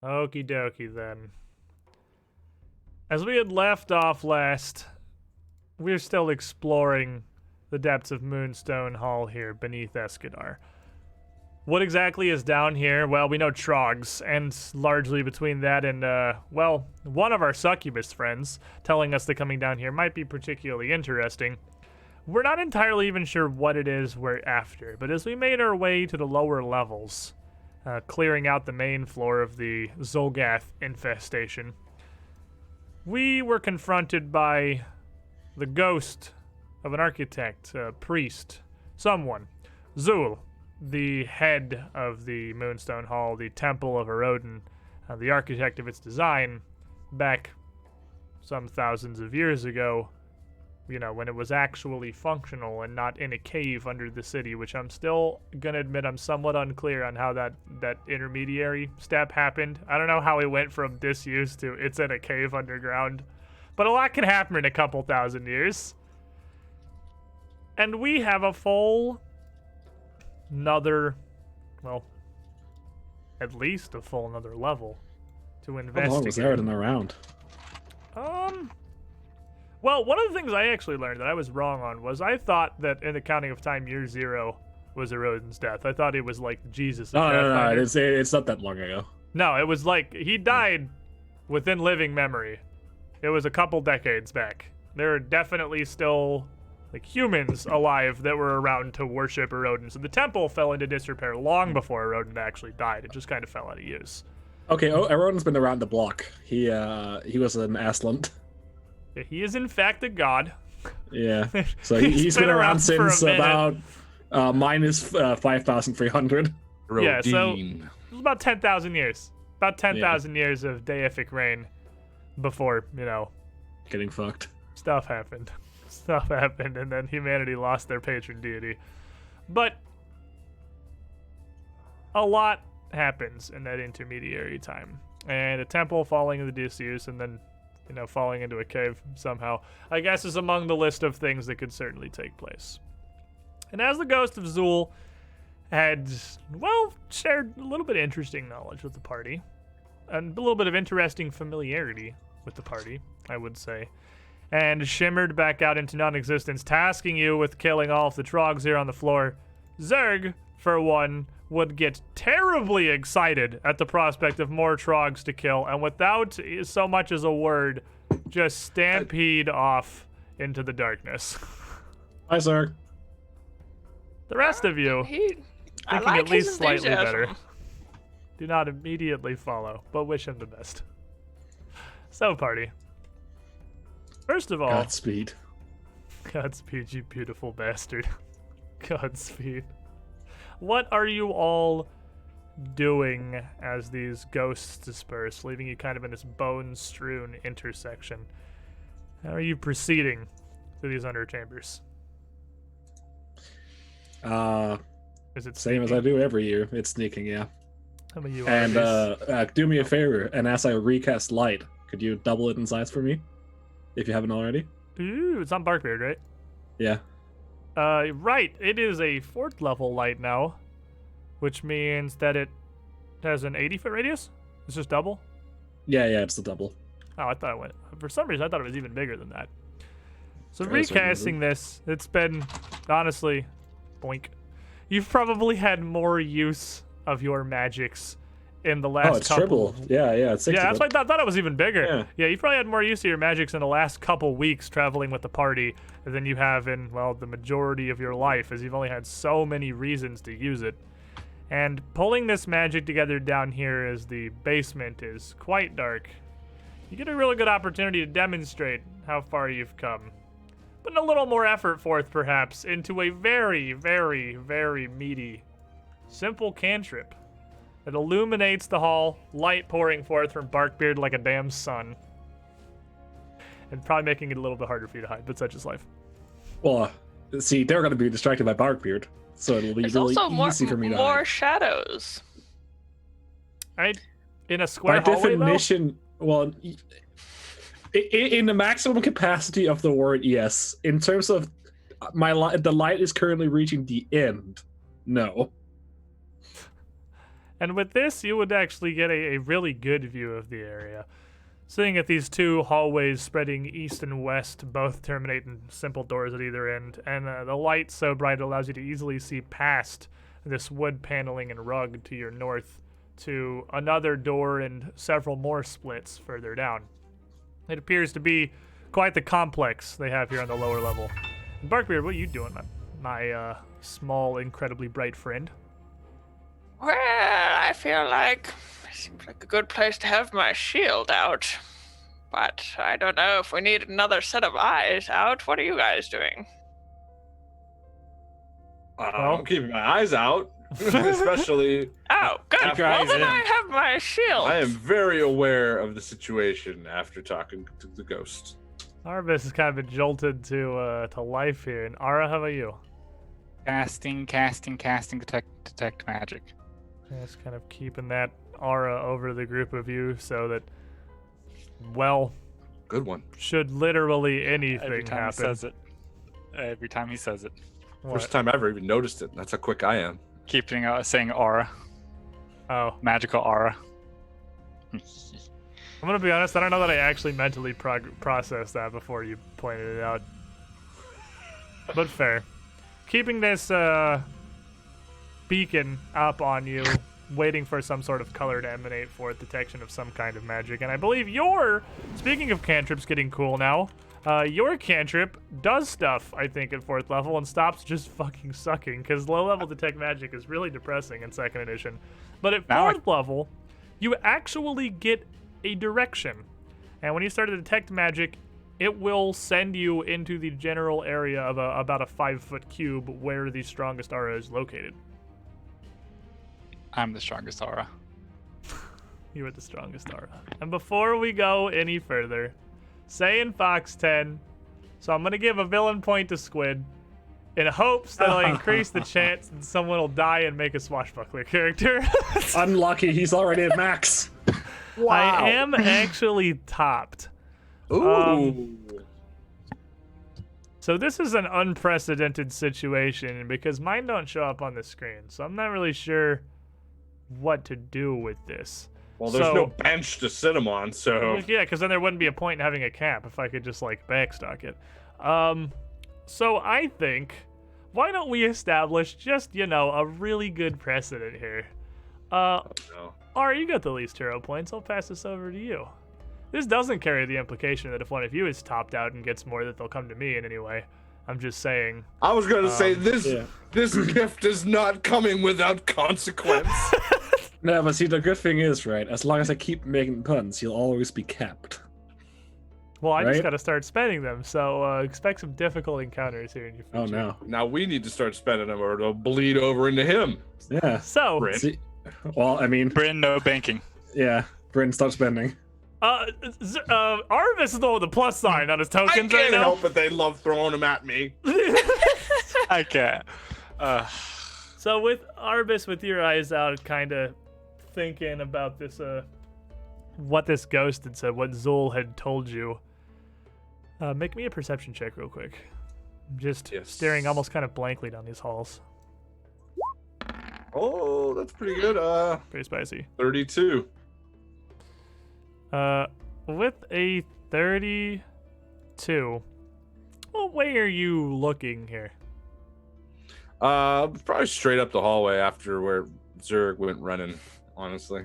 Okie dokie then. As we had left off last, we're still exploring the depths of Moonstone Hall here beneath Escadar. What exactly is down here? Well, we know Trogs, and largely between that and, well, one of our succubus friends telling us that coming down here might be particularly interesting. We're not entirely even sure what it is we're after, but as we made our way to the lower levels, clearing out the main floor of the Zolgath infestation, we were confronted by the ghost of an architect, a priest, someone. Zul, the head of the Moonstone Hall, the Temple of Erodin, the architect of its design, back some thousands of years ago, you know, when it was actually functional and not in a cave under the city, which I'm still gonna admit I'm somewhat unclear on how that intermediary step happened. I don't know how it went from disuse to it's in a cave underground, but a lot can happen in a couple thousand years. And we have a full another, well, at least a full another level to investigate. How long was Erodin around? Well, one of the things I actually learned that I was wrong on was I thought that in the counting of time, year 0 was Erodin's death. I thought it was like Jesus. No, it's not that long ago. No, it was like he died within living memory. It was a couple decades back. There are definitely still like humans alive that were around to worship Erodin. So the temple fell into disrepair long before Erodin actually died. It just kind of fell out of use. Okay, Erodin's been around the block. He was an Aslant. He is in fact a god. Yeah, so he's been around since about minus 5,300. Yeah, so it was about 10,000 years. About 10,000 years of deific reign before, you know, getting fucked. Stuff happened. Stuff happened, and then humanity lost their patron deity. But a lot happens in that intermediary time. And a temple falling into disuse, and then, you know, falling into a cave somehow, I guess is among the list of things that could certainly take place. And as the ghost of Zul had, well, shared a little bit of interesting knowledge with the party, and a little bit of interesting familiarity with the party, I would say, and shimmered back out into non-existence, tasking you with killing all of the Trogs here on the floor, Zerg, for one, would get terribly excited at the prospect of more Trogs to kill, and without so much as a word, just stampede off into the darkness. Hi, Zerg. The rest of you, thinking like at least his slightly enthusiasm. better, do not immediately follow, but wish him the best. So, party. First of all, Godspeed. Godspeed, you beautiful bastard. Godspeed. What are you all doing as these ghosts disperse, leaving you kind of in this bone-strewn intersection? How are you proceeding through these underchambers? Is it Same as I do every year. It's sneaking, yeah. How about you? And Arvis? do me a favor, and as I recast light, could you double it in size for me, if you haven't already? Ooh, it's on Barkbeard, right? Yeah. Right. It is a 4th level light now, which means that it has an 80-foot radius. It's just double. Yeah, it's the double. Oh, I thought it went. For some reason, I thought it was even bigger than that. So Yeah, that's recasting this, it's been honestly, boink. You've probably had more use of your magics in the last. Oh, it's couple. triple. Yeah, it's 60. Yeah, that's why I thought it was even bigger. Yeah. Yeah, you probably had more use of your magics in the last couple weeks traveling with the party than you have in, well, the majority of your life, as you've only had so many reasons to use it. And pulling this magic together down here as the basement is quite dark, you get a really good opportunity to demonstrate how far you've come. putting a little more effort forth, perhaps, into a very, very, very meaty, simple cantrip that illuminates the hall, light pouring forth from Barkbeard like a damn sun. And probably making it a little bit harder for you to hide, but such is life. Well, see, they're going to be distracted by Barkbeard, so it'll be There's really also easy for me to more hide. shadows. Right? In a square By hallway, definition, well, in the maximum capacity of the word, yes. In terms of the light is currently reaching the end. No. And with this, you would actually get a really good view of the area. Seeing at these two hallways spreading east and west, both terminate in simple doors at either end, and the light so bright it allows you to easily see past this wood paneling and rug to your north to another door and several more splits further down. It appears to be quite the complex they have here on the lower level. And Barkbeard, what are you doing, my small, incredibly bright friend? Well, I feel like it seems like a good place to have my shield out. But I don't know if we need another set of eyes out. What are you guys doing? I'm keeping my eyes out, especially. Oh, good. After Well, eyes then in. I have my shield. I am very aware of the situation after talking to the ghost. Arvis has kind of been jolted to life here. And Ara, how about you? Casting, detect magic. Just kind of keeping that aura over the group of you so that, well, Good one. should literally anything Every time happen. he says it. Every time he says it. What? First time I ever even noticed it. That's how quick I am. Keeping saying aura. Oh, Magical aura. I'm gonna be honest. I don't know that I actually mentally processed that before you pointed it out. But fair. Keeping this beacon up on you, waiting for some sort of color to emanate for detection of some kind of magic. And I believe speaking of cantrips getting cool now, your cantrip does stuff, I think, at 4th level and stops just fucking sucking, because low-level detect magic is really depressing in 2nd edition. But at 4th level, you actually get a direction. And when you start to detect magic, it will send you into the general area of about a 5-foot cube where the strongest aura is located. I'm the strongest aura. You are the strongest aura. And before we go any further, saying Fox 10, so I'm going to give a villain point to Squid in hopes that I'll increase the chance that someone will die and make a swashbuckler character. Unlucky, he's already at max. Wow. I am actually topped. Ooh. So this is an unprecedented situation because mine don't show up on the screen, so I'm not really sure what to do with this. Well, there's So- no bench to sit him on, so. Yeah, because then there wouldn't be a point in having a camp if I could just, like, backstock it. So I think, why don't we establish just, a really good precedent here? No. Ari, you got the least hero points. I'll pass this over to you. This doesn't carry the implication that if one of you is topped out and gets more, that they'll come to me in any way. I'm just saying. I was gonna say this. yeah. This gift is not coming without consequence. No, but see, the good thing is, right, as long as I keep making puns, he'll always be kept. Well, I just Right? got to start spending them, so expect some difficult encounters here in your future. Oh, no. Now we need to start spending them, or it'll bleed over into him. Yeah. So, Bryn. See, well, I mean, Bryn, no banking. yeah, Bryn, stop spending. Arvis is the one with the plus sign on his I tokens can't right now. help it. They love throwing them at me. I can't. So with Arbus, with your eyes out, kind of thinking about this, what this ghost had said, what Zul had told you, make me a perception check real quick. I'm just Yes. staring almost kind of blankly down these halls. Oh, that's pretty good. Pretty spicy. 32. With a 32, what way are you looking here? Probably straight up the hallway after where Zurg went running, honestly.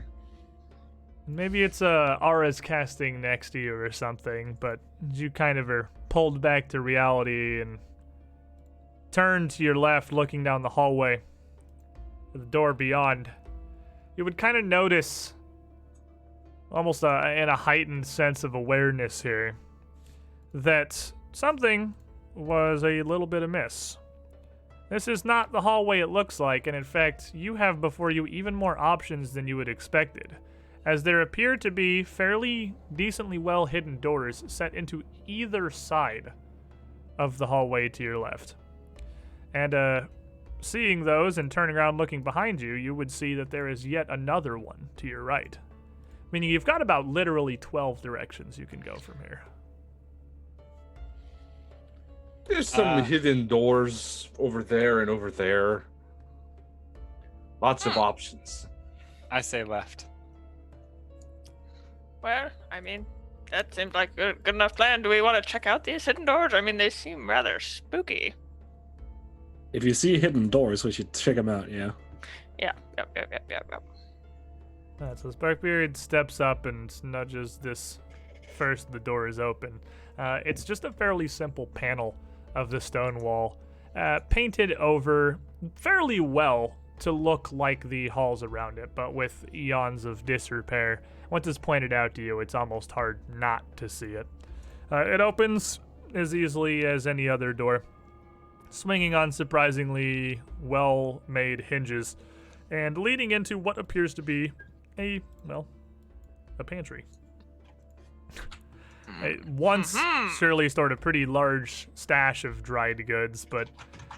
Maybe it's Aura's casting next to you or something, but you kind of are pulled back to reality and turn to your left, looking down the hallway to the door beyond. You would kind of notice, almost in a heightened sense of awareness here, that something was a little bit amiss. This is not the hallway it looks like, and in fact, you have before you even more options than you had expected, as there appear to be fairly decently well hidden doors set into either side of the hallway to your left. And seeing those and turning around looking behind you, you would see that there is yet another one to your right. Meaning you've got about literally 12 directions you can go from here. There's some hidden doors over there and over there. Lots of options. I say left. Well, I mean, that seems like a good enough plan. Do we want to check out these hidden doors? I mean, they seem rather spooky. If you see hidden doors, we should check them out, yeah. Yeah, yep. So Barkbeard steps up and nudges this first. The door is open. It's just a fairly simple panel of the stone wall, painted over fairly well to look like the halls around it, but with eons of disrepair. Once it's pointed out to you, it's almost hard not to see it. It opens as easily as any other door, swinging on surprisingly well-made hinges, and leading into what appears to be a pantry. It once surely stored a pretty large stash of dried goods, but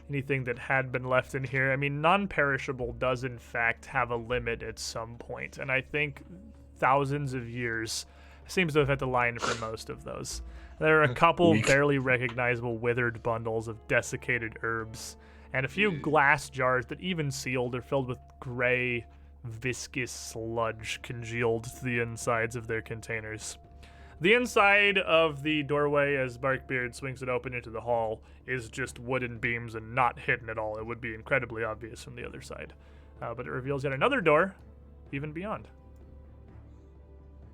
anything that had been left in here, I mean, non-perishable does in fact have a limit at some point, and I think thousands of years seems to have hit the line for most of those. There are a couple barely recognizable withered bundles of desiccated herbs, and a few glass jars that, even sealed, are filled with gray, viscous sludge congealed to the insides of their containers. The inside of the doorway, as Barkbeard swings it open into the hall, is just wooden beams and not hidden at all. It would be incredibly obvious from the other side. But it reveals yet another door, even beyond.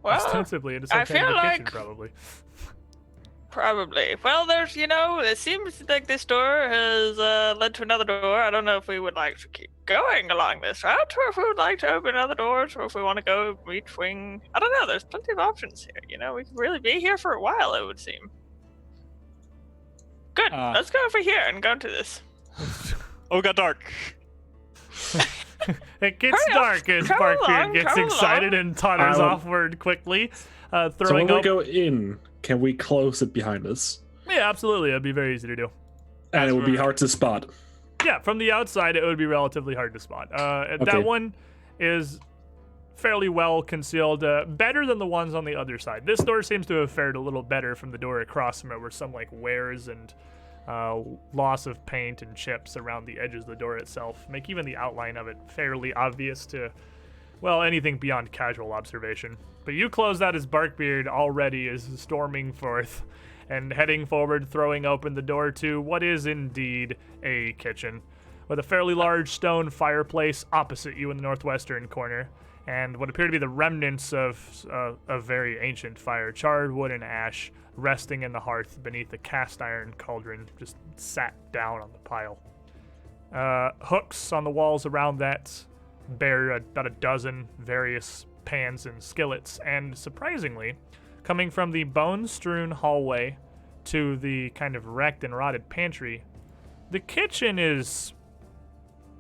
Well, ostensibly into some I kind feel of a like kitchen, probably. Probably. Well, there's, it seems like this door has led to another door. I don't know if we would like to keep going along this route, or if we would like to open other doors, or if we want to go between. I don't know. There's plenty of options here. We could really be here for a while, it would seem. Good. Let's go over here and go into this. Oh, it got dark. It gets dark as Barkbeard gets excited and totters offward quickly, So throwing when we up. go in, can we close it behind us? Yeah, absolutely. It'd be very easy to do. And it would be hard to spot. Yeah, from the outside, it would be relatively hard to spot. Okay. That one is fairly well concealed, better than the ones on the other side. This door seems to have fared a little better from the door across from it, where some wears and loss of paint and chips around the edges of the door itself make even the outline of it fairly obvious to, anything beyond casual observation. But you close that as Barkbeard already is storming forth and heading forward, throwing open the door to what is indeed a kitchen, with a fairly large stone fireplace opposite you in the northwestern corner, and what appear to be the remnants of a very ancient fire, charred wood and ash, resting in the hearth beneath a cast iron cauldron just sat down on the pile. Hooks on the walls around that bear about a dozen various pans and skillets, and surprisingly, coming from the bone-strewn hallway to the kind of wrecked and rotted pantry, the kitchen is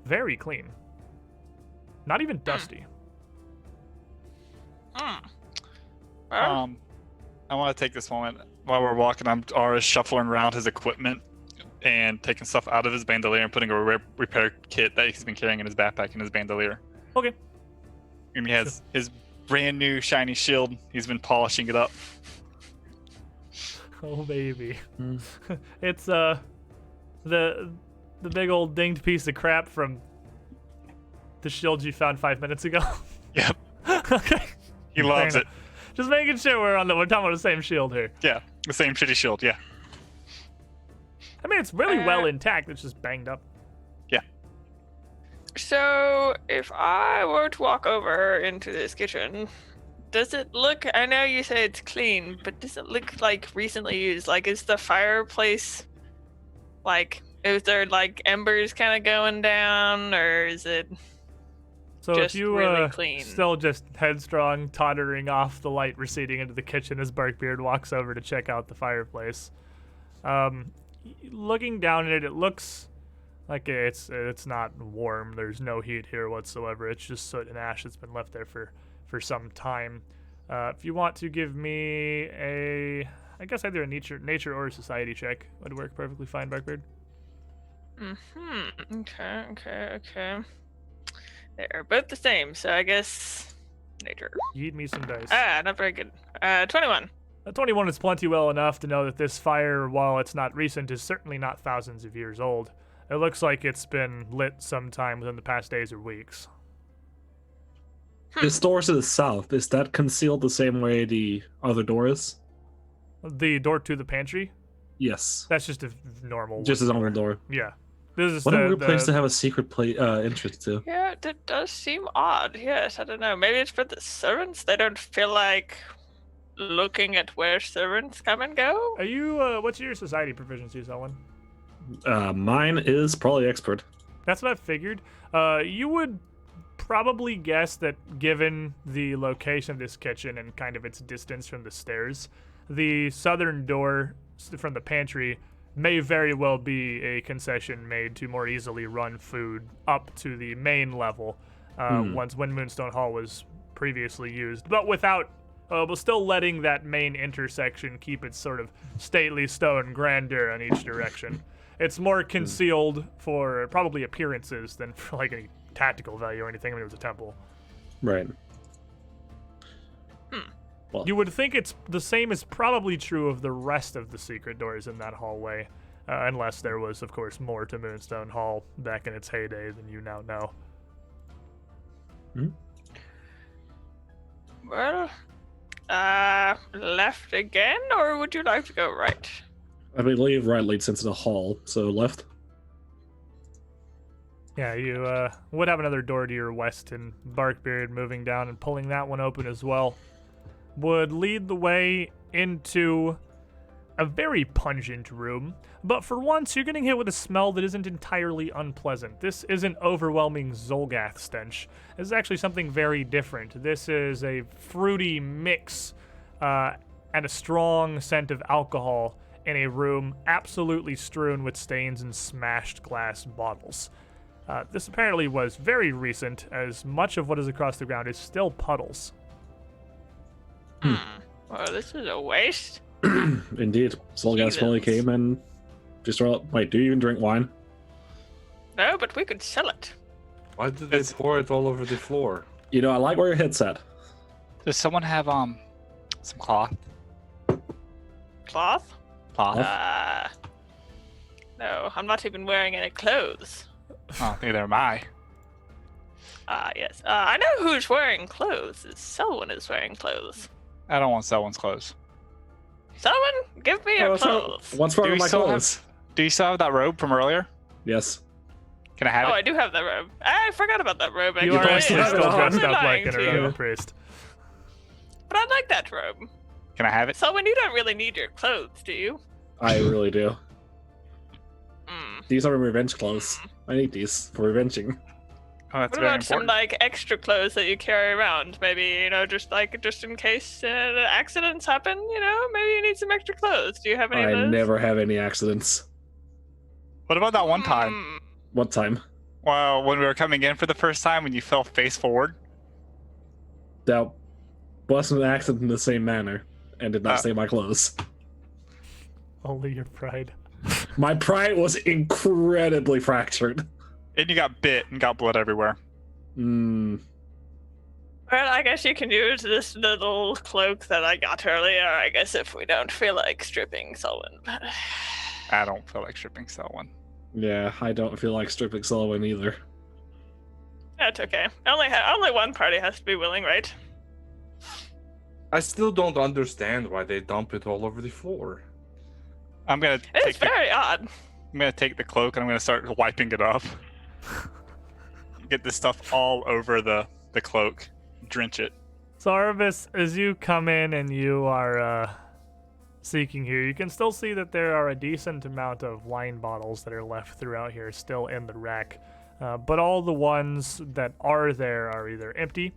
very clean. Not even dusty. Well, I want to take this moment while we're walking. Ara's shuffling around his equipment and taking stuff out of his bandolier and putting a repair kit that he's been carrying in his backpack in his bandolier. Okay. And he has his brand new shiny shield. He's been polishing it up. Oh baby. It's the big old dinged piece of crap from the shield you found 5 minutes ago. Yep. Okay. He loves it. Just making sure we're talking about the same shield here. Yeah, the same shitty shield, yeah. I mean, it's really well intact. It's just banged up. so if I were to walk over into this kitchen, does it look, I know you say it's clean, but does it look like recently used? Is the fireplace, is there embers kind of going down, or is it So just if you really clean? still just headstrong, tottering off the light receding into the kitchen as Barkbeard walks over to check out the fireplace, looking down at it, it looks like it's not warm. There's no heat here whatsoever. It's just soot and ash that's been left there for some time. If you want to give me I guess either a nature or a society check would work perfectly fine, Barkbeard. Okay. They're both the same, so I guess nature. Yeet me some dice. Not very good. 21. A 21 is plenty well enough to know that this fire, while it's not recent, is certainly not thousands of years old. It looks like it's been lit sometime within the past days or weeks. This door to the south, is that concealed the same way the other door is? The door to the pantry? Yes. That's just a normal Just a wooden normal door. Yeah. This is What a weird place to have a secret entrance to. Yeah, that does seem odd. Yes, I don't know. Maybe it's for the servants. They don't feel like looking at where servants come and go. Are you, what's your society proficiency, Selwyn? Mine is probably expert. That's what I figured. You would probably guess that given the location of this kitchen and kind of its distance from the stairs, the southern door from the pantry may very well be a concession made to more easily run food up to when Moonstone Hall was previously used, but without, but still letting that main intersection keep its sort of stately stone grandeur in each direction. It's more concealed for probably appearances than for like any tactical value or anything. I mean, it was a temple. Right. Well, you would think it's the same is probably true of the rest of the secret doors in that hallway, unless there was, of course, more to Moonstone Hall back in its heyday than you now know. Well, left again, or would you like to go right? I believe right leads into the hall, so left. Yeah, you would have another door to your west, and Barkbeard moving down and pulling that one open as well would lead the way into a very pungent room. But for once, you're getting hit with a smell that isn't entirely unpleasant. This isn't overwhelming Zolgath stench. This is actually something very different. This is a fruity mix and a strong scent of alcohol in a room absolutely strewn with stains and smashed glass bottles. This apparently was very recent, as much of what is across the ground is still puddles. Well, this is a waste. Indeed. Solgas probably came and just wait, do you even drink wine? No, but we could sell it. Why did they pour it all over the floor? You know, I like where your head's at. Does someone have some cloth? Cloth? Cloth? No, I'm not even wearing any clothes. Oh, neither am I. Yes. I know who's wearing clothes. Selwyn is wearing clothes. I don't want someone's clothes. Selwyn, give me your clothes. What's wrong with my clothes? Do you still have that robe from earlier? Yes. Can I have it? I do have that robe. I forgot about that robe. You are actually. actually still dressed I'm up like an lying to you. Arona priest. But I like that robe. Can I have it? Selwyn, you don't really need your clothes, do you? I really do. Mm. These are my revenge clothes. I need these for revenging. Oh, that's What very about some important. extra clothes that you carry around? Maybe just in case accidents happen. Maybe you need some extra clothes. Do you have any of I those? never have any accidents. What about that one time? What time? Well, when we were coming in for the first time, when you fell face forward. That wasn't an accident in the same manner, and did not save my clothes. Only your pride. My pride was incredibly fractured. And you got bit and got blood everywhere. Hmm. Well, I guess you can use this little cloak that I got earlier. I guess if we don't feel like stripping Selwyn. I don't feel like stripping someone. Yeah, I don't feel like stripping Sullivan either. That's okay. Only one party has to be willing, right? I still don't understand why they dump it all over the floor. I'm gonna It's very odd. I'm gonna take the cloak and I'm gonna start wiping it up. Get this stuff all over the cloak. Drench it. So Arvis, as you come in and you are seeking here, you can still see that there are a decent amount of wine bottles that are left throughout here still in the rack. But all the ones that are there are either empty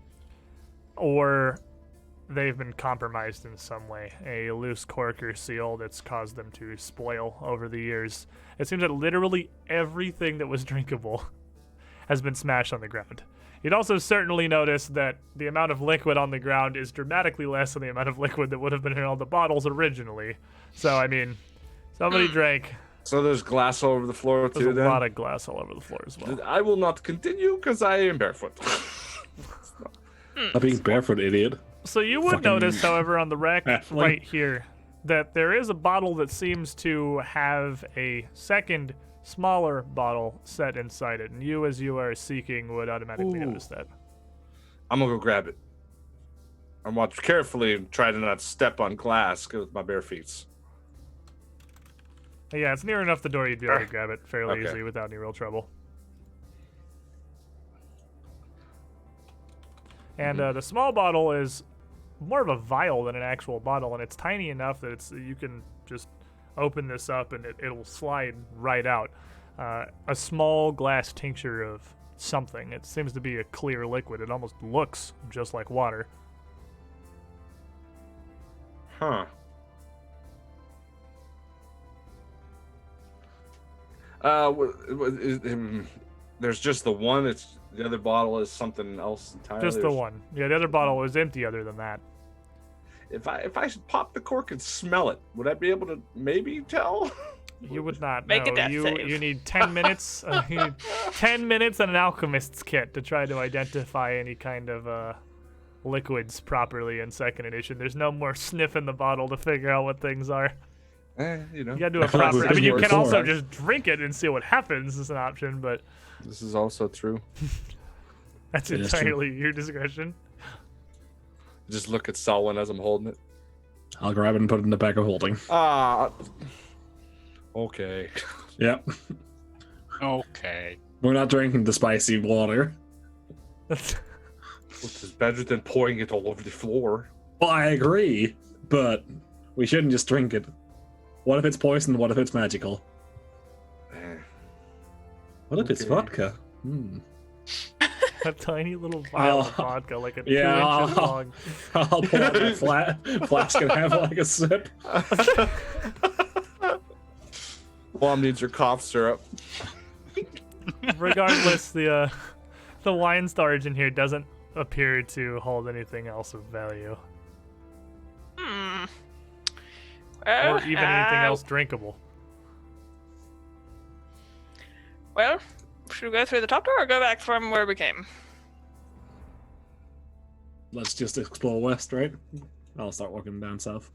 or they've been compromised in some way. A loose cork or seal that's caused them to spoil over the years. It seems that literally everything that was drinkable has been smashed on the ground. You'd also certainly notice that the amount of liquid on the ground is dramatically less than the amount of liquid that would have been in all the bottles originally. So, I mean, somebody drank. So there's glass all over the floor There's too. a Then lot of glass all over the floor as well. I will not continue because I am barefoot. Not being barefoot, idiot. So you would Fucking notice, however, on the rack halfling. right here, that there is a bottle that seems to have a second, smaller bottle set inside it. And you, as you are seeking, would automatically Ooh. notice that. I'm gonna go grab it. I'm watch carefully and try to not step on glass with my bare feet. Yeah, it's near enough the door you'd be able to grab it fairly Okay. easily without any real trouble. And the small bottle is more of a vial than an actual bottle, and it's tiny enough that you can just open this up and it'll slide right out. A small glass tincture of something. It seems to be a clear liquid. It almost looks just like water. Huh. There's just the one. It's the other bottle is something else entirely. Just the one. Yeah, the other bottle was empty other than that. If I should pop the cork and smell it, would I be able to maybe tell? You would not Make a know. death You save. need 10 minutes. You need 10 minutes and an alchemist's kit to try to identify any kind of liquids properly in second edition. There's no more sniffing the bottle to figure out what things are. You know. You gotta do a I feel like proper. we've I mean, been you here can also before. just drink it and see what happens as an option, but This is also true. that's Yeah, that's true. entirely your discretion. Just look at Selwyn as I'm holding it. I'll grab it and put it in the bag of holding. Ah. Okay. Yep. Okay. We're not drinking the spicy water. That's- Which is better than pouring it all over the floor. Well, I agree, but we shouldn't just drink it. What if it's poison? What if it's magical? Eh. What if it's Okay. vodka? a tiny little vial of Oh, vodka, like a yeah, 2 inches I'll- long. I'll pull out that flask and have like a sip. Mom needs her cough syrup. Regardless, the wine storage in here doesn't appear to hold anything else of value, Hmm. or even anything uh, else drinkable. Well, should we go through the top door or go back from where we came? Let's just explore west, right? I'll start walking down south.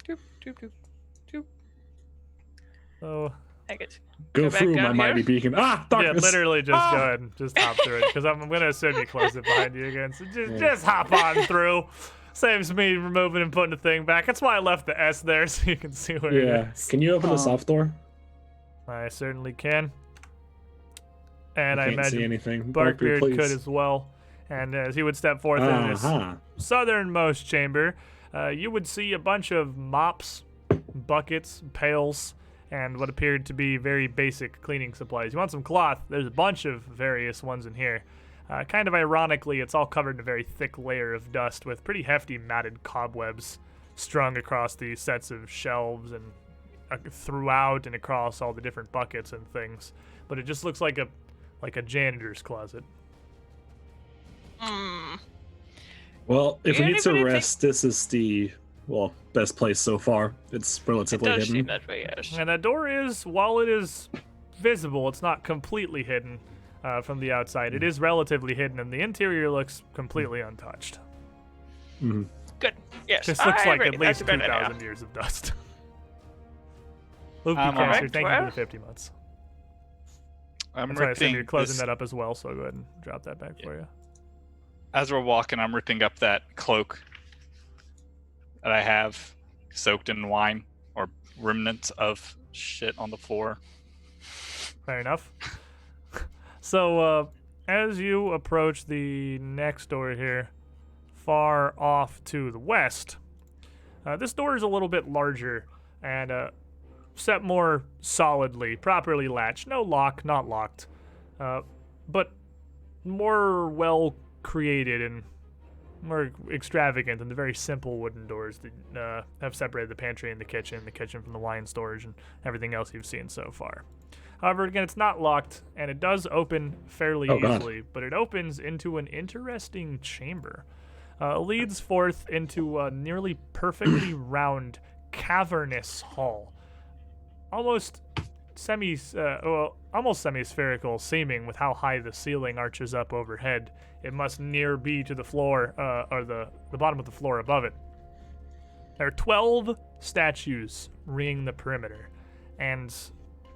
Doop, doop, doop, doop. So I guess. Go Go back through my down mighty here? beacon. Ah, yeah, darkness! literally just Ah! go ahead and just hop through it, because I'm gonna assume you close it behind you again. So Yeah. just hop on through. Saves me removing and putting the thing back. That's why I left the S there, so you can see where Yeah. it is. Can you open the soft door? I certainly can. And I I can't see imagine anything. Barkbeard please. could as well. And as he would step forth in this Uh-huh. southernmost chamber, you would see a bunch of mops, buckets, pails, and what appeared to be very basic cleaning supplies. You want some cloth? There's a bunch of various ones in here. Kind of ironically, it's all covered in a very thick layer of dust with pretty hefty matted cobwebs strung across the sets of shelves and throughout and across all the different buckets and things. But it just looks like a janitor's closet. Hmm. Well, if we need some Anybody think- rest, this is the best place so far. It's It relatively does seem hidden. that way, yes. And that door is, while it is visible, it's not completely hidden from the outside. It is relatively hidden, and the interior looks completely untouched. Mhm. Good. Yes. Just looks I like agree. at That's least a good idea. 2,000 years of dust. Loopy I'm Caster, alright, thank you for well. the 50 months. I'm That's why I assume ripping you're closing this- that up as well, so go ahead and drop that back for you. As we're walking, I'm ripping up that cloak that I have soaked in wine or remnants of shit on the floor. Fair enough. So, as you approach the next door here, far off to the west, this door is a little bit larger and set more solidly, properly latched. No lock, not locked, but more well created and more extravagant than the very simple wooden doors that have separated the pantry and the kitchen from the wine storage and everything else you've seen so far. However, again, it's not locked, and it does open fairly easily, but it opens into an interesting chamber. It leads forth into a nearly perfectly round, cavernous hall. Almost semi-spherical seeming with how high the ceiling arches up overhead. It must near be to the floor, or the bottom of the floor above it. There are 12 statues ringing the perimeter, and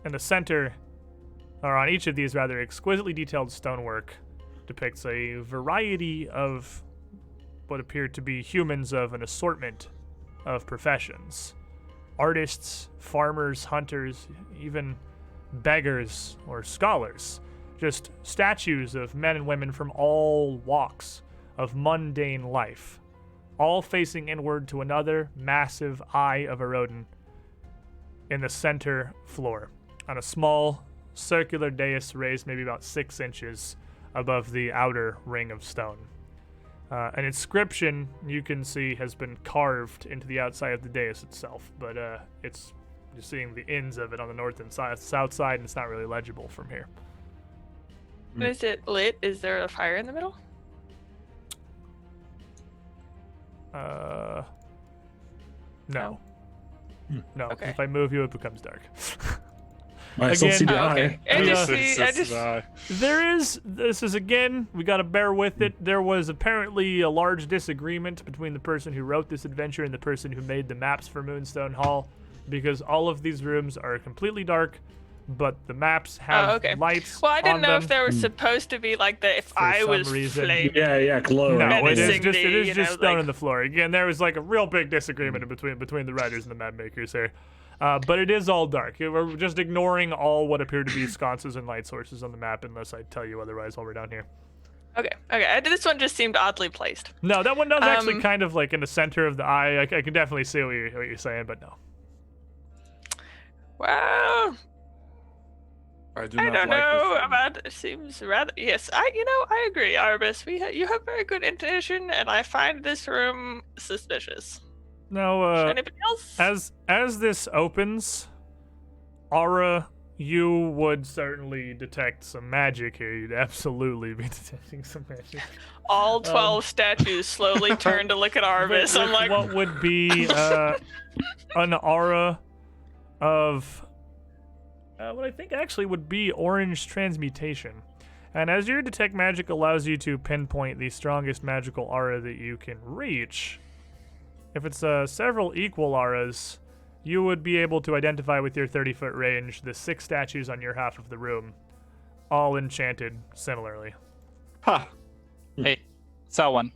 in the center, or on each of these rather exquisitely detailed stonework, depicts a variety of what appear to be humans of an assortment of professions. Artists, farmers, hunters, even beggars or scholars. Just statues of men and women from all walks of mundane life, all facing inward to another massive eye of a rodent in the center floor, on a small circular dais raised maybe about 6 inches above the outer ring of stone. An inscription you can see has been carved into the outside of the dais itself, but you're seeing the ends of it on the north and south side, and it's not really legible from here. Is it lit? Is there a fire in the middle? No. No. Okay. If I move you, it becomes dark. I still Again- see the Oh, eye. okay. I just see. This is again, we gotta bear with it. There was apparently a large disagreement between the person who wrote this adventure and the person who made the maps for Moonstone Hall, because all of these rooms are completely dark, but the maps have lights Well, I didn't on know them. if there was supposed to be like the if For I some was reason. flaming. Yeah, glow. No, right? it is menacing just you know, stone like- on the floor. Again, there was like a real big disagreement between the writers and the map makers here. But it is all dark. We're just ignoring all what appear to be sconces and light sources on the map, unless I tell you otherwise while we're down here. Okay. This one just seemed oddly placed. No, that one does actually kind of like in the center of the eye. I can definitely see what you're saying, but no. Well, I do I not don't like know this one. about. It seems rather. Yes, I agree, Arbus. You have very good intuition, and I find this room suspicious. No, Anybody else? as this opens, Aura, you would certainly detect some magic here. You'd absolutely be detecting some magic. All 12 statues slowly turn to look at Arbus. I'm like, what would be an aura of what I think actually would be orange transmutation. And as your detect magic allows you to pinpoint the strongest magical aura that you can reach, if it's several equal auras, you would be able to identify with your 30-foot range the 6 statues on your half of the room, all enchanted similarly. Huh. Hey, saw one.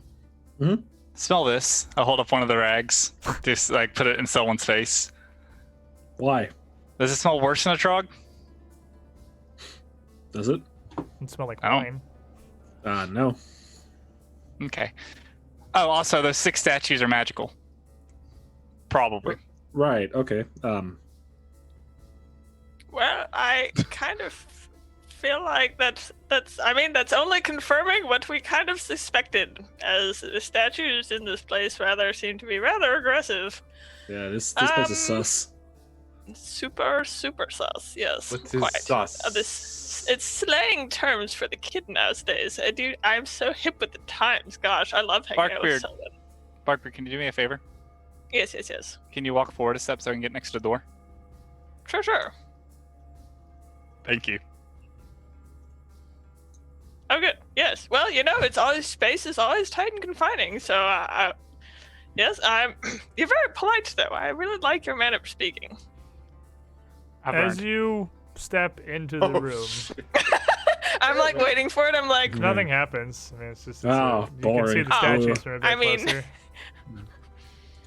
Mhm. Smell this. I'll hold up one of the rags. Just like put it in someone's face. Why? Does it smell worse than a trog? Does it? It smell like I don't- wine. No. Okay. Oh, also those 6 statues are magical. Probably. Right. Okay. well, I kind of feel like that's only confirming what we kind of suspected, as the statues in this place rather seem to be rather aggressive. Yeah. This place is sus. Super sus, yes. What is quite. sus? It's slang terms for the kid nowadays. I'm so hip with the times. Gosh, I love hanging out with Barkbeard. someone. Barkbeard, can you do me a favor? Yes. Can you walk forward a step so I can get next to the door? Sure. Thank you. Oh, good. Yes. Well, space is always tight and confining. So, yes, you're very polite, though. I really like your manner of speaking. I've As learned. you step into the Oh, room, shit. I'm like waiting for it. I'm like, nothing happens. I mean, it's just Oh, you can see boring. the statues from a bit I mean- closer.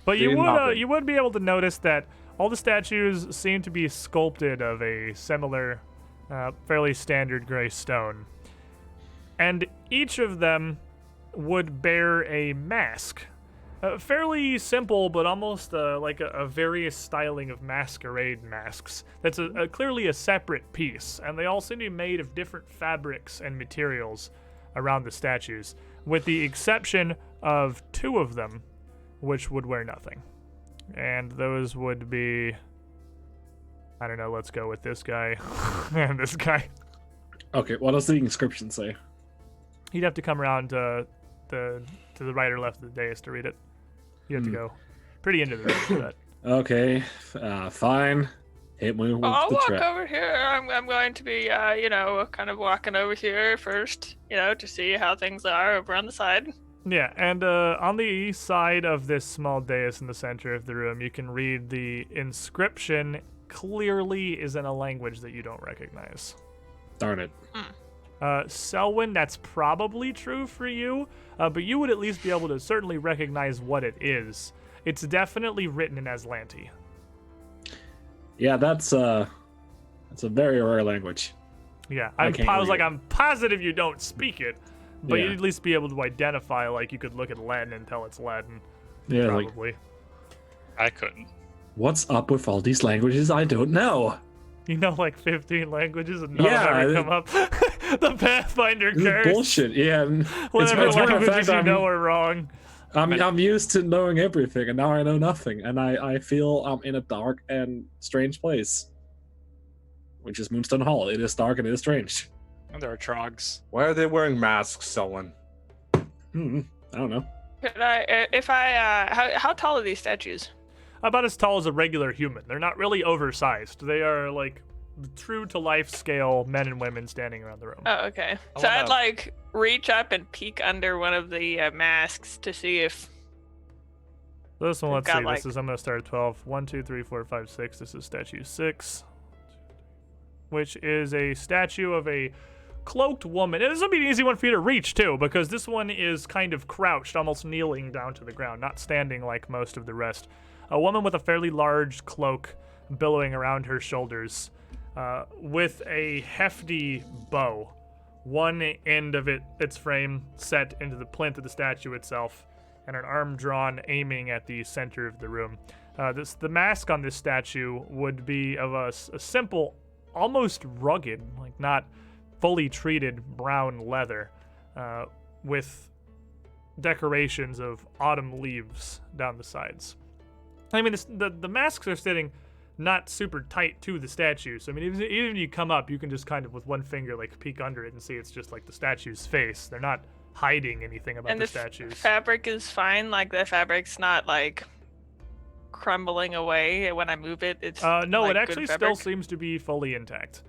But See nothing. you would be able to notice that all the statues seem to be sculpted of a similar, fairly standard gray stone, and each of them would bear a mask. Fairly simple, but almost like a various styling of masquerade masks. That's clearly a separate piece, and they all seem to be made of different fabrics and materials around the statues, with the exception of 2 of them, which would wear nothing. And those would be, I don't know, let's go with this guy and this guy. Okay, what does the inscription say? You'd have to come around to the right or left of the dais to read it. You have to go pretty into the room for that. Okay, fine. Hit me with I'll the walk trap. over here. I'm going to be, kind of walking over here first, to see how things are over on the side. Yeah, and on the east side of this small dais in the center of the room, you can read the inscription clearly is in a language that you don't recognize. Darn it. Selwyn, that's probably true for you, but you would at least be able to certainly recognize what it is. It's definitely written in Aslanti. Yeah, that's a very rare language. Yeah, I I'm can't read it. I'm positive you don't speak it, but Yeah. you'd at least be able to identify, like you could look at Latin and tell it's Latin, Yeah, like, probably. I couldn't. what's up with all these languages? I don't know. You know, like 15 languages and none of them Yeah, ever come up. The Pathfinder This curse. is bullshit. Yeah, and Whatever it's matter of languages fact, you know are wrong. I'm used to knowing everything, and now I know nothing, and I feel I'm in a dark and strange place, which is Moonstone Hall. It is dark and it is strange. And there are trogs. Why are they wearing masks, Selwyn? I don't know. Could I, how tall are these statues? About as tall as a regular human. They're not really oversized. They are like true to life scale men and women standing around the room. Oh, okay. I So wanna- I'd reach up and peek under one of the masks to see if. This one, let's got, see. like- This is, I'm going to start at 12. 1, 2, 3, 4, 5, 6. This is statue 6, which is a statue of a cloaked woman. And this will be an easy one for you to reach, too, because this one is kind of crouched, almost kneeling down to the ground, not standing like most of the rest. A woman with a fairly large cloak billowing around her shoulders, with a hefty bow. One end of its frame set into the plinth of the statue itself, and an arm drawn aiming at the center of the room. The mask on this statue would be of a simple, almost rugged, like not fully treated brown leather, with decorations of autumn leaves down the sides. I mean, the masks are sitting not super tight to the statue, so I mean, even if you come up, you can just kind of with one finger like peek under it and see it's just like the statue's face. They're not hiding anything about And the the statues. fabric is fine. Like the fabric's not crumbling away when I move it. It's No, like, it good actually still fabric. seems to be fully intact.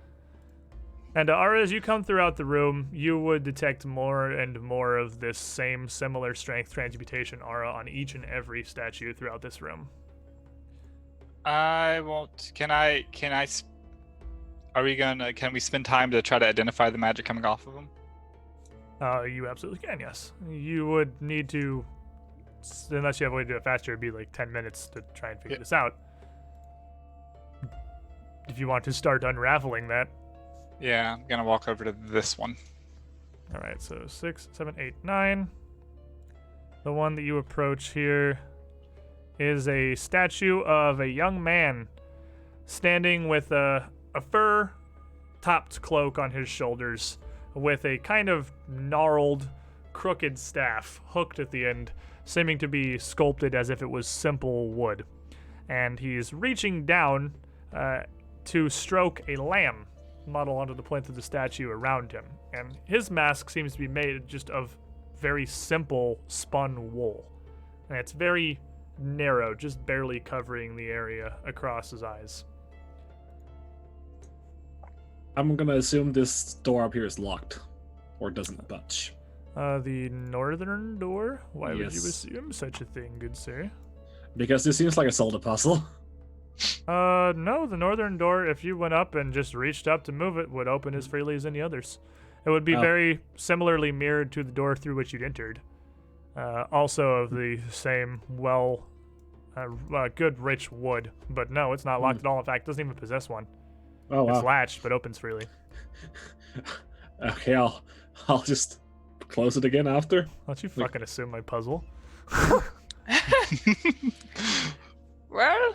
And Ara, as you come throughout the room, you would detect more and more of this same similar strength transmutation aura on each and every statue throughout this room. I won't. Can we spend time to try to identify the magic coming off of them? You absolutely can, yes. You would need to, unless you have a way to do it faster, it'd be like 10 minutes to try and figure this out. If you want to start unraveling that. Yeah, I'm gonna walk over to this one. All right, so 6, 7, 8, 9. The one that you approach here is a statue of a young man standing with a fur-topped cloak on his shoulders with a kind of gnarled, crooked staff hooked at the end, seeming to be sculpted as if it was simple wood. And he's reaching down to stroke a lamb model onto the plinth of the statue around him. And his mask seems to be made just of very simple spun wool. And it's very narrow, just barely covering the area across his eyes. I'm gonna assume this door up here is locked, or doesn't budge. The northern door? Why would you Yes. assume such a thing, good sir? Because this seems like a solder puzzle. No, the northern door, if you went up and just reached up to move it, would open as freely as any others. It would be Oh. very similarly mirrored to the door through which you'd entered. Also of the same good rich wood. But no, it's not locked at all. In fact, it doesn't even possess one. Oh It's wow. latched, but opens freely. Okay, I'll just close it again after. Don't you fucking assume my puzzle? Well,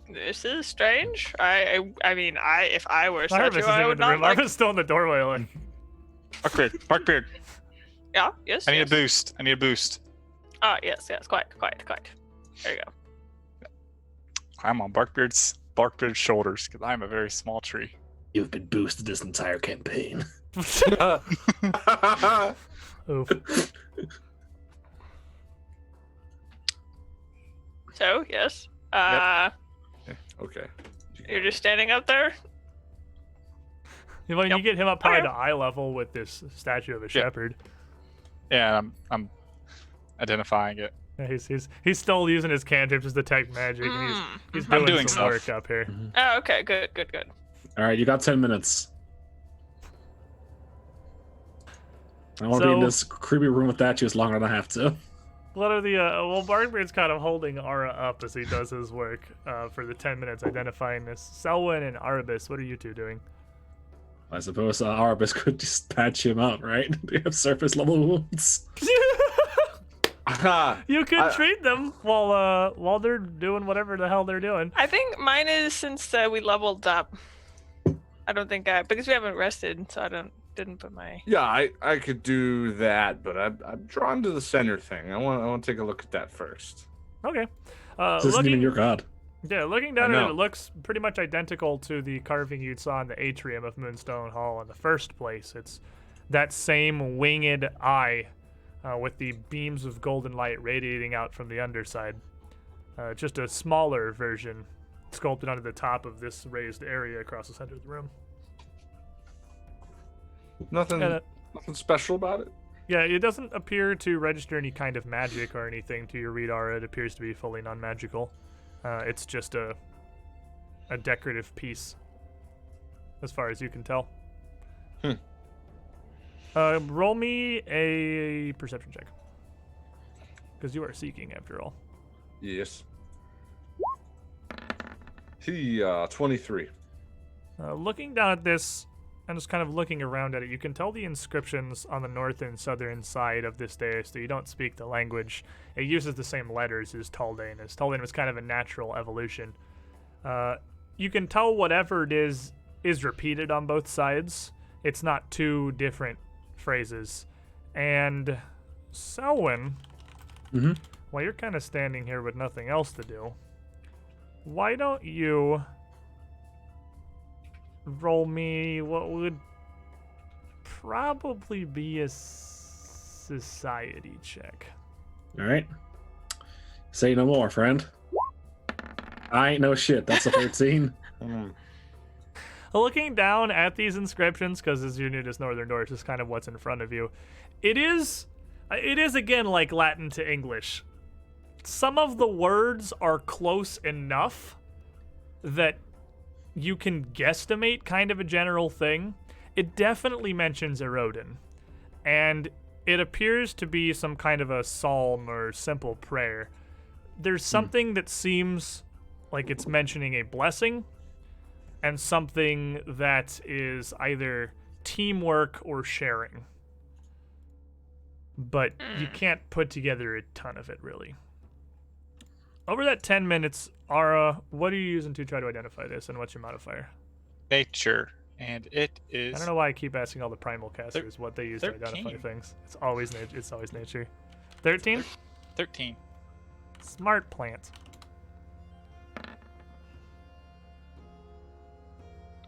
this is strange. I mean, if I were a statue, Arvis isn't I even would in the not room. like. Arvis still in the doorway, like, Barkbeard. Yeah. Yes. I need yes. a boost. I need a boost. Ah, yes. Quiet. There you go. I'm on Barkbeard's shoulders because I'm a very small tree. You've been boosted this entire campaign. Oof. So yes. Okay. You're just standing up there. When Yep. you get him up probably Okay. to eye level with this statue of a shepherd. Yeah, I'm identifying it. Yeah, he's still using his cantrips to detect magic, and he's I'm doing doing some stuff. work up here. Oh, okay. Good. All right, you got 10 minutes. I want to be in So- this creepy room with statues longer than I have to. What are the well, Barkbeard's kind of holding Ara up as he does his work for the 10 minutes identifying this. Selwyn and Arabis, what are you two doing? I suppose Arbus could just patch him up, right? They have surface level wounds. You could I- treat them while they're doing whatever the hell they're doing. I think mine is since we leveled up. I don't think because we haven't rested, so didn't put my. Yeah, I could do that, but I'm drawn to the center thing. I want to take a look at that first. Okay. This isn't even your god. Yeah, looking down I at it, know. it looks pretty much identical to the carving you saw in the atrium of Moonstone Hall in the first place. It's that same winged eye with the beams of golden light radiating out from the underside. Just a smaller version sculpted onto the top of this raised area across the center of the room. Nothing And, nothing special about it. yeah, it doesn't appear to register any kind of magic or anything to your reader. It appears to be fully non-magical. It's just a decorative piece, as far as you can tell. Roll me a perception check, because you are seeking after all. Yes. 23. Looking down at this and just kind of looking around at it, you can tell the inscriptions on the north and southern side of this dais, though you don't speak the language. It uses the same letters as Taldane, as Taldane was kind of a natural evolution. You can tell whatever it is repeated on both sides. It's not two different phrases. And Selwyn, while you're kind of standing here with nothing else to do, why don't you roll me what would probably be a society check. All right. Say no more, friend. I ain't no shit. That's a 13. Looking down at these inscriptions, because as you knew, this northern door is just kind of what's in front of you. It is again like Latin to English. Some of the words are close enough that you can guesstimate kind of a general thing. It definitely mentions Erodin, and it appears to be some kind of a psalm or simple prayer. There's something that seems like it's mentioning a blessing, and something that is either teamwork or sharing. But you can't put together a ton of it, really. Over that 10 minutes, Ara, what are you using to try to identify this, and what's your modifier? Nature, and it is. I don't know why I keep asking all the primal casters what they use to 13. identify things. It's always nature. It's always nature. 13? 13. Smart plant.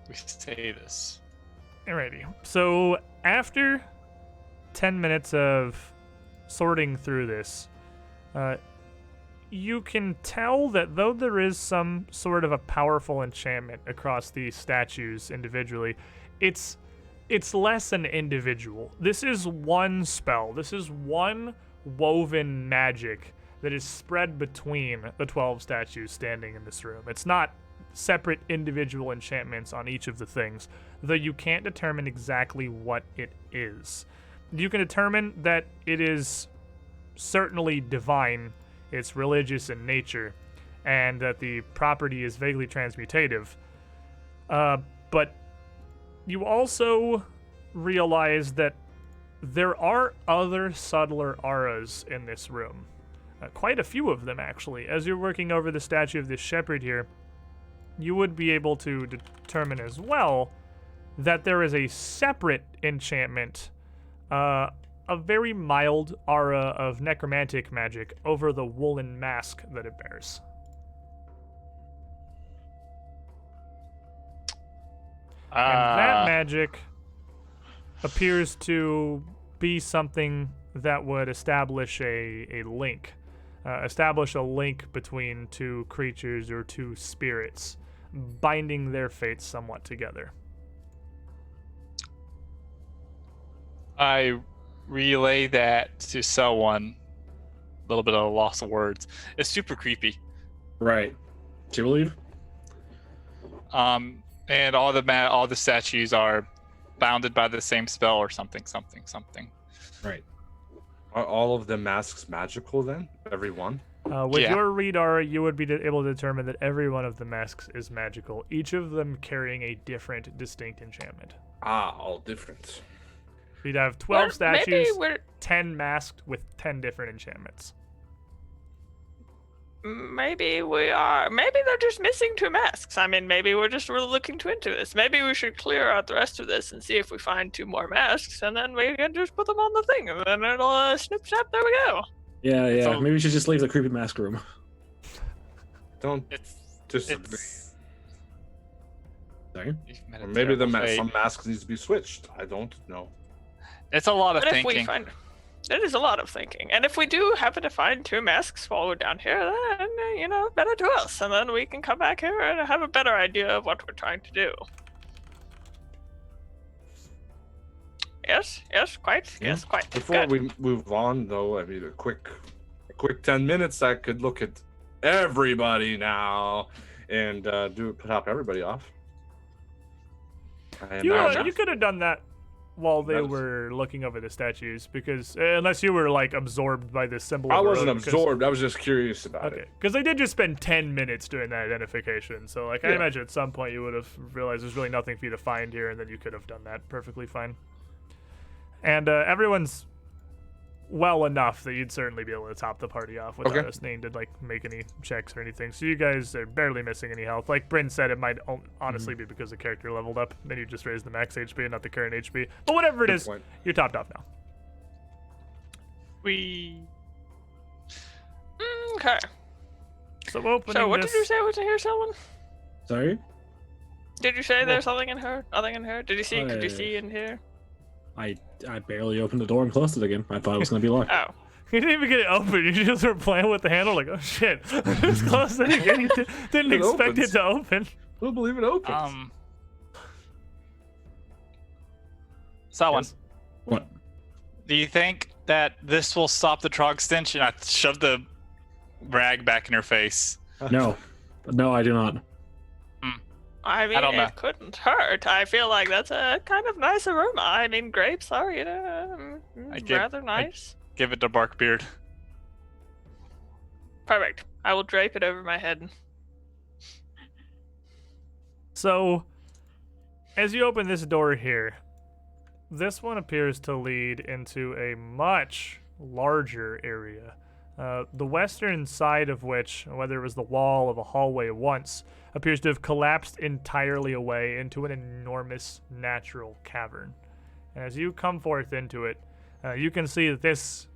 We say this. Alrighty. So after 10 minutes of sorting through this, you can tell that though there is some sort of a powerful enchantment across these statues individually, it's less an individual. This is one spell. This is one woven magic that is spread between the 12 statues standing in this room. It's not separate individual enchantments on each of the things, though you can't determine exactly what it is. You can determine that it is certainly divine, it's religious in nature, and that the property is vaguely transmutative. But you also realize that there are other subtler auras in this room. Quite a few of them, actually. As you're working over the statue of this shepherd here, you would be able to determine as well that there is a separate enchantment a very mild aura of necromantic magic over the woolen mask that it bears. And that magic appears to be something that would establish a link. Establish a link between two creatures or two spirits, binding their fates somewhat together. I relay that to someone. A little bit of a loss of words. It's super creepy. Right. Do you believe? And all the statues are bounded by the same spell or something. Right. Are all of the masks magical then? Every one? With Yeah. your read aura, you would be able to determine that every one of the masks is magical, each of them carrying a different, distinct enchantment. Ah, all different. You'd have 12 Maybe statues, we're 10 masked with 10 different enchantments. maybe they're just missing 2 masks. I mean, maybe we're just really looking into this. Maybe we should clear out the rest of this and see if we find 2 more masks, and then we can just put them on the thing, and then it'll snip snap. There we go. Yeah. So- Maybe we should just leave the creepy mask room. Don't It's disagree. Sorry. you've met Or a maybe terrible fate. some masks needs to be switched. I don't know. It's a lot of But if we thinking. find, it is a lot of thinking, and if we do happen to find 2 masks while we're down here, then better to us, and then we can come back here and have a better idea of what we're trying to do. Yes, quite. Yeah. Yes, quite. Before Good. we move on, though, I mean, a quick 10 minutes. I could look at everybody now and top everybody off. I You imagine. could have done that while they That was- were looking over the statues, because unless you were like absorbed by this symbol. I of wasn't Rogue, 'cause- absorbed. I was just curious about Okay, it. because they did just spend 10 minutes doing that identification, so like I Yeah. imagine at some point you would have realized there's really nothing for you to find here, and then you could have done that perfectly fine. And everyone's well enough that you'd certainly be able to top the party off without Okay. us needing to like make any checks or anything. So you guys are barely missing any health. Like Bryn said, it might honestly be because the character leveled up. Then you just raised the max HP and not the current HP. But whatever it Good is, point. you're topped off now. Okay. So opening So what this, did you say was in here, someone? Sorry. Did you say there's something in her? Nothing in her? Did you see? Oh, Could you yeah, see in here? I barely opened the door and closed it again. I thought it was gonna be locked. Oh. You didn't even get it open. You just were playing with the handle like, oh shit. Just closed it again. You didn't It expect opens. it to open. I don't believe it opens. Someone, Yes. What? do you think that this will stop the Trog stench? And I shoved the rag back in her face. No, I do not. I mean, don't know. it couldn't hurt. I feel like that's a kind of nice aroma. I mean, grapes are, rather nice. Give it to Barkbeard. Perfect. I will drape it over my head. So, as you open this door here, this one appears to lead into a much larger area. The western side of which, whether it was the wall of a hallway once, appears to have collapsed entirely away into an enormous natural cavern. And as you come forth into it, you can see that this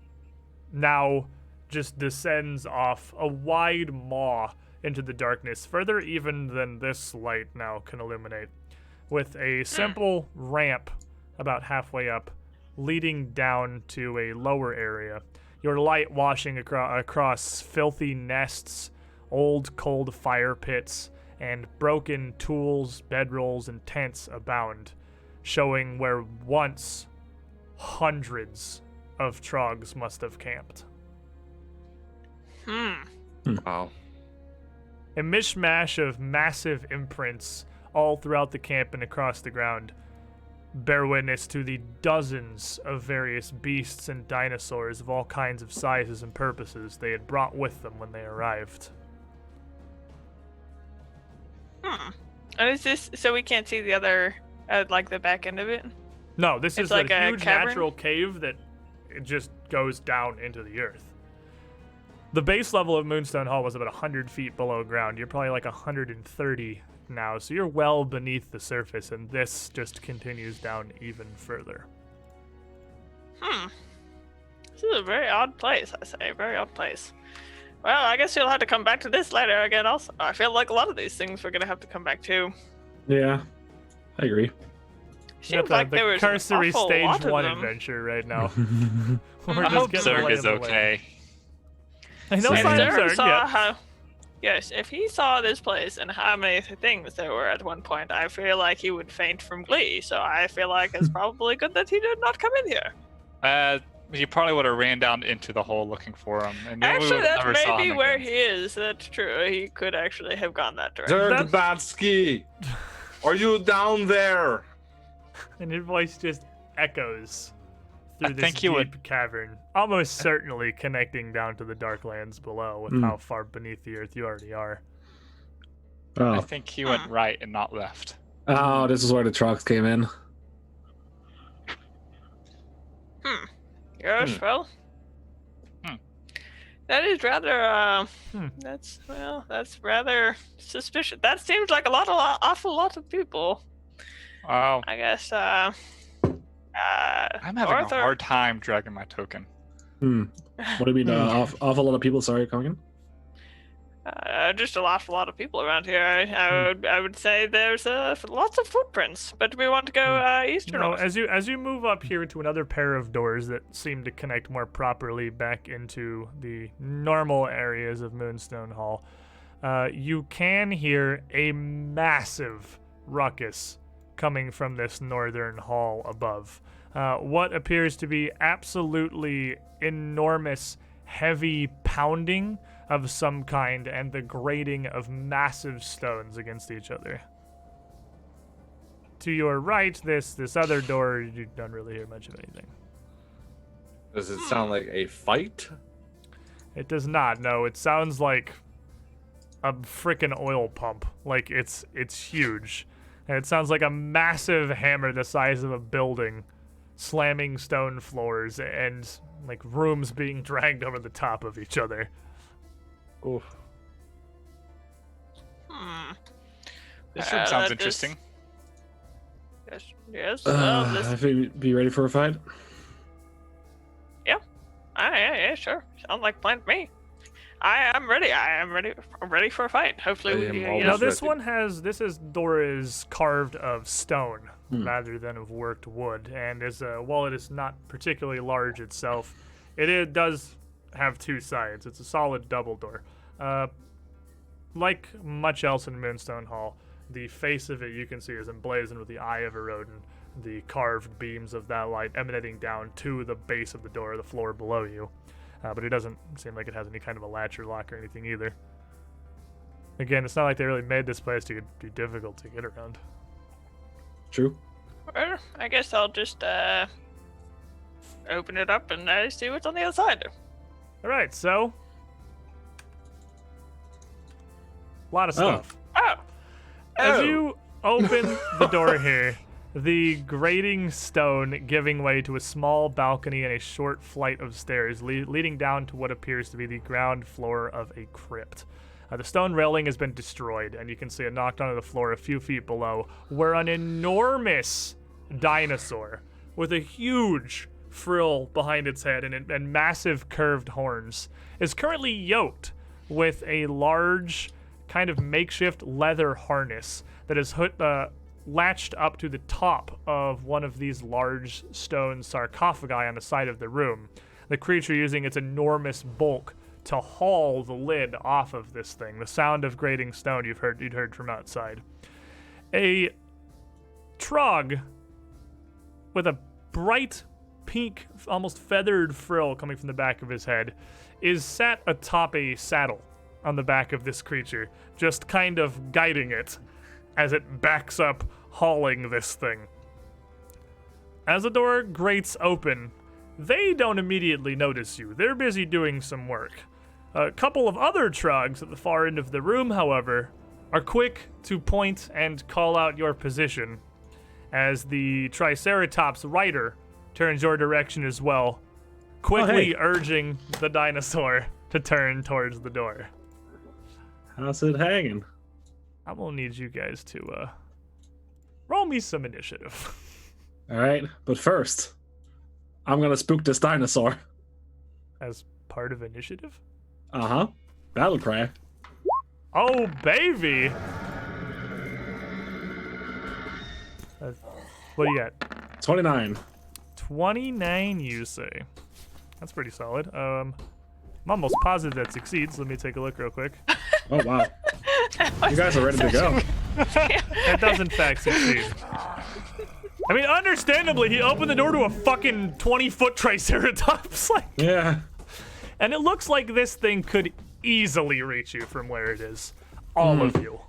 now just descends off a wide maw into the darkness, further even than this light now can illuminate, with a simple ramp about halfway up, leading down to a lower area. Your light washing across filthy nests, old cold fire pits, and broken tools, bedrolls, and tents abound, showing where once hundreds of trogs must have camped. Wow. A mishmash of massive imprints all throughout the camp and across the ground bear witness to the dozens of various beasts and dinosaurs of all kinds of sizes and purposes they had brought with them when they arrived. And is this so we can't see the other, like the back end of it? No, this It's is like a a huge cavern? natural cave that it just goes down into the earth. The base level of Moonstone Hall was about 100 feet below ground. You're probably like 130 now, so you're well beneath the surface, and this just continues down even further. This is a very odd place, I say. Very odd place. Well, I guess you'll have to come back to this later again also. I feel like a lot of these things we're going to have to come back to. Yeah, I agree. Seems like there was an cursory awful stage lot of 1 them. adventure right now. We're I just hope getting the Zerg lay is of the land. okay. I know If signs of Zerg Zerg, saw yeah. how, yes, if he saw this place and how many things there were at one point, I feel like he would faint from glee. So I feel like it's probably good that he did not come in here. He probably would have ran down into the hole looking for him, and then we Actually, would that never saw may be him where again. he is. That's true. He could actually have gone that direction. Zergbatsky, are you down there? And your voice just echoes through I this think he deep would- cavern, almost certainly connecting down to the dark lands below with how far beneath the earth you already are. I Oh, think he went right and not left. oh, this is where the trucks came in. Yes, well. That is rather, Hmm. that's rather suspicious. That seems like awful lot of people. Oh, I guess, I'm having Arthur- a hard time dragging my token. What do you mean? Awful lot of people. Sorry, coming in. just an awful lot of people around here. I would say there's lots of footprints, but we want to go east or No, north. as you move up here to another pair of doors that seem to connect more properly back into the normal areas of Moonstone Hall, you can hear a massive ruckus coming from this northern hall above. What appears to be absolutely enormous, heavy pounding of some kind and the grating of massive stones against each other. To your right, this other door, you don't really hear much of anything. Does it sound like a fight? It does not, no. It sounds like a frickin' oil pump. Like, it's huge. And it sounds like a massive hammer the size of a building slamming stone floors and, like, rooms being dragged over the top of each other. Oof. This room sounds that interesting. Yes. Well, I this, think be ready for a fight. yeah, sure. Sounds like a plan to me. I am ready. I'm ready for a fight. Hopefully, I we am can. always Now this ready. one has door is carved of stone rather than of worked wood, and while it is not particularly large itself, it does have two sides. It's a solid double door. Like much else in Moonstone Hall, the face of it you can see is emblazoned with the eye of a rodent, the carved beams of that light emanating down to the base of the door, the floor below you. But it doesn't seem like it has any kind of a latch or lock or anything either. Again, it's not like they really made this place to be difficult to get around. True. Well, I guess I'll just open it up and see what's on the other side. All right, so a lot of stuff. Oh, As you open the door here, the grating stone giving way to a small balcony and a short flight of stairs leading down to what appears to be the ground floor of a crypt. The stone railing has been destroyed, and you can see it knocked onto the floor a few feet below, where an enormous dinosaur with a huge frill behind its head and massive curved horns is currently yoked with a large kind of makeshift leather harness that is latched up to the top of one of these large stone sarcophagi on the side of the room. The creature using its enormous bulk to haul the lid off of this thing. The sound of grating stone you'd heard from outside. A trog with a bright pink, almost feathered frill coming from the back of his head is sat atop a saddle on the back of this creature, just kind of guiding it as it backs up, hauling this thing. As the door grates open, they don't immediately notice you. They're busy doing some work. A couple of other trogs at the far end of the room, however, are quick to point and call out your position as the Triceratops rider turns your direction as well, quickly urging the dinosaur to turn towards the door. How's it hanging? I'm gonna need you guys to roll me some initiative. All right, but first, I'm gonna spook this dinosaur. As part of initiative? Uh-huh. Battle cry. Oh, baby! What do you got? 29. 29, you say. That's pretty solid. I'm almost positive that succeeds. Let me take a look real quick. Oh, wow. You guys are ready to go. That does in fact succeed. I mean, understandably, he opened the door to a fucking 20-foot Triceratops. Like, Yeah. and it looks like this thing could easily reach you from where it is. All of you.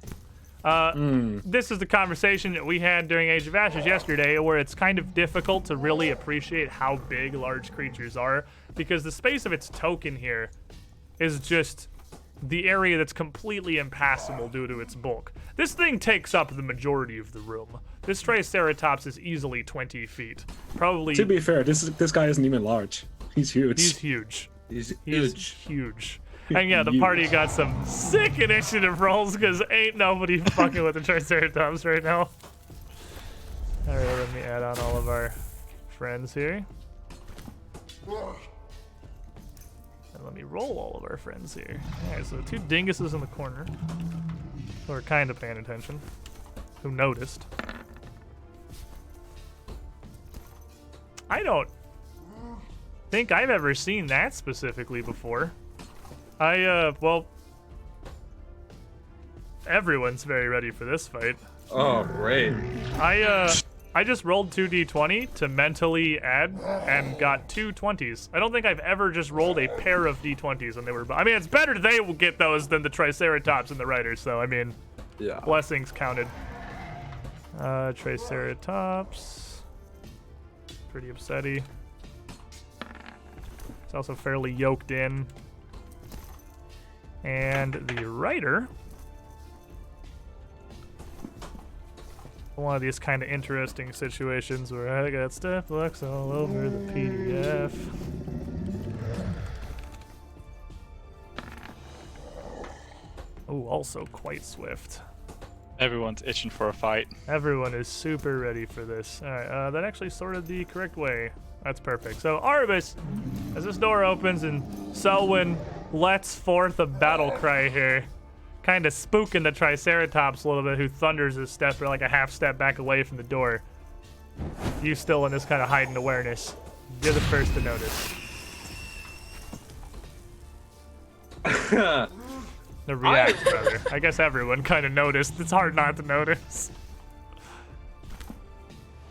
This is the conversation that we had during Age of Ashes yesterday, where it's kind of difficult to really appreciate how big large creatures are, because the space of its token here is just the area that's completely impassable due to its bulk. This thing takes up the majority of the room. This Triceratops is easily 20 feet. Probably. To be fair, this guy isn't even large. He's huge. He's huge. He's He's huge. huge. And yeah, the party got some sick initiative rolls because ain't nobody fucking with the Triceratops right now. All right, let me add on all of our friends here. And let me roll all of our friends here. All right, so 2 dinguses in the corner who are kind of paying attention, who noticed. I don't think I've ever seen that specifically before. Well, everyone's very ready for this fight. Oh, great. I just rolled 2d20 to mentally add and got 2 20s. I don't think I've ever just rolled a pair of d20s when they were. I mean, it's better they will get those than the Triceratops and the Riders. So I mean, Yeah. blessings counted. Triceratops, pretty upsetty. It's also fairly yoked in. And the Rider, one of these kind of interesting situations where I got stuff looks all over the PDF. Oh, also quite swift. Everyone's itching for a fight. Everyone is super ready for this. All right, that actually sorted the correct way. That's perfect. So Arbus, as this door opens and Selwyn lets forth a battle cry here, kind of spooking the Triceratops a little bit, who thunders a step or like a half step back away from the door. You still in this kind of heightened awareness. You're the first to notice. The react, rather. I guess everyone kind of noticed. It's hard not to notice.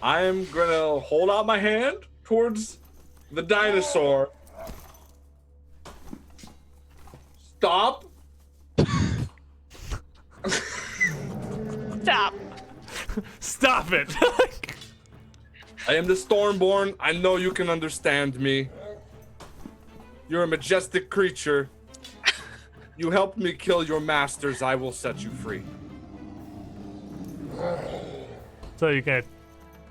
I'm gonna hold out my hand towards the dinosaur. Stop. Stop. Stop it. I am the Stormborn. I know you can understand me. You're a majestic creature. You helped me kill your masters. I will set you free. So you can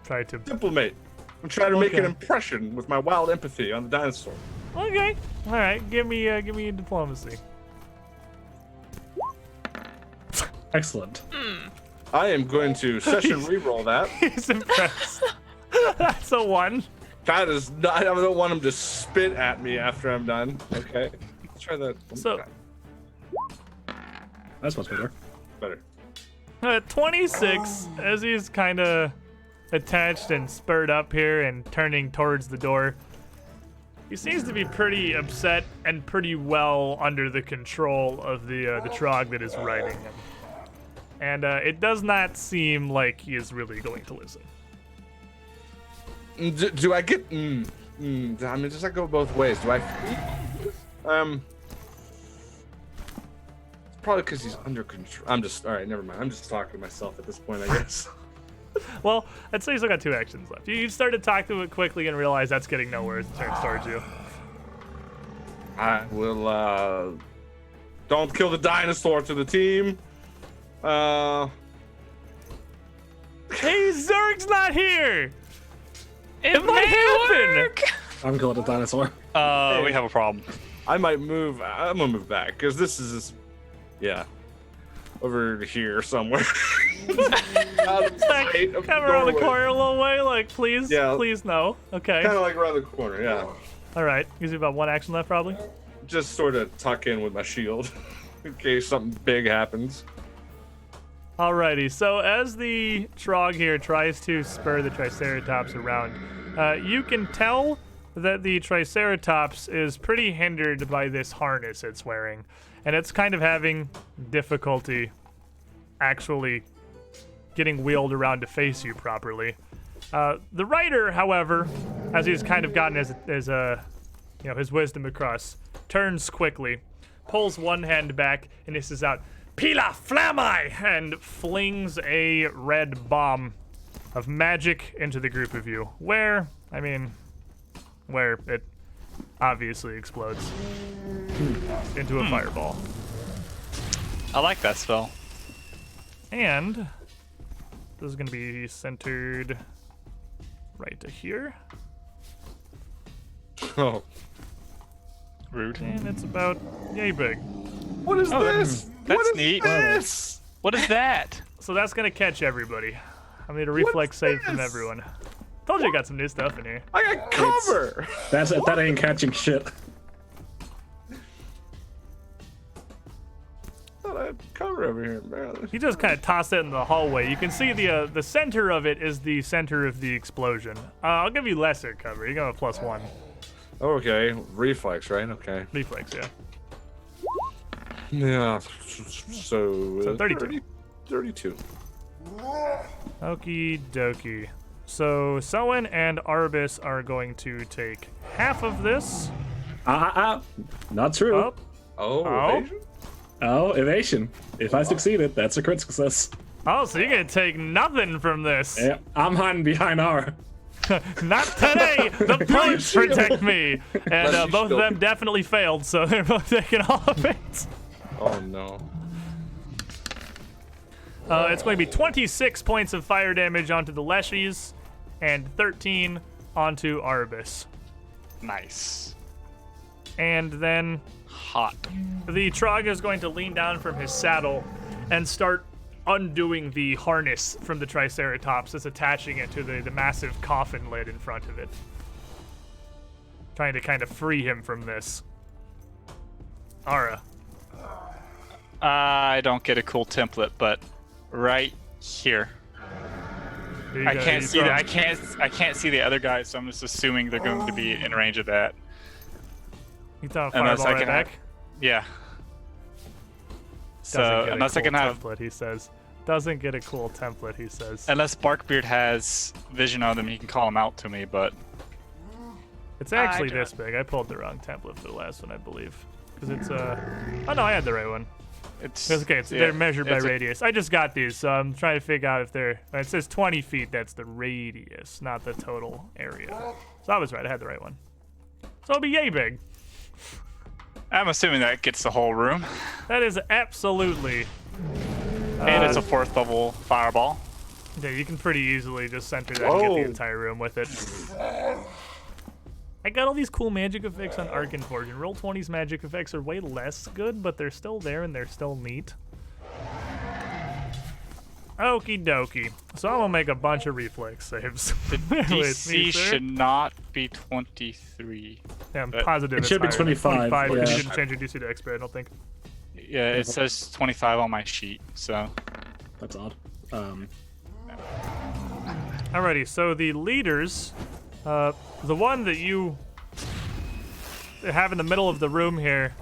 try to. Simple, mate. I'm trying to make an Okay. impression with my wild empathy on the dinosaur. Okay. All right. Give me a diplomacy. Excellent. I am going to session reroll that. He's impressed. That's a 1. That is not, I don't want him to spit at me after I'm done. Okay. Let's try that. So- That's much better. Better. 26, as he's kind of attached and spurred up here and turning towards the door. He seems to be pretty upset and pretty well under the control of the Trog that is riding him. And it does not seem like he is really going to listen. Do I get? I mean, does that go both ways? Do I? Probably because he's under control. I'm just all right. Never mind. I'm just talking to myself at this point, I guess. Well, I'd say he's still got 2 actions left. You start to talk to it quickly and realize that's getting nowhere as it turns towards you. I will. Don't kill the dinosaur to the team. Hey, Zerg's not here! It might happen. work. I'm killing the dinosaur. We have a problem. I might move. I'm gonna move back because this is. Yeah. over here somewhere. Come around the corner a little way, like please, Yeah. please no. Okay. Kind of like around the corner, yeah. All right. Gives you about one action left, probably. Just sort of tuck in with my shield in case something big happens. Alrighty. So as the Trog here tries to spur the Triceratops around, you can tell that the Triceratops is pretty hindered by this harness it's wearing, and it's kind of having difficulty actually getting wheeled around to face you properly. The rider, however, as he's kind of gotten his wisdom across, turns quickly, pulls one hand back, and hisses out, "Pila Flamai!" and flings a red bomb of magic into the group of you. Where it obviously explodes into a fireball. I like that spell. And this is going to be centered right to here. Oh, Rude. And it's about yay big. what is this? That's What is neat. this? What is that? So that's going to catch everybody. I need a reflex save from this? everyone. Told you I got some new stuff in here. I got cover. That ain't catching shit. Thought I had cover over here, man. You just kind of toss it in the hallway. You can see the center of it is the center of the explosion. I'll give you lesser cover. You got a +1 Okay, reflex, right? Okay. reflex, yeah. Yeah. So 32. 32. Okie dokie. So Soen and Arbus are going to take half of this. Not true. Up. Oh, Oh. evasion? Oh, evasion. If I succeeded, that's a crit success. Oh, so you're gonna take nothing from this. Yeah, I'm hiding behind R. Not today. The points protect me. And Leshy both of still- them definitely failed, so they're both taking all of it. Oh no. It's going to be 26 points of fire damage onto the Leshies and 13 onto Arbus. Nice. And then Hot. the Trog is going to lean down from his saddle and start undoing the harness from the Triceratops that's attaching it to the massive coffin lid in front of it. Trying to kind of free him from this. Ara. I don't get a cool template, but right here. Here you I go, can't you see throw- that. I can't see the other guys, so I'm just assuming they're going to be in range of that. You throw a Unless fireball I right can back. have- Yeah. So Doesn't get a unless I cool can have, template, he says. Doesn't get a cool template, he says. unless Barkbeard has vision on them, he can call them out to me. But It's actually I this big. I pulled the wrong template for the last one, I believe. Because it's oh no, I had the right one. it's Okay, so yeah, they're measured by it's a- radius. I just got these, so I'm trying to figure out if they're. It says 20 feet. That's the radius, not the total area. So I was right. I had the right one. So it'll be yay big. I'm assuming that gets the whole room, That is absolutely. and it's a 4th level fireball. Yeah, you can pretty easily just center that and get the Whoa. entire room with it. I got all these cool magic effects on Arkenforge, and Roll20's magic effects are way less good, but they're still there and they're still neat. Okie dokie. So I'm gonna make a bunch of reflex saves. The Bear with me, DC sir. should not be 23. Yeah, I'm but positive it it's should be higher. 25, 25 because yeah. you didn't change your DC to expert, I don't think. Yeah, it says 25 on my sheet. So That's odd. Alrighty, so the leaders, the one that you have in the middle of the room here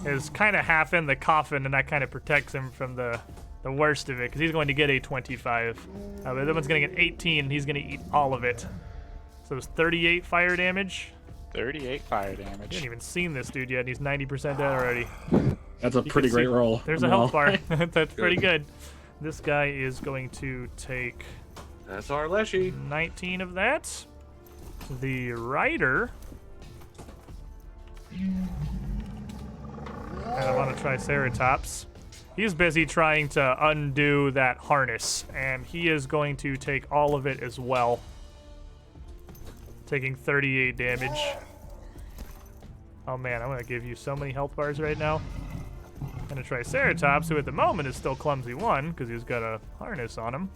is kind of half in the coffin, and that kind of protects him from the worst of it, because he's going to get a 25. The other one's going to get 18, and he's going to eat all of it. So it's 38 fire damage. 38 fire I haven't damage. even seen this dude yet, and he's 90% dead already. That's a You pretty can great see- roll. There's a Well, health bar. That's pretty good. This guy is going to take That's our Leshy. 19 of that. The rider. And I'm on a Triceratops. He's busy trying to undo that harness, and he is going to take all of it as well. Taking 38 damage. Oh man, I'm gonna give you so many health bars right now. And a Triceratops, who at the moment is still clumsy 1 because he's got a harness on him.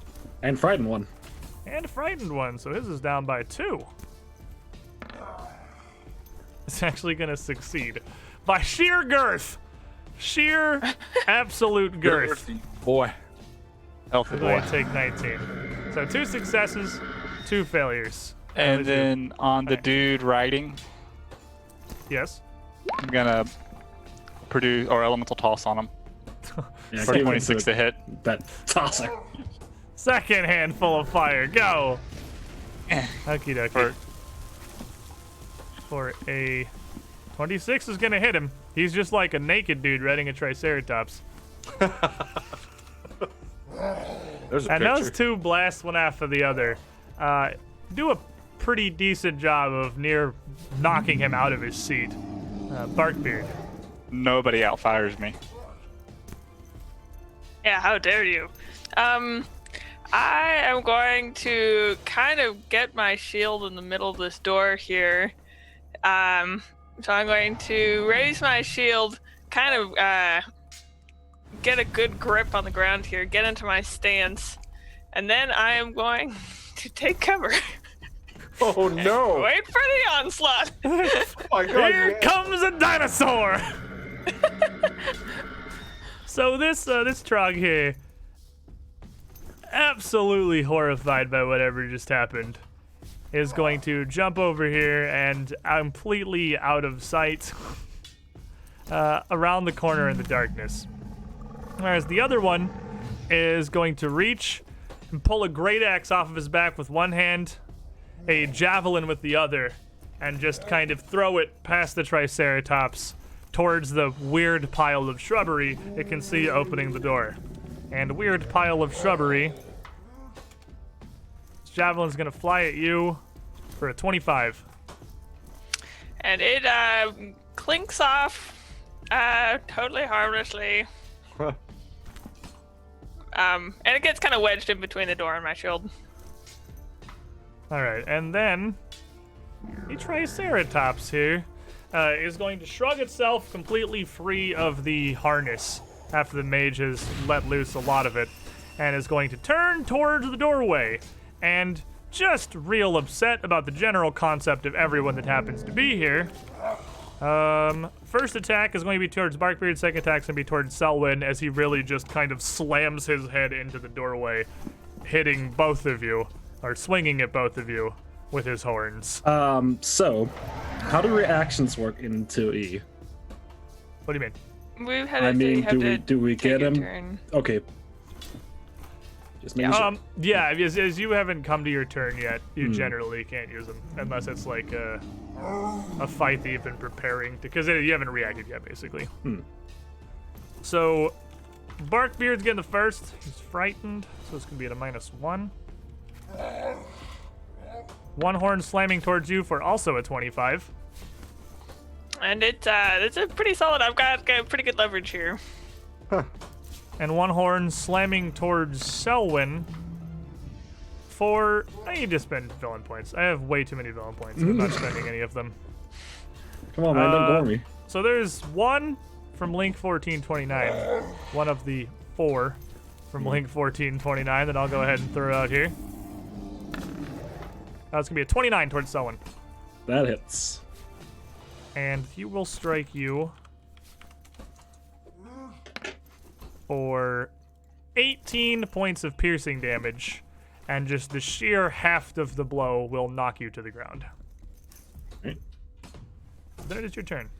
And frightened one. And a frightened 1, so his is down by 2. It's actually going to succeed by sheer girth. Sheer absolute girth. Boy. Healthy We're going boy. to take 19. So 2 successes, 2 failures. And That was you. then on the Okay. dude riding, Yes. I'm gonna produce or elemental toss on him Yeah, for give him 26 to hit. that tosser. Second handful of fire, go. Okie dokie. For For a 26 is going to hit him. He's just like a naked dude riding a Triceratops. There's a And picture. those 2 blast one after the other. Do a pretty decent job of near knocking him out of his seat. Barkbeard. nobody outfires me. Yeah, how dare you? I am going to kind of get my shield in the middle of this door here. So I'm going to raise my shield, kind of get a good grip on the ground here, get into my stance, and then I am going to take cover. Oh no! Wait for the onslaught. Oh my god! Here comes a dinosaur! So this Trog here, absolutely horrified by whatever just happened, is going to jump over here and completely out of sight around the corner in the darkness. Whereas the other one is going to reach and pull a great axe off of his back with one hand, a javelin with the other, and just kind of throw it past the Triceratops towards the weird pile of shrubbery it can see opening the door. And weird pile of shrubbery. This javelin's gonna fly at you for a 25. And it clinks off totally harmlessly. And it gets kind of wedged in between the door and my shield. All right, and then the Triceratops here is going to shrug itself completely free of the harness after the mage has let loose a lot of it, and is going to turn towards the doorway and just real upset about the general concept of everyone that happens to be here. First attack is going to be towards Barkbeard, second attack is going to be towards Selwyn as he really just kind of slams his head into the doorway, hitting both of you. Or swinging at both of you with his horns. So, how do reactions work in 2E? What do you mean? We've had I to mean, have to do we take get a him? turn. Okay. Just making sure. Yeah, as you haven't come to your turn yet, you generally can't use them unless it's like a fight that you've been preparing to, because you haven't reacted yet, basically. So, Barkbeard's getting the first. He's frightened, so it's gonna be at a -1. One horn slamming towards you for also a 25. And it's a pretty solid. I've got pretty good leverage here. And one horn slamming towards Selwyn for... I need to spend villain points. I have way too many villain points. I'm not spending any of them. Come on, man, don't bore me. So there's one from Link 1429. One of the 4 from Link 1429 that I'll go ahead and throw out here. That's going to be a 29 towards Selwyn. That hits. And he will strike you for 18 points of piercing damage, and just the sheer heft of the blow will knock you to the ground. Right. Then it is your turn.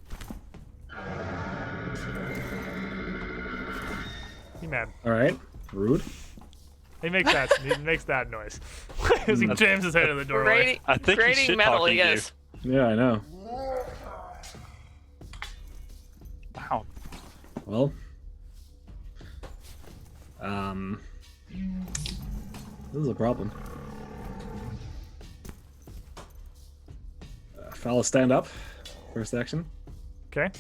He mad. All right. Rude. He makes that noise as he jams his head in the doorway. Grating, I think he's grating metal, shit-talking you. yes. Yeah, I know. Wow. Well. This is a problem. Fella, stand up. First action. Okay.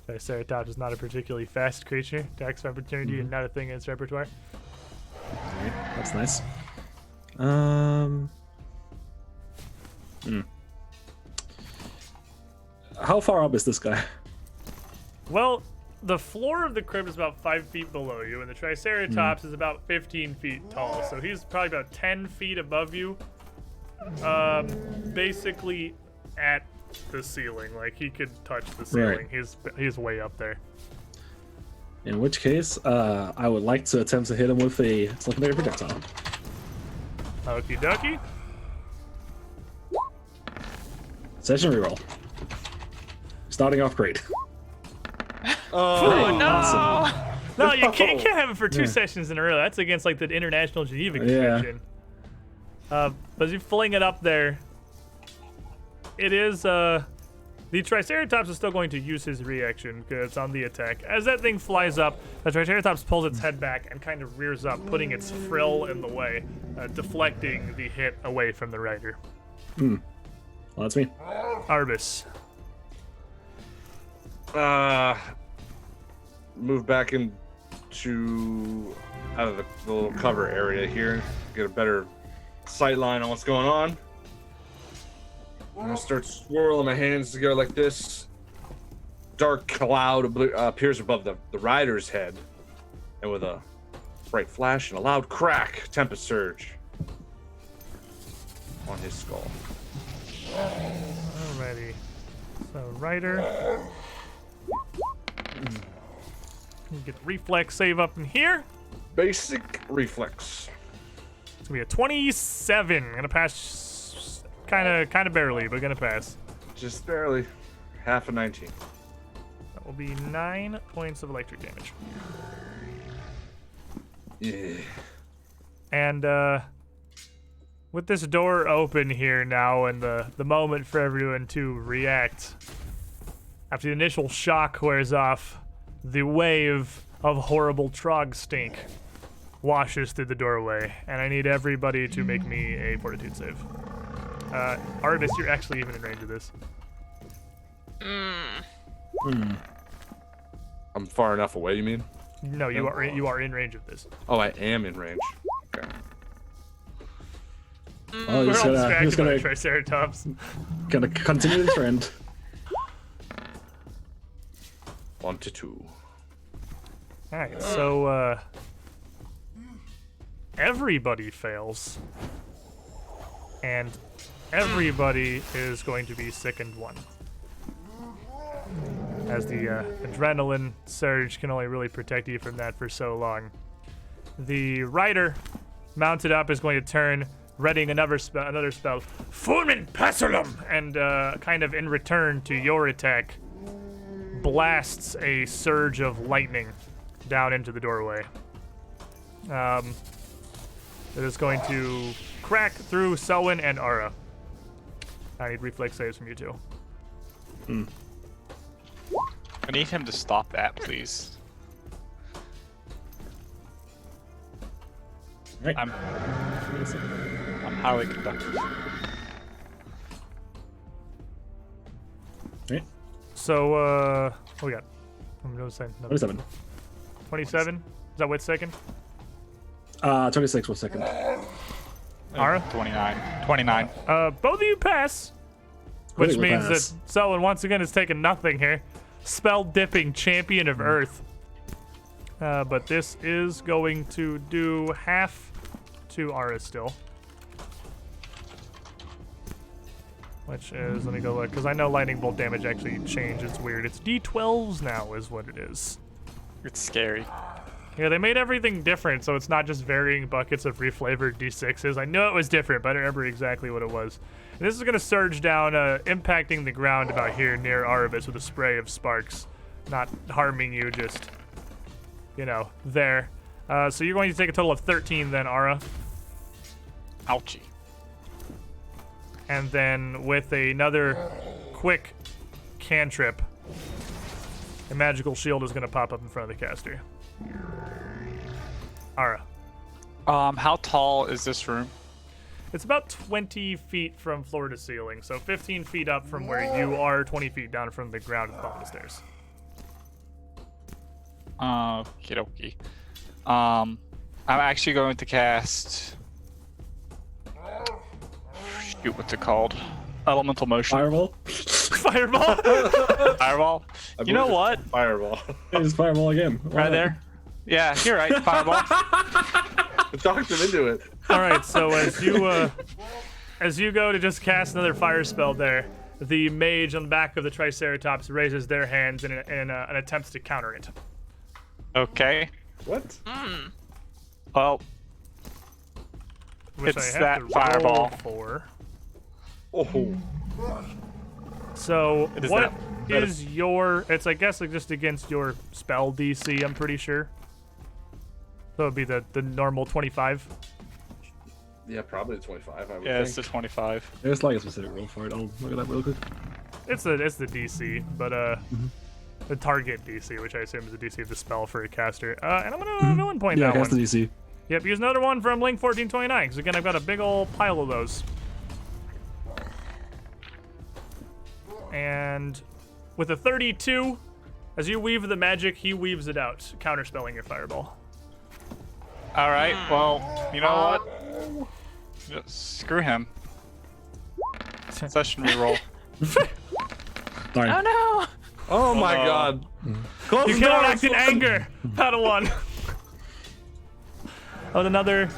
Triceratops is not a particularly fast creature. Attacks of opportunity and not a thing in its repertoire. Alright, that's nice. How far up is this guy? Well, the floor of the crypt is about 5 feet below you, and the Triceratops is about 15 feet tall. So he's probably about 10 feet above you. Basically at the ceiling. Like, he could touch the ceiling. Right. He's way up there. In which case, I would like to attempt to hit him with a secondary projectile. Okie dokie. Session reroll. Starting off great. Oh no! Awesome. No, you can't have it for 2 sessions in a row. That's against like the International Geneva Convention. But as you fling it up there, it is the Triceratops is still going to use his reaction because it's on the attack. As that thing flies up, the Triceratops pulls its head back and kind of rears up, putting its frill in the way, deflecting the hit away from the rider. Well, that's me. Arbus. Move back out of the little cover area here, get a better sight line on what's going on. I'm gonna start swirling my hands together like this. Dark cloud appears above the rider's head, and with a bright flash and a loud crack, tempest surge on his skull. Alrighty. So rider. You get a reflex save up in here. Basic reflex. It's gonna be a 27. Gonna pass, kind of barely, but gonna pass. Just barely. Half a 19. That will be 9 points of electric damage. Yeah. And with this door open here now, and the moment for everyone to react, after the initial shock wears off, the wave of horrible trog stink washes through the doorway, and I need everybody to make me a fortitude save. Artemis, you're actually even in range of this. I'm far enough away, you mean? No, you are in range of this. Oh, I am in range. Okay. Oh, We're he's all gonna distracted by the Triceratops. continue the trend. 1 to 2. Alright, so everybody fails. And everybody is going to be sickened 1. As the adrenaline surge can only really protect you from that for so long. The rider mounted up is going to turn, readying another spell, Fulmin Pestilum, and kind of in return to your attack, blasts a surge of lightning down into the doorway. It is going to crack through Selwyn and Ara. I need reflex saves from you two. I need him to stop that, please. Right. I'm highly conductive. Right. So, what we got? I'm going to say 27. 27? Is that what's second? 26 was second. Ara? 29. 29. Both of you pass. Which Great, we means pass. that Selwyn once again has taken nothing here. Spell dipping champion of Earth. But this is going to do half to Ara still. Which is, let me go look, because I know lightning bolt damage actually changed. It's weird. It's D12s now is what it is. It's scary. Yeah, they made everything different, so it's not just varying buckets of reflavored D6s. I know it was different, but I don't remember exactly what it was. And this is going to surge down, impacting the ground about here near Arvis with a spray of sparks. Not harming you, just, you know, there. So you're going to take a total of 13 then, Ara. Ouchie. And then with another quick cantrip, a magical shield is going to pop up in front of the caster. Ara. How tall is this room? It's about 20 feet from floor to ceiling, so 15 feet up from where you are, 20 feet down from the ground at the bottom of the stairs. Okie dokie. I'm actually going to cast. Shoot, what's it called? Elemental motion. Fireball? Fireball. Fireball. I You know believe what? it's Fireball. It's fireball again. Right there. Yeah, you're right. Fireball. I talked him into it. All right, so as you go to just cast another fire spell there, the mage on the back of the Triceratops raises their hands in an attempt to counter it. Okay. What? Well, Which It's I have that to roll fireball. for. Oh. So It is what that is your? It's I guess like just against your spell DC. I'm pretty sure. So it'd be the normal 25. Yeah, probably 25. I would yeah, it's think. the 25. There's like a specific roll for it. I'll look at that real quick. It's the DC, but the target DC, which I assume is the DC of the spell for a caster. And I'm gonna villain point Yeah, that cast one. the DC. Yep, use another one from Link 1429. Because again, I've got a big old pile of those. And with a 32, as you weave the magic, he weaves it out, counterspelling your fireball. All right. Well, you know what? Screw him. Session reroll. Darn. Oh no! Oh my no. god. Close You the door, cannot act in close the- anger, Padawan. Oh, and another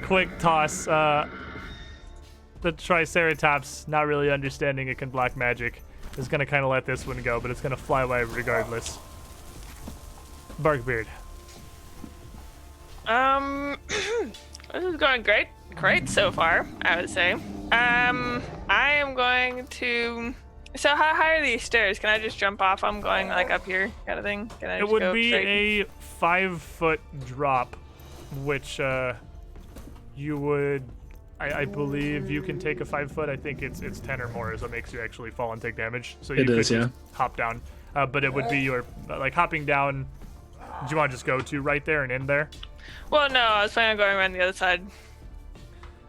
quick toss. The Triceratops, not really understanding it can block magic, is going to kind of let this one go, but it's going to fly away regardless. Barkbeard. This is going great so far, I would say. I am going to. So how high are these stairs? Can I just jump off? I'm going like up here, kind of thing. Can I It just would go be straight? a 5-foot drop, which you would. I believe you can take a 5-foot. I think it's 10 or more, so it makes you actually fall and take damage. So you It could is, yeah. just hop down. But it would be your like hopping down. Do you want to just go to right there and in there? Well, no, I was planning on going around the other side.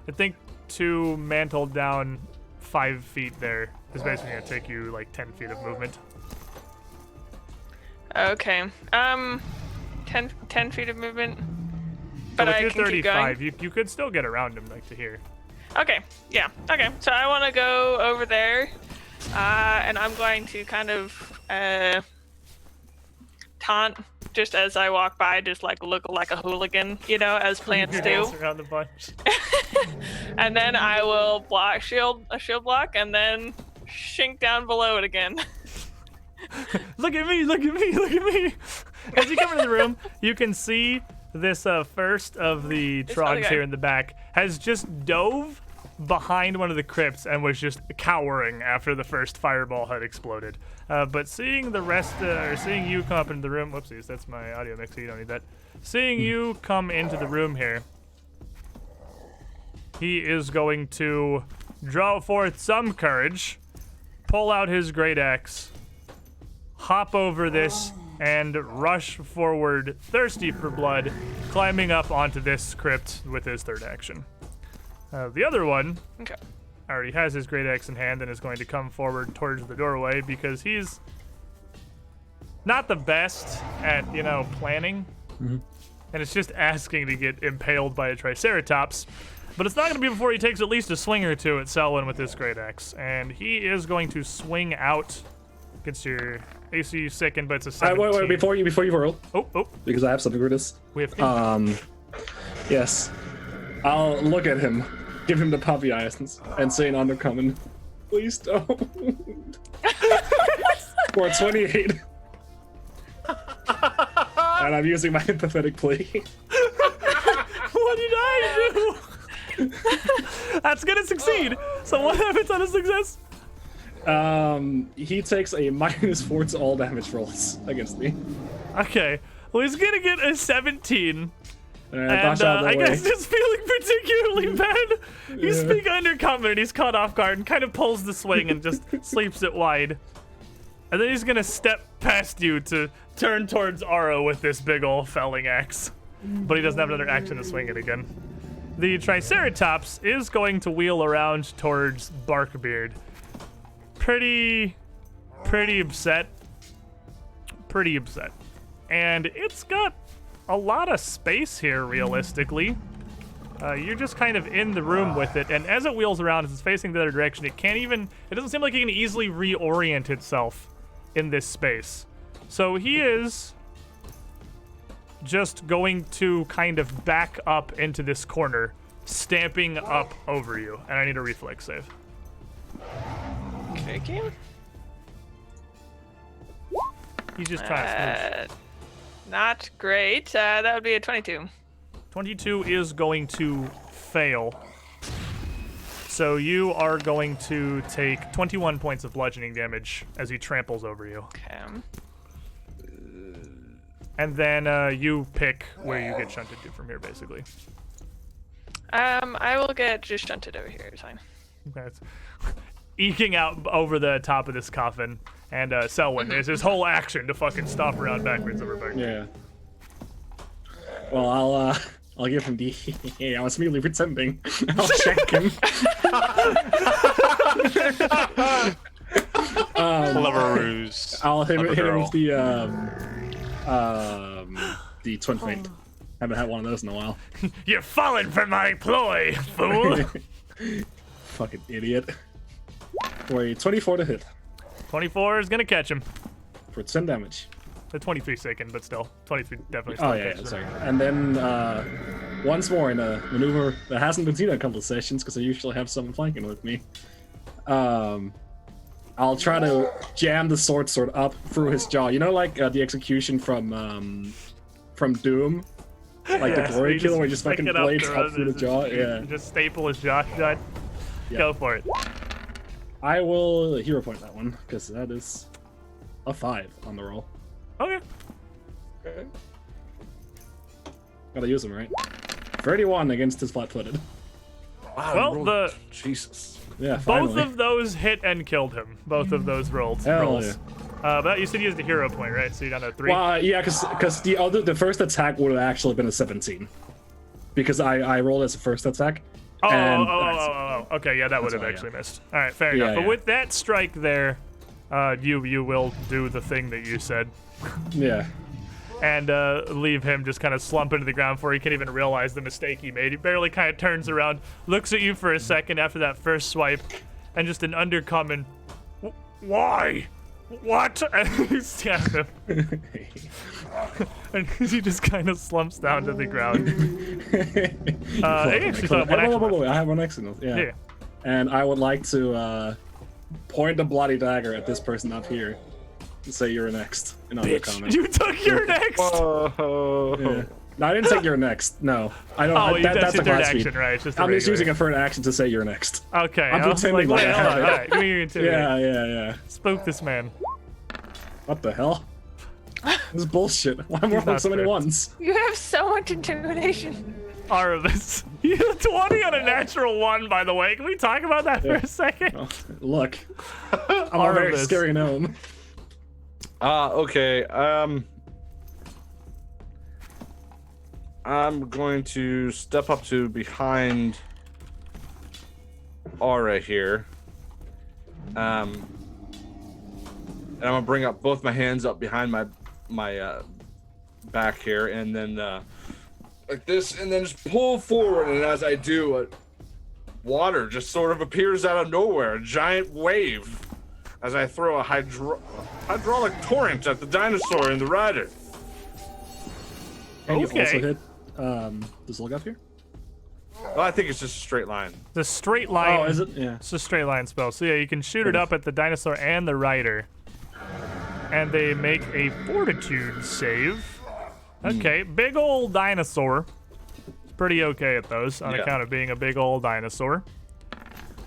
I think to mantle down 5 feet there is basically gonna take you like 10 feet of movement. Okay. 10 feet of movement. But So I with can your keep going. 35, you could still get around him like to here. Okay, yeah, okay. So I want to go over there, and I'm going to kind of taunt just as I walk by, just like look like a hooligan, you know, as plants do. Dance around the bunch. And then I will block a shield block, and then shink down below it again. Look at me! Look at me! Look at me! As you come into the room, you can see this first of the other trogs guy. here in the back has just dove behind one of the crypts and was just cowering after the first fireball had exploded. But seeing the rest, or seeing you come up into the room, whoopsies, that's my audio mix, so you don't need that. Seeing you come into the room here, he is going to draw forth some courage, pull out his great axe, hop over this, and rush forward, thirsty for blood, climbing up onto this crypt with his third action. The other one Okay. already has his great axe in hand and is going to come forward towards the doorway because he's not the best at, planning. And it's just asking to get impaled by a Triceratops. But it's not going to be before he takes at least a swing or two at Selwyn with this great axe. And he is going to swing out. Gets your AC second, but it's a 17. Wait, before you roll, Oh, because I have something for this. we have Yes. I'll look at him, give him the puppy eyes, and say in undercommon, please don't. For a 28. And I'm using my empathetic plea. What did I do? That's gonna succeed. So what happens on a success? He takes a -4 to all damage rolls against me. Okay. Well, he's gonna get a 17. And Dash out I that way. guess just feeling particularly bad. You speak undercommon and he's caught off guard and kind of pulls the swing and just sleeps it wide. And then he's gonna step past you to turn towards Aro with this big ol' felling axe. But he doesn't have another action to swing it again. The Triceratops is going to wheel around towards Barkbeard. Pretty upset. Pretty upset. And it's got a lot of space here, realistically. You're just kind of in the room with it, and as it wheels around, as it's facing the other direction, it doesn't seem like it can easily reorient itself in this space. So he is just going to kind of back up into this corner, stamping up over you, and I need a reflex save. Okay, game. He's just trying to smooch. Not great. That would be a 22. 22 is going to fail. So you are going to take 21 points of bludgeoning damage as he tramples over you. Okay. And then you pick where you get shunted to from here, basically. I will get just shunted over here. It's fine. Okay, it's eking out over the top of this coffin. And Selwyn, there's his whole action to fucking stomp around backwards over Barkbeard. Yeah. Well, I'll give him the. I was merely pretending. I'll check him. Clever ruse. I'll hit him with the twin Oh. feint. Haven't had one of those in a while. You're falling for my ploy, fool! Fucking idiot. Wait, 24 to hit 24 is gonna catch him. for 10 damage. The 23 second, but still. 23 definitely still Oh yeah, catches him. sorry. And then once more in a maneuver that hasn't been seen in a couple of sessions because I usually have someone flanking with me. I'll try to jam the sword up through his jaw. You know, like the execution from Doom, like Yeah, the so glory you kill just where he just pick fucking it up blades up through the jaw. Yeah. Just staple his jaw shut. Yeah. Go for it. I will hero point that one because that is a 5 on the roll. Okay. Okay. Gotta use him, right? 31 against his flat-footed. Wow, Well, you rolled- Jesus. Yeah, Both finally. of those hit and killed him. Both of those rolls. Hell yeah. But you said you used a hero point, right? So you're down to 3. Well, yeah, because the first attack would have actually been a 17, because I rolled as a first attack. Okay, yeah, that would have why, actually missed. All right, fair Yeah, enough. But yeah. with that strike there, you will do the thing that you said, Yeah. and leave him just kind of slump into the ground before he can even realize the mistake he made. He barely kind of turns around, looks at you for a second after that first swipe, and just an undercommon, why? What? And you stab him. And he just kind of slumps down to the ground. I actually still have one action left. I have one action. Yeah. Yeah. And I would like to point a bloody dagger at this person up here and say you're next. In Bitch, you took your next. Whoa. Yeah. No, I didn't take your next. No, I don't. Oh, that's that's a your third class feat. action, right? It's just I'm just using a third action to say you're next. Okay, I'm I was pretending like, like wait, I hold have on. it. All right, give me your intimidate. Yeah. Spook this man. What the hell? This is bullshit. Why am I rolling not so many fair. ones? You have so much intimidation. Aravis. You have 20 on a natural 1, by the way. Can we talk about that for a second? Oh, look, I'm a very Aravis. scary gnome. Okay. I'm going to step up to behind Aura here. And I'm gonna bring up both my hands up behind my back here, and then like this, and then just pull forward. And as I do, water just sort of appears out of nowhere, a giant wave, as I throw a hydraulic torrent at the dinosaur and the rider. And you Okay. also hit this little guy up here. Well, I think it's just a straight line. The straight line. Oh, is it? Yeah. It's a straight line spell. So yeah, you can shoot it up at the dinosaur and the rider. And they make a fortitude save. Okay, big old dinosaur. It's pretty okay at those on Yeah. account of being a big old dinosaur.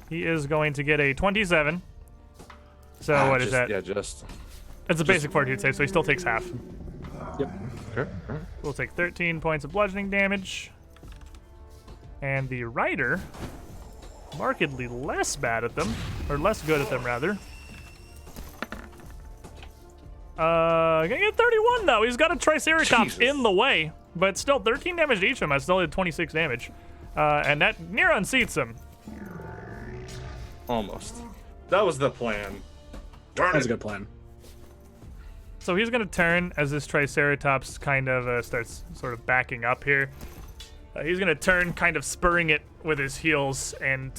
He is going to get a 27. So what is that? Yeah, just. It's a basic fortitude save, so he still takes half. Yep. Okay. We'll take 13 points of bludgeoning damage. And the rider, markedly less bad at them, or less good at them rather. Gonna get 31 though. He's got a Triceratops Jesus. in the way, but still 13 damage to each of them. I still did 26 damage, and that near unseats him. Almost. That was the plan. Darn That's a it. good plan. So he's gonna turn as this Triceratops kind of starts sort of backing up here. He's gonna turn, kind of spurring it with his heels, and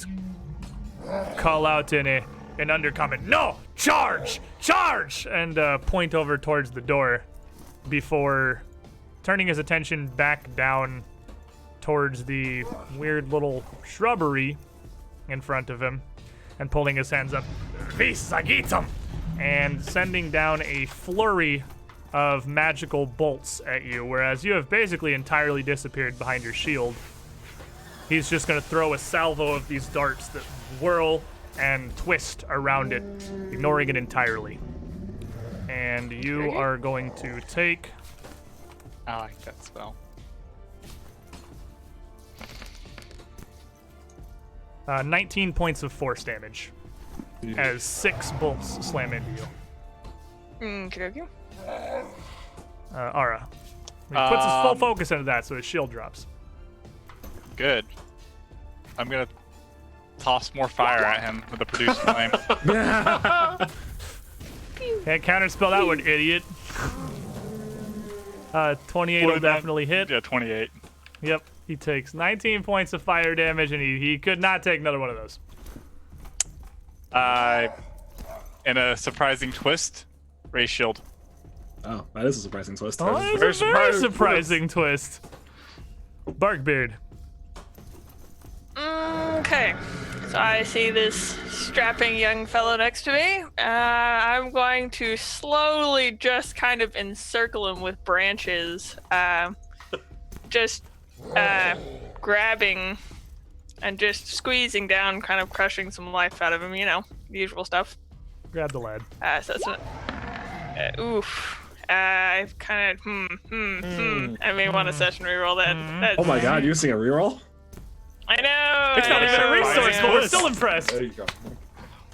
call out in an undercomment, "No! Charge! Charge!" and point over towards the door before turning his attention back down towards the weird little shrubbery in front of him and pulling his hands up, "Vis agitum!" and sending down a flurry of magical bolts at you, whereas you have basically entirely disappeared behind your shield. He's just going to throw a salvo of these darts that whirl and twist around it, ignoring it entirely. And you are going to take... I like that spell. 19 points of force damage as 6 bolts slam into you. Okay. Ara. He puts his full focus into that, so his shield drops. Good. I'm gonna toss more fire at him with a produce flame. Can't counterspell that one, idiot. 28 will definitely hit. Yeah, 28. Yep, he takes 19 points of fire damage, and he could not take another one of those. In a surprising twist, raise shield. Oh, that is a surprising twist. Oh, that's a very surprising twist. Barkbeard. Okay, so I see this strapping young fellow next to me. I'm going to slowly just kind of encircle him with branches, just grabbing and just squeezing down, kind of crushing some life out of him, you know, the usual stuff. Grab the lad. So that's oof. I've kind of, I may want a session reroll that. That's, Oh my god, you're using a reroll? I know. It's not even a resource, but we're still impressed. There you go.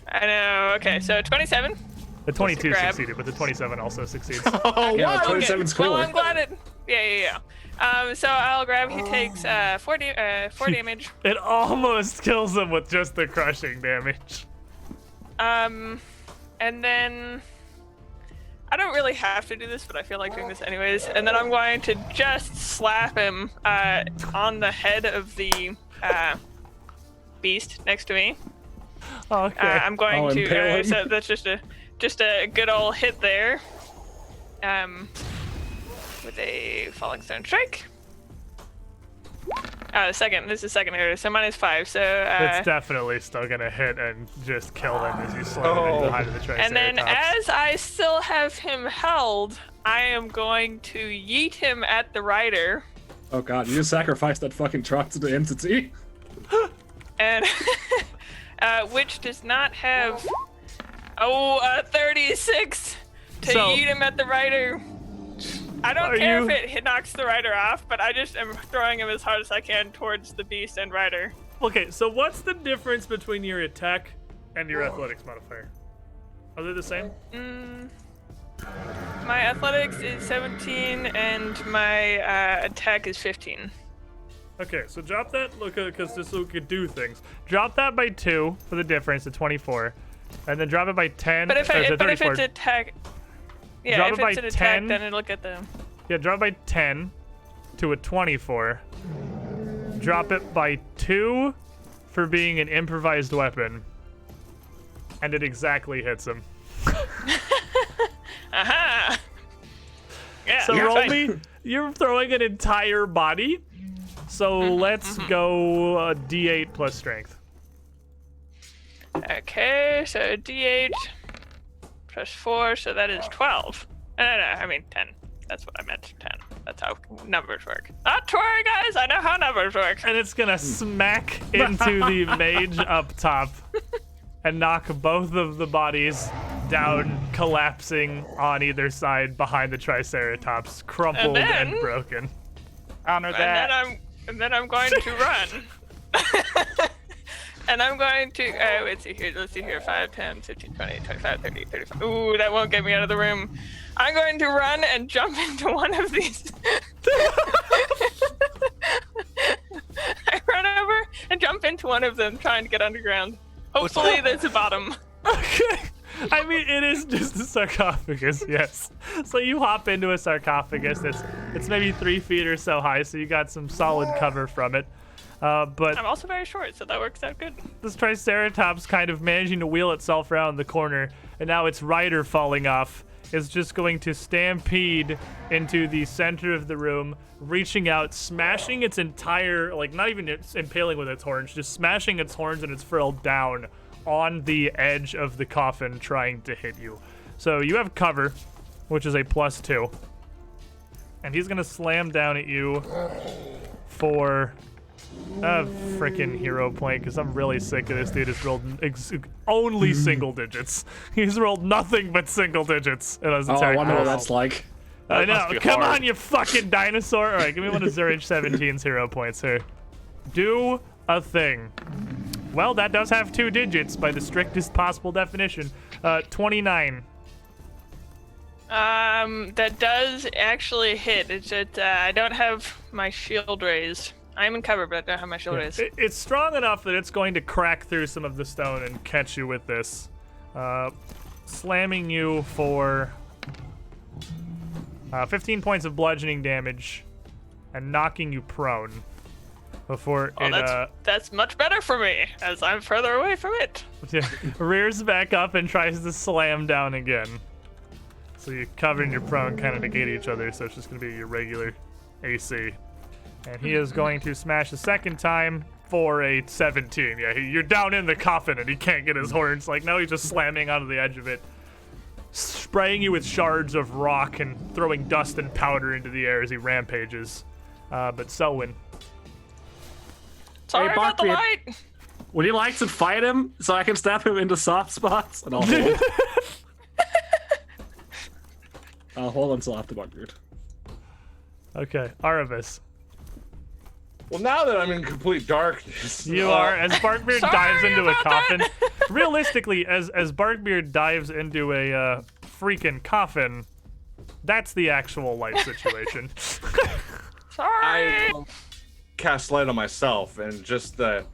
I know. Okay, so 27. The 22 grab. succeeded, but the 27 also succeeds. Oh, yeah, 27's Well, cooler. I'm glad it. Yeah. So I'll grab. He takes 4 damage. It almost kills him with just the crushing damage. And then I don't really have to do this, but I feel like doing this anyways. And then I'm going to just slap him on the head of the beast next to me. Okay. I'm going impale to. him. So that's just a good old hit there. With a falling stone strike. Second. This is second area, so minus 5. So It's definitely still gonna hit and just kill him as you slam him into the height of the Triceratops. and then as I still have him held, I am going to yeet him at the rider. Oh god, you just sacrificed that fucking truck to the entity? And which does not have 36 to So- yeet him at the rider. I don't Are care you- if it knocks the rider off, but I just am throwing him as hard as I can towards the beast and rider. Okay, so what's the difference between your attack and your athletics modifier? Are they the same? My athletics is 17 and my attack is 15. Okay, so drop that, look, because this could do things. Drop that by 2 for the difference to 24, and then drop it by 10. But if or is it but if 34? it's attack, yeah, Drop if it by it's an attack, 10. then I look at the. Yeah, drop it by 10 to a 24. Drop it by 2 for being an improvised weapon, and it exactly hits him. Aha! Yeah. So yeah, roll fine. me. You're throwing an entire body. So let's go D8 plus strength. Okay, so D8 plus 4, so that is 12. No, I mean 10. That's what I meant. 10. That's how numbers work. Not to worry, guys. I know how numbers work. And it's gonna smack into the mage up top and knock both of the bodies down, collapsing on either side behind the Triceratops, crumpled and, then- broken. Honor that. And then I'm going to run. And I'm going to let's see here 5, 10, 15, 20, 25, 30, 35. Ooh, that won't get me out of the room. I'm going to run and jump into one of these. I run over and jump into one of them trying to get underground. Hopefully there's a bottom. Okay. I mean, it is just a sarcophagus, yes. So you hop into a sarcophagus it's maybe 3 feet or so high, so you got some solid cover from it. But I'm also very short, so that works out good. this Triceratops kind of managing to wheel itself around the corner, and now its rider falling off is just going to stampede into the center of the room, reaching out, smashing its entire, like not even impaling with its horns, just smashing its horns and its frill down on the edge of the coffin, trying to hit you. So you have cover, which is a +2. And he's gonna slam down at you for a freaking hero point, because I'm really sick of this dude. Has rolled only single digits. He's rolled nothing but single digits in his Oh, attack. I wonder what rolls. that's like. I That must know. be Come hard. on, you fucking dinosaur. All right, give me one of Zurich 17's hero points here. Do a thing. Well, that does have 2 digits by the strictest possible definition. 29. That does actually hit. It's just I don't have my shield raised. I'm in cover, but I don't have my shield raised. It's strong enough that it's going to crack through some of the stone and catch you with this. Slamming you for 15 points of bludgeoning damage and knocking you prone before That's much better for me, as I'm further away from it. rears back up and tries to slam down again. So you cover and you're prone kind of negate each other, so it's just going to be your regular AC. And he is going to smash a second time for a 17. Yeah, you're down in the coffin and he can't get his horns. Like, now he's just slamming onto the edge of it, spraying you with shards of rock and throwing dust and powder into the air as he rampages. But Selwyn. Sorry about the Barkbeard. light. Would you like to fight him so I can stab him into soft spots? And I'll hold. I'll hold until after Barkbeard. Okay, Aravis. Well, now that I'm in complete darkness, You are, as Barkbeard Sorry dives into a about coffin. that. Realistically, as Barkbeard dives into a freaking coffin, that's the actual life situation. Sorry. I cast light on myself, and just the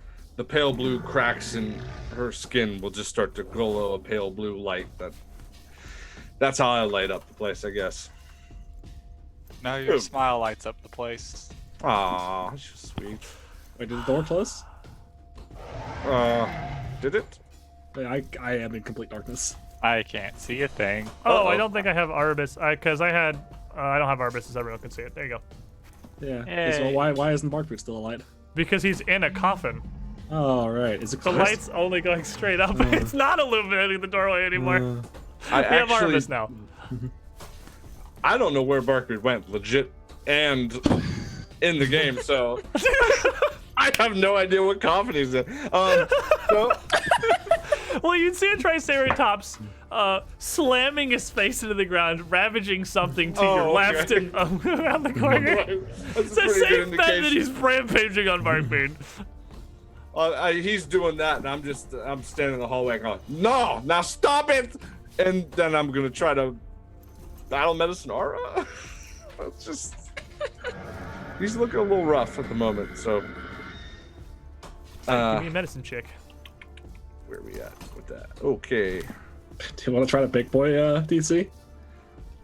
pale blue cracks in her skin will just start to glow a pale blue light. That's how I light up the place, I guess. Now your Ooh. smile lights up the place. Aw, she's sweet. Wait, did the door close? Did it? I am in complete darkness. I can't see a thing. Oh, I Uh-oh. don't think I have Arbus, because I had. I don't have Arbus, as everyone can see it. There you go. Yeah. Hey. So why isn't Barkbeard still alight? Because he's in a coffin. Oh, right. Is it The closed? light's only going straight up. It's not illuminating the doorway anymore. I We have actually, Arbus now. I don't know where Barkbeard went, legit, and in the game, so I have no idea what coffin he's in. So Well, you'd see a Triceratops slamming his face into the ground, ravaging something to your Oh, left okay. and around the corner. that's It's a a pretty good safe bet that indication. he's rampaging on Barkbeard. He's doing that, and I'm standing in the hallway going, no, now stop it! And then I'm gonna try to battle medicine aura. It's just, he's looking a little rough at the moment. So, Give me a medicine check. where are we at with that? Okay. Do you want to try the big boy DC?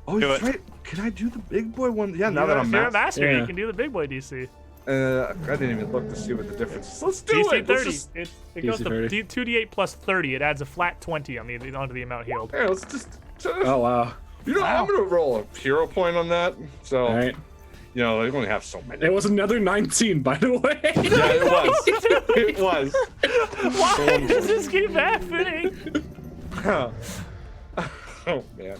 Oh, Do that's it. right. Can I do the big boy one? Yeah, now that I'm If you're a master. master, Yeah. you can do the big boy DC. I didn't even look to see what the difference is. Let's do DC it. Let's 30. just, It goes DC to 30. 2d8 plus 30. It adds a flat 20 on onto the amount healed. here, let's just. Oh, wow. You know, I'm gonna roll a hero point on that. So, All right. you know, they only have so many. It was another 19, by the way. Yeah, it was. It was. Why does this keep happening? Oh man.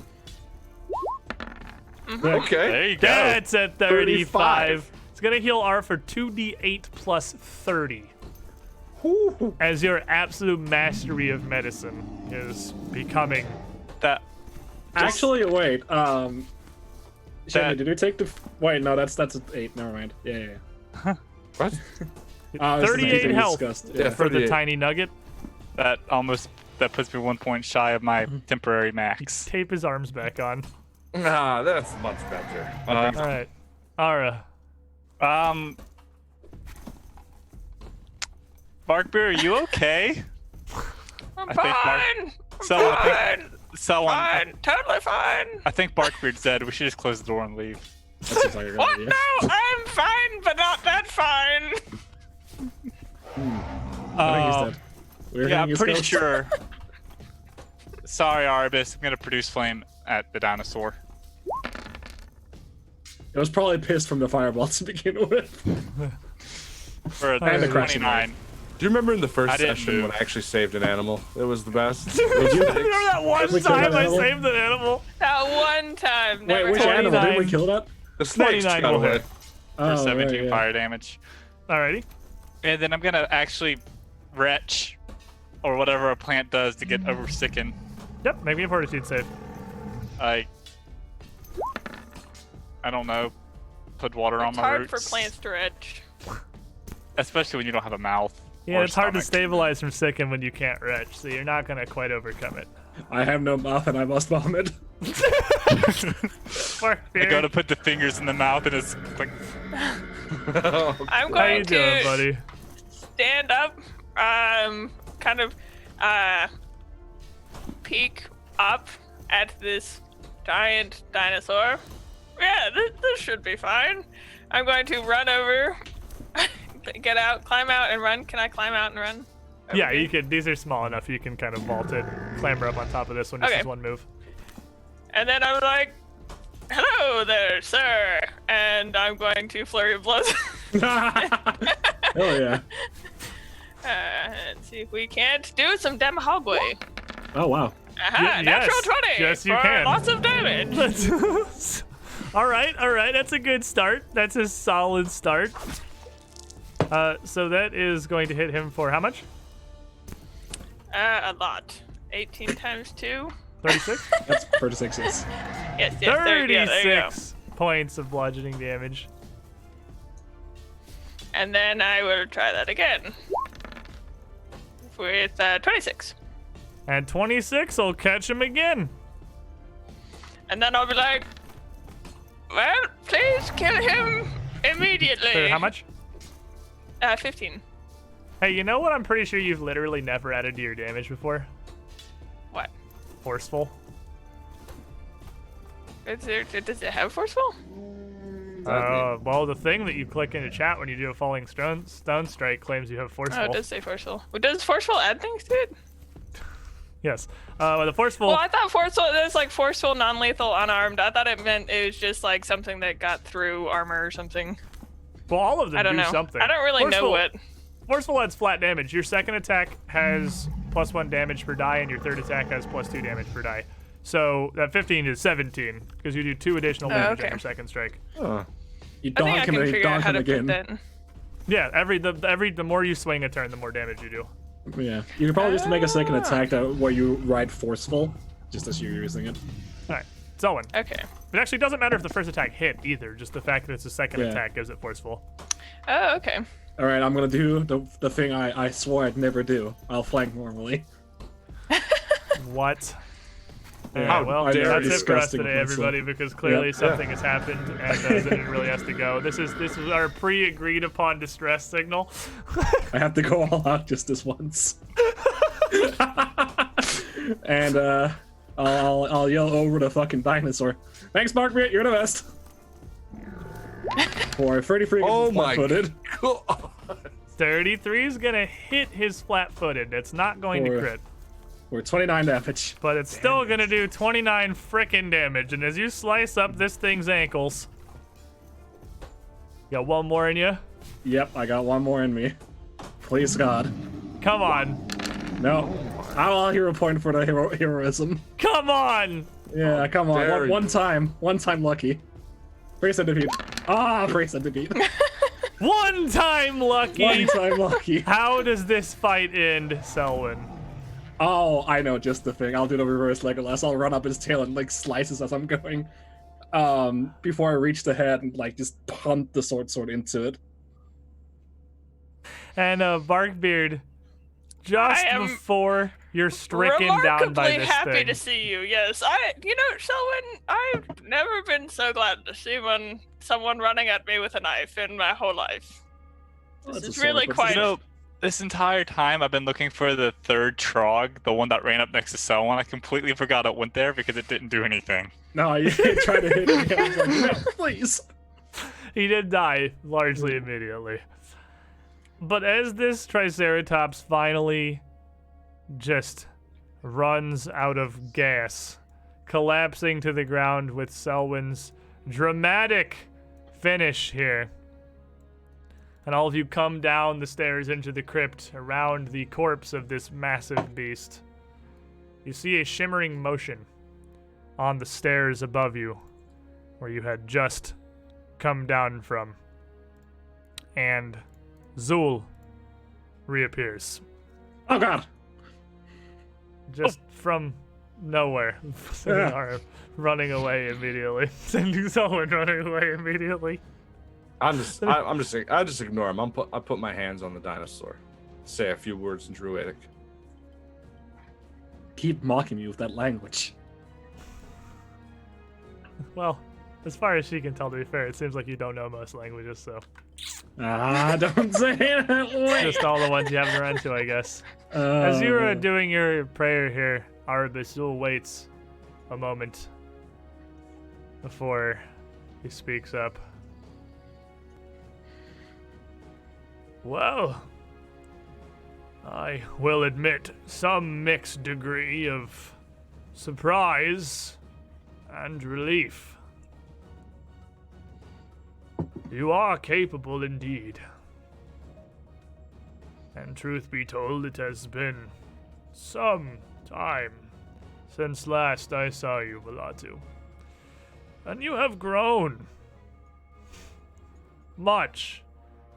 Yeah. Okay. There you go. That's at 35. 35. It's gonna heal R for 2d8 plus 30. Whew. As your absolute mastery of medicine is becoming. That Actually, wait. Shandy, That- did you take the? Wait, no, that's an 8. Never mind. Yeah. What? This is the 38 thing we health. discussed. Yeah. For the 38. tiny nugget. that puts me 1 point shy of my temporary max. Tape his arms back on. Nah, that's much better. Alright. Ara. Barkbeard, are you okay? I'm I think Mark- fine. So, I'm I fine. Selwyn, Fine, totally fine. I think Barkbeard's dead. We should just close the door and leave. That seems like a good What? idea. No, I'm fine, but not that fine. I think he's dead. We're Yeah, hitting I'm his pretty ghost. sure. Sorry, Arbus. I'm gonna produce flame at the dinosaur. It was probably pissed from the fireball to begin with. For a And the crashing 29. Do you remember in the first I didn't session when move. I actually saved an animal? It was the best. Did you? Remember that one Did we kill time that I animal? saved an animal? That one time. Wait, Never which happened. animal? Didn't we 29. kill that? The snakes 29 got will away. hit. For Oh, 17 right, yeah. fire damage. Alrighty. And then I'm gonna actually retch, or whatever a plant does to get over sickened. Yep, make me a fortitude save. I don't know. Put water on It's my hard roots. for plants to retch. Especially when you don't have a mouth. Yeah, or it's hard to stomach. stabilize from sicken when you can't retch, so you're not gonna quite overcome it. I have no mouth and I must vomit. Barkbeard. I go to put the fingers in the mouth and it's like, I'm How going you to doing, buddy? stand up, kind of peek up at this giant dinosaur. Yeah, this should be fine. I'm going to run over, get out, climb out, and run. Can I climb out and run? Yeah, you can. These are small enough. You can kind of vault it, clamber up on top of this one. Just Okay. as one move. And then I'm like, hello there, sir. And I'm going to flurry of blows. Hell yeah. Let's see if we can't do some Demahogway. Oh, wow. Aha, Yes, natural 20 yes, you for can. lots of damage. all right. That's a good start. That's a solid start. So that is going to hit him for how much? A lot. 18 times 2. 36? That's 36. Yes, yes, there you go. 36 points of bludgeoning damage. And then I will try that again. With 26. And 26 will catch him again. And then I'll be like, well, please kill him immediately. For how much? 15. Hey, you know what? I'm pretty sure you've literally never added to your damage before. What? Forceful. Does it have forceful? Well, the thing that you click into chat when you do a falling stone strike claims you have forceful. Oh, it does say forceful. Well, does forceful add things to it? Yes. The forceful. Well, I thought forceful, there's like forceful, non-lethal, unarmed. I thought it meant it was just like something that got through armor or something. Well, all of them I don't do know. something. I don't really know what. Forceful adds flat damage. Your second attack has +1 damage per die, and your third attack has +2 damage per die. So that 15 is 17 because you do 2 additional damage okay. on your second strike. Huh. You I think donk I him can and you figure out donk how him to put again. that in. Yeah, the more you swing a turn, the more damage you do. Yeah. You can probably just make a second attack where you ride forceful, just as you're using it. All right, Selwyn. Okay. It actually doesn't matter if the first attack hit either. Just the fact that it's a second Yeah. attack gives it forceful. Oh, okay. All right, I'm gonna do the thing I swore I'd never do. I'll flank normally. What? Yeah, Alright, well, I know, that's it for us disgusting today, pencil. everybody, because clearly Yep. something has happened and Zenith really has to go. This is our pre-agreed upon distress signal. I have to go all out just this once. And I'll yell over the fucking dinosaur. Thanks, Barkbeard, you're the best. For 33 Oh my footed. God. 33 is gonna hit his flat-footed. It's not going to Or- crit, We're 29 damage. but it's still gonna do 29 frickin' damage. And as you slice up this thing's ankles, you got one more in you. Yep, I got one more in me. Please God. Come on, No. I'll hero point for the heroism. come on! Yeah, come on. dare One you. time. One time lucky. Brace and defeat. Brace and defeat. One time lucky. One time lucky. How does this fight end, Selwyn? Oh, I know just the thing. I'll do the reverse Legolas. I'll run up his tail and like slices as I'm going. Before I reach the head and like just punt the sword into it. And Barkbeard, just I am before you're stricken down by remarkably this happy thing. to see you. Yes, Selwyn, I've never been so glad to see someone running at me with a knife in my whole life. This That's a is sword, really but quite. You know, This entire time I've been looking for the third Trog, the one that ran up next to Selwyn. I completely forgot it went there because it didn't do anything. No, you tried to hit me. I was like, no, please. He did die largely immediately. But as this Triceratops finally just runs out of gas, collapsing to the ground with Selwyn's dramatic finish here. And all of you come down the stairs into the crypt around the corpse of this massive beast. You see a shimmering motion on the stairs above you, where you had just come down from. And Zool reappears. Oh god. Just from nowhere. Are running away immediately. Sending someone running away immediately. I just ignore him. I put my hands on the dinosaur. Say a few words in Druidic. Keep mocking me with that language. Well, as far as she can tell, to be fair, it seems like you don't know most languages, so. Don't say it that way. Just all the ones you haven't run to, I guess. As you are doing your prayer here, Arabisul waits a moment before he speaks up. Well, I will admit some mixed degree of surprise and relief. You are capable indeed. And truth be told, it has been some time since last I saw you, Balatu. And you have grown much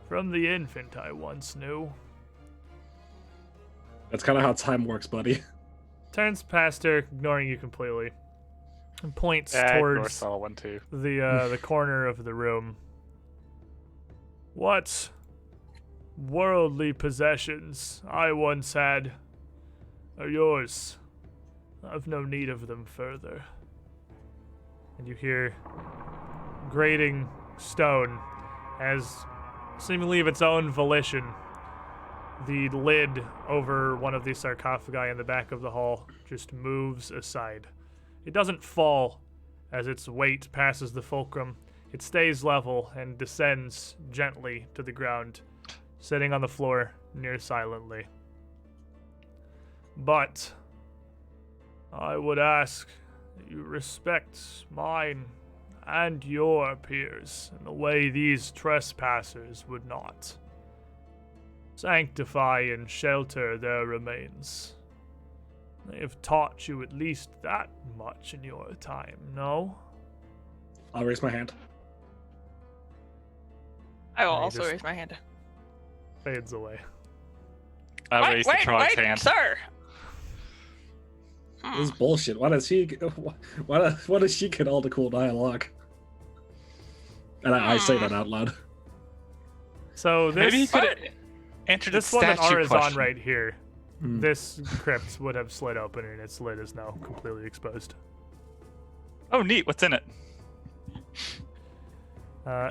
from the infant I once knew. That's kind of how time works, buddy. Turns past her, ignoring you completely, and points Yeah, I towards saw one too. the corner of the room. What worldly possessions I once had are yours. I've no need of them further. And you hear grating stone as, seemingly of its own volition, the lid over one of the sarcophagi in the back of the hall just moves aside. It doesn't fall as its weight passes the fulcrum. It stays level and descends gently to the ground, sitting on the floor near silently. But I would ask that you respect mine and your peers in the way these trespassers would not. Sanctify and shelter their remains. They have taught you at least that much in your time, no? I'll raise my hand. I will I also just- raise my hand. Fades away. I raised the Trog's hand. sir. This is bullshit. Why does she get all the cool dialogue? And I say that out loud. So this, Maybe you could answer the this one that statue R is on question. right here, Hmm. this crypt would have slid open and its lid is now completely exposed. Oh, neat. What's in it?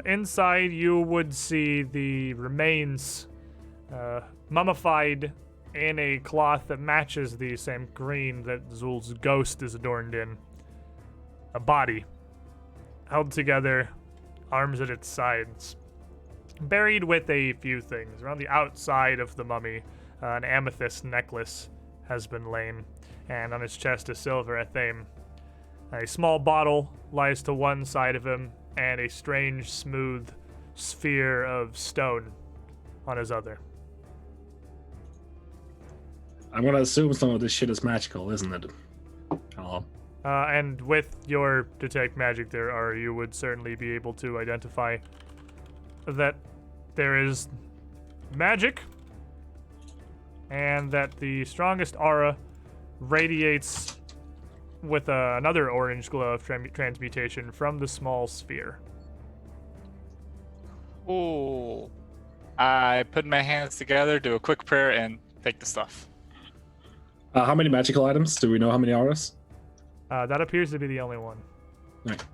Inside, you would see the remains mummified in a cloth that matches the same green that Zul's ghost is adorned in. A body, held together, arms at its sides, buried with a few things. Around the outside of the mummy, an amethyst necklace has been lain, and on his chest a silver athame. A small bottle lies to one side of him, and a strange, smooth sphere of stone on his other. I'm gonna assume some of this shit is magical, isn't it? Oh. And with your detect magic there, Ara, you would certainly be able to identify that there is magic, and that the strongest aura radiates with another orange glow of transmutation from the small sphere. Ooh. I put my hands together, do a quick prayer, and take the stuff. How many magical items? Do we know how many auras? That appears to be the only one. Right.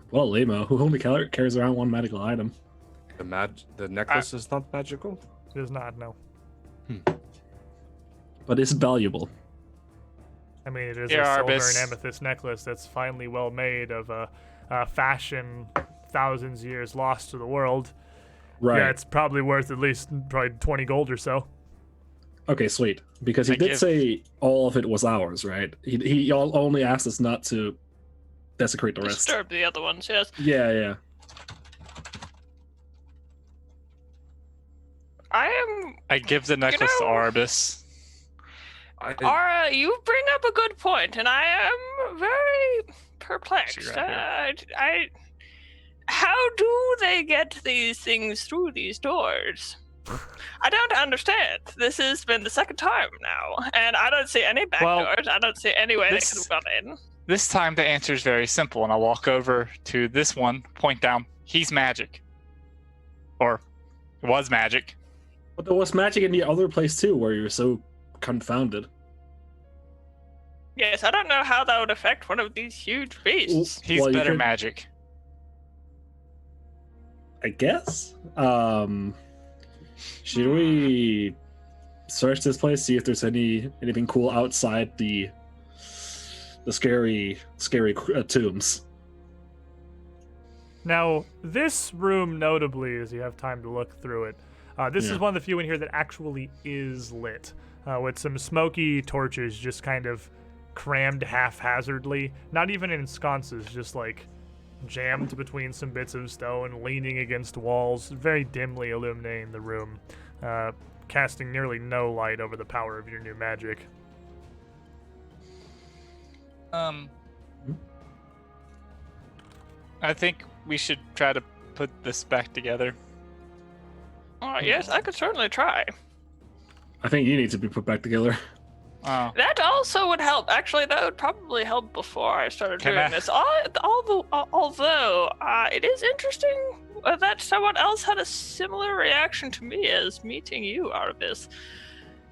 Well, lame-o. Who only carries around one magical item? The necklace is not magical? It is not, no. But it's valuable. I mean, it is Here, a silver Arbus. and amethyst necklace that's finely well made of a fashion thousands of years lost to the world. Right. Yeah, it's probably worth at least probably 20 gold or so. Okay, sweet. Because he did say all of it was ours, right? He only asked us not to desecrate the rest. Disturb the other ones, yes. Yeah. I give the necklace to Arbus. Ara, you bring up a good point, and I am very perplexed. How do they get these things through these doors? I don't understand. This has been the second time now, and I don't see any back doors. I don't see any way they could have gone in. This time the answer is very simple, and I'll walk over to this one, point down. He's magic. Or, was magic. But there was magic in the other place too, where you were so confounded. Yes, I don't know how that would affect one of these huge beasts. He's better magic. I guess. Should we search this place, see if there's anything cool outside the scary tombs? Now, this room, notably, as you have time to look through it, this is one of the few in here that actually is lit, with some smoky torches just kind of crammed haphazardly, not even in sconces, just like jammed between some bits of stone, leaning against walls, very dimly illuminating the room, casting nearly no light over the power of your new magic. I think we should try to put this back together. Oh, yes, I could certainly try. I think you need to be put back together. Oh. That also would help. Actually, that would probably help before I started doing this. Although, it is interesting that someone else had a similar reaction to me as meeting you, Arbus.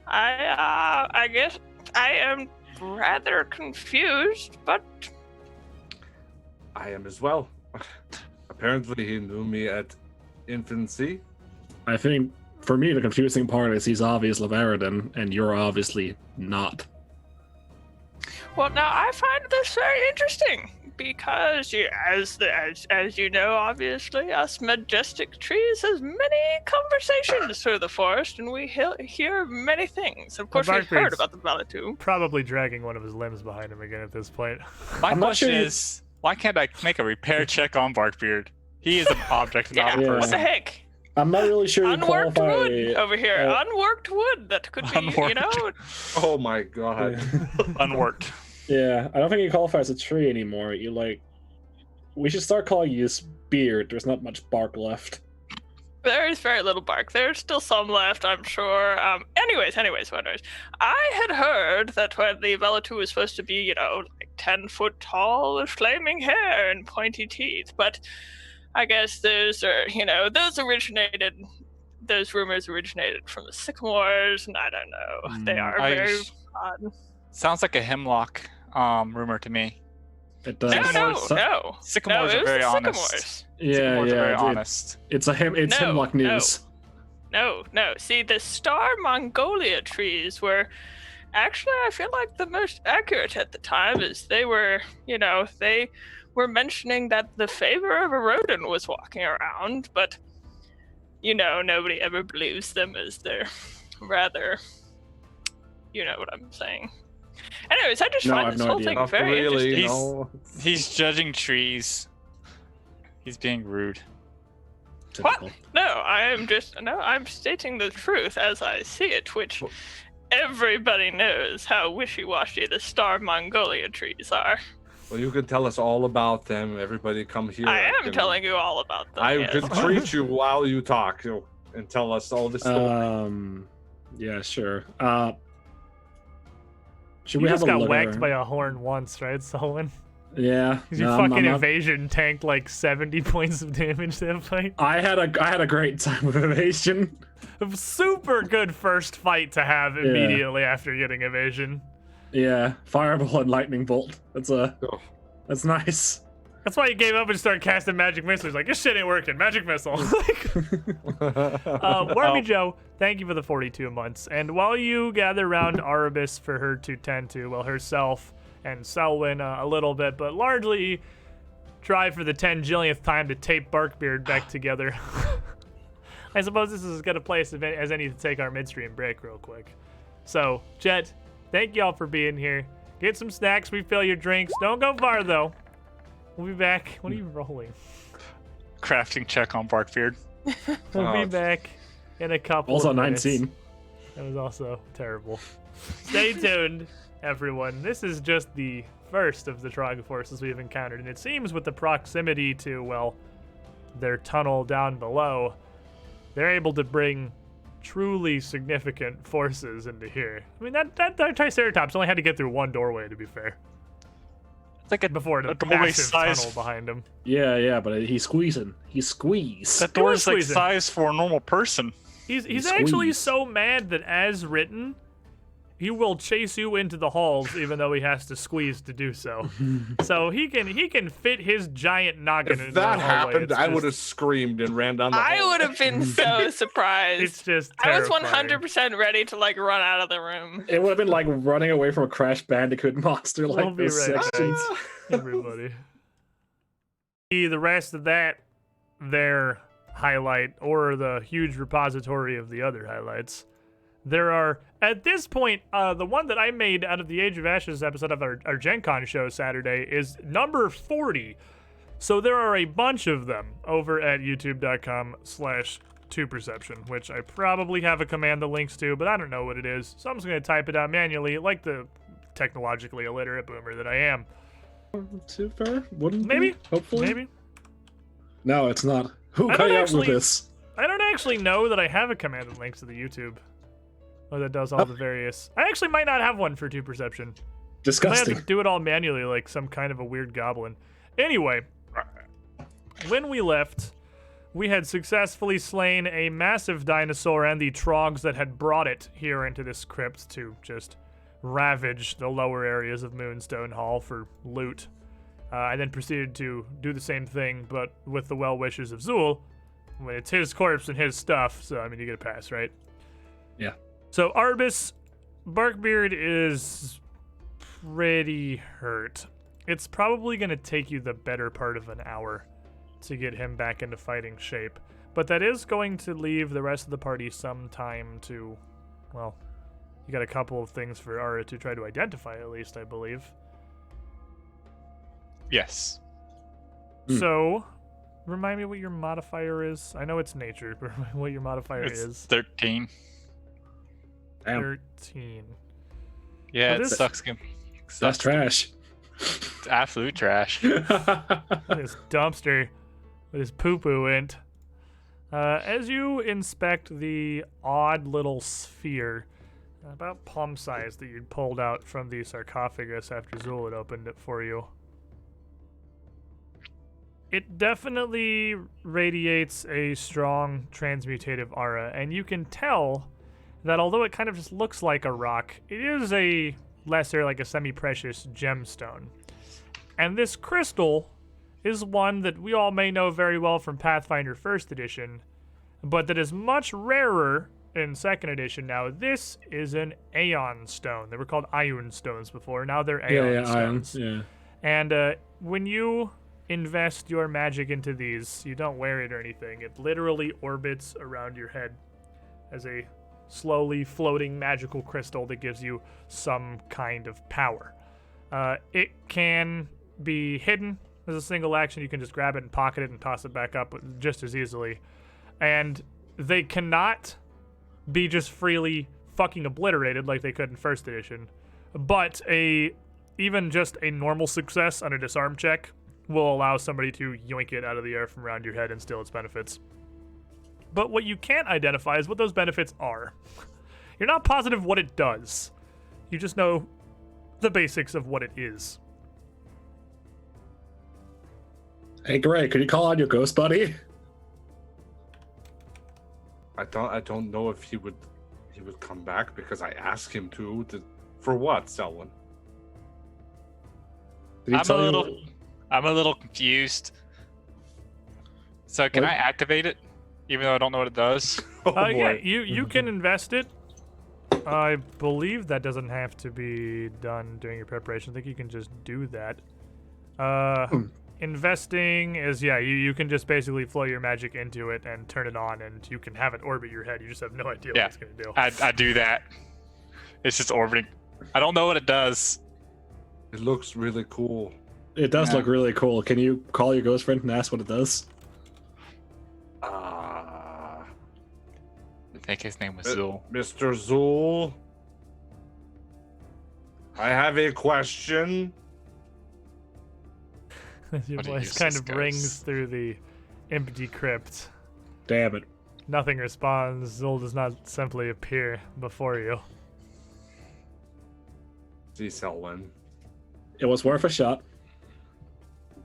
I guess I am rather confused, but I am as well. Apparently, he knew me at infancy. I think, for me, the confusing part is he's obviously Varadin, and you're obviously not. well, now I find this very interesting because, as you know, obviously, us majestic trees has many conversations through the forest, and we hear many things. Of course, we've heard about the Balatum. Probably dragging one of his limbs behind him again at this point. My I'm not question sure is, why can't I make a repair check on Barkbeard? He is an object, not a Yeah. person. What the heck? I'm not really sure you Unworked qualify. wood over here. Unworked wood. That could be, you know. Oh my god. Unworked. Yeah, I don't think you qualify as a tree anymore. We should start calling you beard. There's not much bark left. There is very little bark. There's still some left, I'm sure. Anyways. I had heard that when the Velatu was supposed to be, like 10 foot tall with flaming hair and pointy teeth, but I guess those rumors originated from the Sycamores, and I don't know. They are very odd. Sounds like a Hemlock rumor to me. It does. No. Sycamores are very honest. Sycamores are very honest. It's Hemlock news. No. See, the Star Mongolia trees were actually, I feel like, the most accurate at the time, as they were, they were mentioning that the favor of a rodent was walking around, but, nobody ever believes them, as they're rather, you know what I'm saying. Anyways, I just find this whole thing very interesting. He's judging trees. He's being rude. Typical. What? No, I'm stating the truth as I see it, which everybody knows how wishy-washy the Star Mongolia trees are. Well, you can tell us all about them. Everybody come here. I am telling you all about them. I can treat you while you talk and tell us all this story. Yeah, sure. Should You we just have a got look whacked at by a horn once, right, Solon? Yeah. Your fucking evasion tanked like 70 points of damage that fight. I had a great time with evasion. A super good first fight to have immediately after getting evasion. Yeah, fireball and lightning bolt. That's nice. That's why he gave up and started casting magic missiles. Like, this shit ain't working. Magic missile. Warmy Joe, thank you for the 42 months. And while you gather around Arabis for her to tend to, well, herself and Selwyn a little bit, but largely try for the 10 jillionth time to tape Barkbeard back together. I suppose this is as good a place as any to take our midstream break real quick. So, Jet, thank y'all for being here. Get some snacks, refill your drinks. Don't go far, though. We'll be back. What are you rolling? Crafting check on Barkbeard. We'll be back in a couple Also of minutes. 19. That was also terrible. Stay tuned, everyone. This is just the first of the Trog forces we've encountered, and it seems with the proximity to, well, their tunnel down below, they're able to bring truly significant forces into here. I mean, that Triceratops only had to get through one doorway, to be fair. It's like Before the doorway massive size. tunnel behind him. Yeah, but he's squeezing. He squeezed. That door was is like squeezing. size for a normal person. He's actually squeezed. so mad that, as written, he will chase you into the halls, even though he has to squeeze to do so. So he can fit his giant noggin If into that that hallway. happened, It's I just- would have screamed and ran down the I hall. would have been so surprised. It's just I was terrifying. 100% ready to like run out of the room. It would have been like running away from a Crash Bandicoot monster like We'll be those right sections. back, everybody. The rest of that, their highlight, or the huge repository of the other highlights. There are, at this point, the one that I made out of the Age of Ashes episode of our Gen Con show Saturday is number 40. So there are a bunch of them over at youtube.com/2perception, which I probably have a command that links to, but I don't know what it is. So I'm just going to type it out manually, like the technologically illiterate boomer that I am. Too far? Wouldn't Maybe. be? Hopefully. Maybe. No, it's not. Who I got don't you out actually- with this? I don't actually know that I have a command that links to the YouTube. Or that does all the various... I actually might not have one for 2perception. I might have Disgusting. to do it all manually like some kind of a weird goblin. Anyway, when we left, we had successfully slain a massive dinosaur and the trogs that had brought it here into this crypt to just ravage the lower areas of Moonstone Hall for loot. I then proceeded to do the same thing, but with the well wishes of Zool. When it's his corpse and his stuff, so I mean, you get a pass, right? Yeah. So Arbus, Barkbeard is pretty hurt. It's probably going to take you the better part of an hour to get him back into fighting shape. But that is going to leave the rest of the party some time to, well, you got a couple of things for Ara to try to identify at least, I believe. Yes. So, remind me what your modifier is. I know it's nature, but remind me what your modifier It's is. 13. Damn, 13. Yeah, So it this- sucks. that's trash. It's absolute trash. This dumpster with his poo-poo int. As you inspect the odd little sphere, about palm size, that you'd pulled out from the sarcophagus after Zool had opened it for you, it definitely radiates a strong transmutative aura, and you can tell that although it kind of just looks like a rock, it is a lesser, like a semi-precious gemstone. And this crystal is one that we all may know very well from Pathfinder 1st edition, but that is much rarer in 2nd edition now. This is an Aeon stone. They were called Ion stones before. Now they're Aeon stones. Yeah. And when you invest your magic into these, you don't wear it or anything. It literally orbits around your head as a slowly floating magical crystal that gives you some kind of power. It can be hidden as a single action. You can just grab it and pocket it and toss it back up just as easily. And they cannot be just freely fucking obliterated like they could in 1st edition. But even just a normal success on a disarm check will allow somebody to yoink it out of the air from around your head and steal its benefits. But what you can't identify is what those benefits are. You're not positive what it does. You just know the basics of what it is. Hey, Greg, could you call on your ghost buddy? I don't know if he would come back because I asked him to for what, Selwyn? Did he I'm tell a you little- I'm a little confused. So can What? I activate it, even though I don't know what it does? Oh boy. Yeah, you can invest it. I believe that doesn't have to be done during your preparation. I think you can just do that. Investing is, you can just basically flow your magic into it and turn it on, and you can have it orbit your head. You just have no idea what it's going to do. I do that. It's just orbiting. I don't know what it does. It looks really cool. It does Yeah. look really cool. Can you call your ghost friend and ask what it does? I think his name was Zul. Mr. Zool, I have a question. Your What a voice kind useless of rings ghost. through the empty crypt. Damn it. Nothing responds. Zul does not simply appear before you. See, Selwyn. It was worth a shot.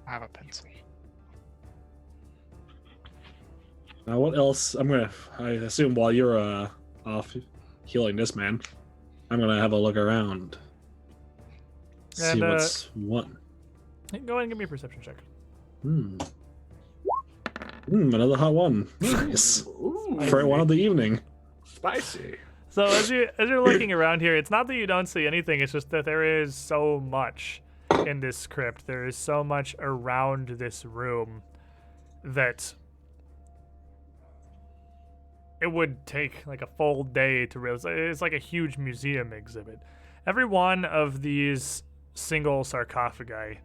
I have a pencil. Now, what else? I assume while you're off healing this man, I'm gonna have a look around. See And, what's what. Go ahead and give me a perception check. Another hot one. Nice. Ooh, For one of the evening. spicy. So as you're looking around here, it's not that you don't see anything. It's just that there is so much in this crypt. There is so much around this room that it would take like a full day to realize. It's like a huge museum exhibit. Every one of these single sarcophagi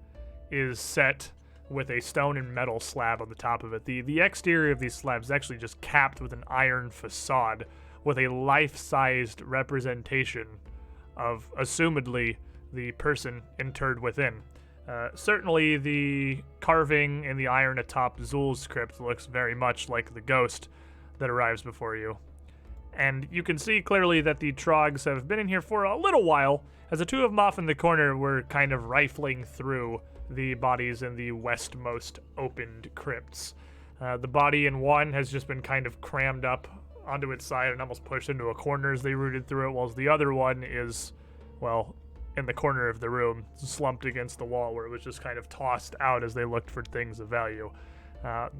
is set with a stone and metal slab on the top of it. The exterior of these slabs is actually just capped with an iron facade with a life-sized representation of, assumedly, the person interred within. Certainly, the carving in the iron atop Zul's crypt looks very much like the ghost that arrives before you. And you can see clearly that the Trogs have been in here for a little while, as the two of them off in the corner were kind of rifling through the bodies in the westmost opened crypts. The body in one has just been kind of crammed up onto its side and almost pushed into a corner as they rooted through it, whilst the other one is, well, in the corner of the room, slumped against the wall where it was just kind of tossed out as they looked for things of value.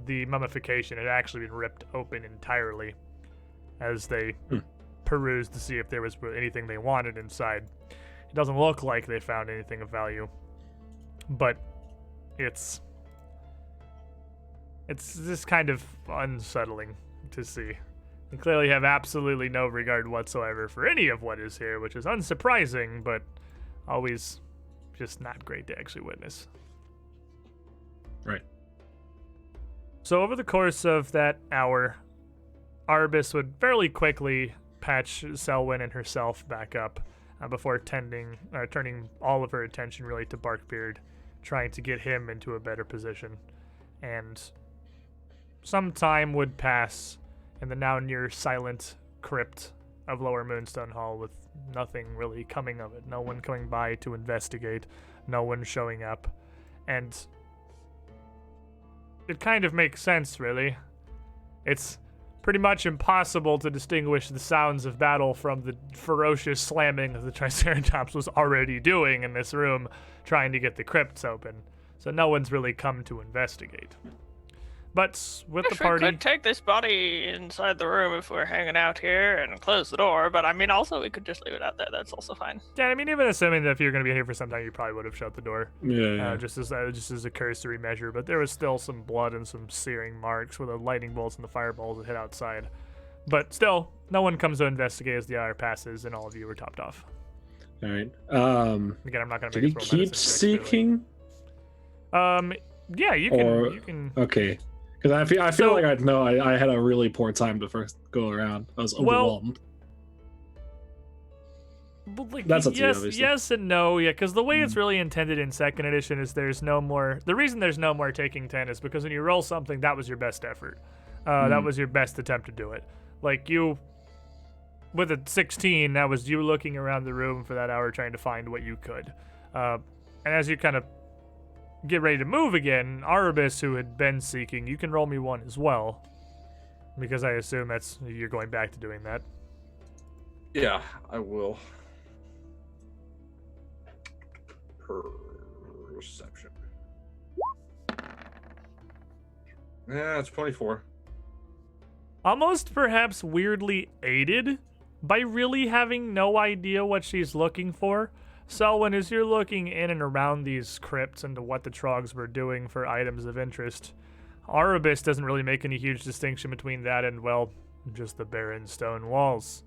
The mummification had actually been ripped open entirely as they perused to see if there was anything they wanted inside. It doesn't look like they found anything of value, but it's just kind of unsettling to see. They clearly have absolutely no regard whatsoever for any of what is here, which is unsurprising, but always just not great to actually witness. Right. So over the course of that hour, Arbus would fairly quickly patch Selwyn and herself back up before turning all of her attention really to Barkbeard, trying to get him into a better position. And some time would pass in the now near silent crypt of Lower Moonstone Hall with nothing really coming of it. No one coming by to investigate, no one showing up. And it kind of makes sense, really. It's pretty much impossible to distinguish the sounds of battle from the ferocious slamming that the Triceratops was already doing in this room, trying to get the crypts open. So no one's really come to investigate. But with the Wish we party, could take this body inside the room if we're hanging out here and close the door, but I mean, also we could just leave it out there. That's also fine. yeah, I mean, even assuming that if you're going to be here for some time, you probably would have shut the door, Yeah. just as a cursory measure. But there was still some blood and some searing marks where the lightning bolts and the fireballs had hit outside. But still, no one comes to investigate as the hour passes, and all of you are topped off. All right. Again, I'm not going to Did make he us roll keep medicine checks, really. seeking? Yeah, you can. Or- You can. Okay. Because I feel So- like I had a really poor time the first go around. I was Well, overwhelmed. But like, That's up to you, yes, obviously. yes and no, yeah. Because the way it's really intended in second edition is there's no more. The reason there's no more taking 10 is because when you roll something, that was your best effort. That was your best attempt to do it. Like you, with a 16, that was you looking around the room for that hour trying to find what you could. And as you kind of get ready to move again, Arabis, who had been seeking, you can roll me one as well, because I assume you're going back to doing that. Yeah, I will. Perception. Yeah, it's 24. Almost perhaps weirdly aided by really having no idea what she's looking for. Selwyn, as you're looking in and around these crypts into what the Trogs were doing for items of interest, Arubis doesn't really make any huge distinction between that and, well, just the barren stone walls.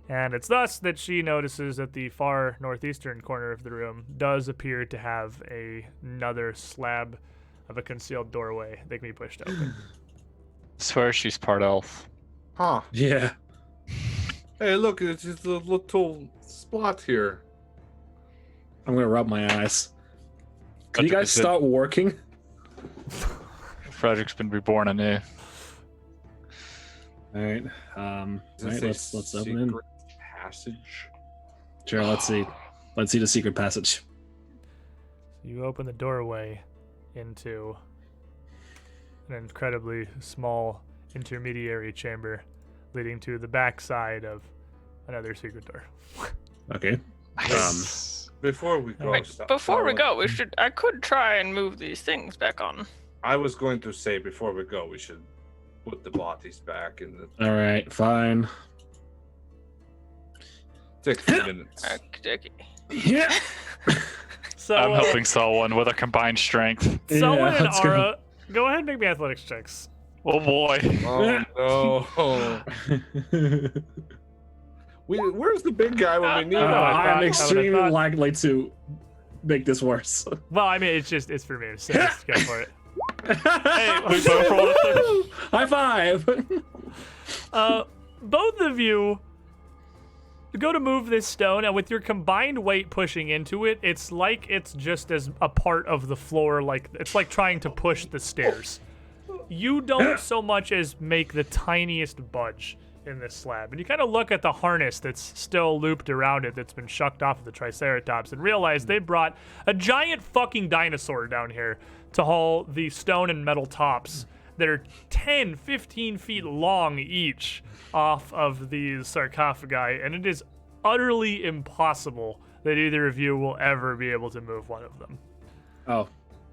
And it's thus that she notices that the far northeastern corner of the room does appear to have another slab of a concealed doorway that can be pushed open. Swear she's part elf. Huh. Yeah. Hey, look, it's just a little spot here. I'm gonna rub my eyes. Can you That's a guys good- start working? Frederick's been reborn anew. All right. Is Right. this a Let's open in. secret passage? Sure. Let's see. Let's see the secret passage. You open the doorway into an incredibly small intermediary chamber leading to the backside of another secret door. Okay. Before we go, Wait, before we go, I could try and move these things back on. I was going to say before we go, we should put the bodies back in the. All right. Fine. Take a few minutes. Okay. Yeah. So, I'm helping Selwyn with our combined strength. Selwyn Yeah, and let's go. Ara, go ahead and make me athletics checks. Oh boy. Oh no! Where's the big guy when we need him? I I'm thought- extremely I thought- likely to make this worse. Well, I mean, it's for me, so just go for it. Hey, we both rolled a 30. High five. Both of you go to move this stone, and with your combined weight pushing into it, it's like it's just as a part of the floor, like it's like trying to push the stairs. You don't so much as make the tiniest budge in this slab. And you kind of look at the harness that's still looped around it that's been shucked off of the Triceratops and realize they brought a giant fucking dinosaur down here to haul the stone and metal tops that are 10, 15 feet long each off of these sarcophagi, and it is utterly impossible that either of you will ever be able to move one of them. Oh,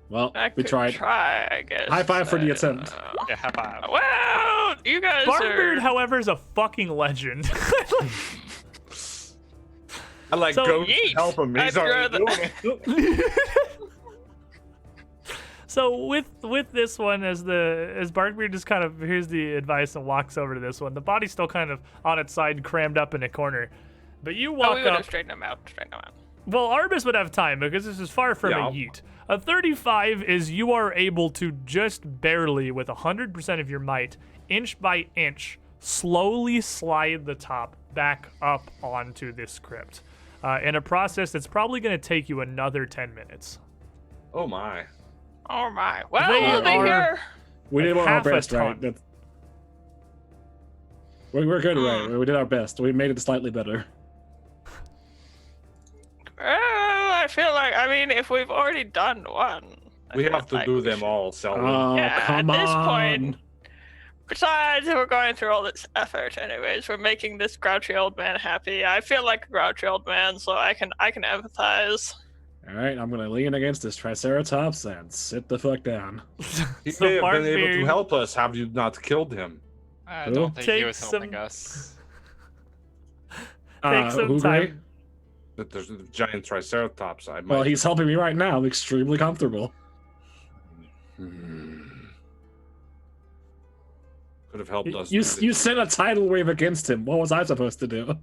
well, I we could tried. try, I guess. High five for the attempt. Yeah, high five. Well, you guys Barkbeard, are... however, is a fucking legend. I like So- go Yeet. help him. He's I'd already rather- doing it. So with this one, as Barkbeard just kind of hears the advice and walks over to this one, the body's still kind of on its side, crammed up in a corner. But you Oh, walk we would up. have straightened them out. Well, Arbus would have time because this is far from Yeah. a yeet. A 35 is you are able to just barely, with 100% of your might, inch by inch, slowly slide the top back up onto this crypt. In a process that's probably going to take you another 10 minutes. Oh my! Oh my. Well, They we'll be are- here. We did our half a best, right? ton. We're good, right? We did our best. We made it slightly better. I feel like, I mean, if we've already done one, I We feel have to like do we them should- all, Selwyn. Oh, Yeah, at come this on. point- Besides, we're going through all this effort anyways. We're making this grouchy old man happy. I feel like a grouchy old man, so I can empathize. All right, I'm gonna lean against this Triceratops and sit the fuck down. He So may have been able Barkbeard- to help us. Have you not killed him? I Who? don't think Take he was helping some- us. Take some who, time. Gray? That there's a giant Triceratops. I might. Well, he's helping me right now. I'm extremely comfortable. Could have helped us. You do this. you sent a tidal wave against him. What was I supposed to do?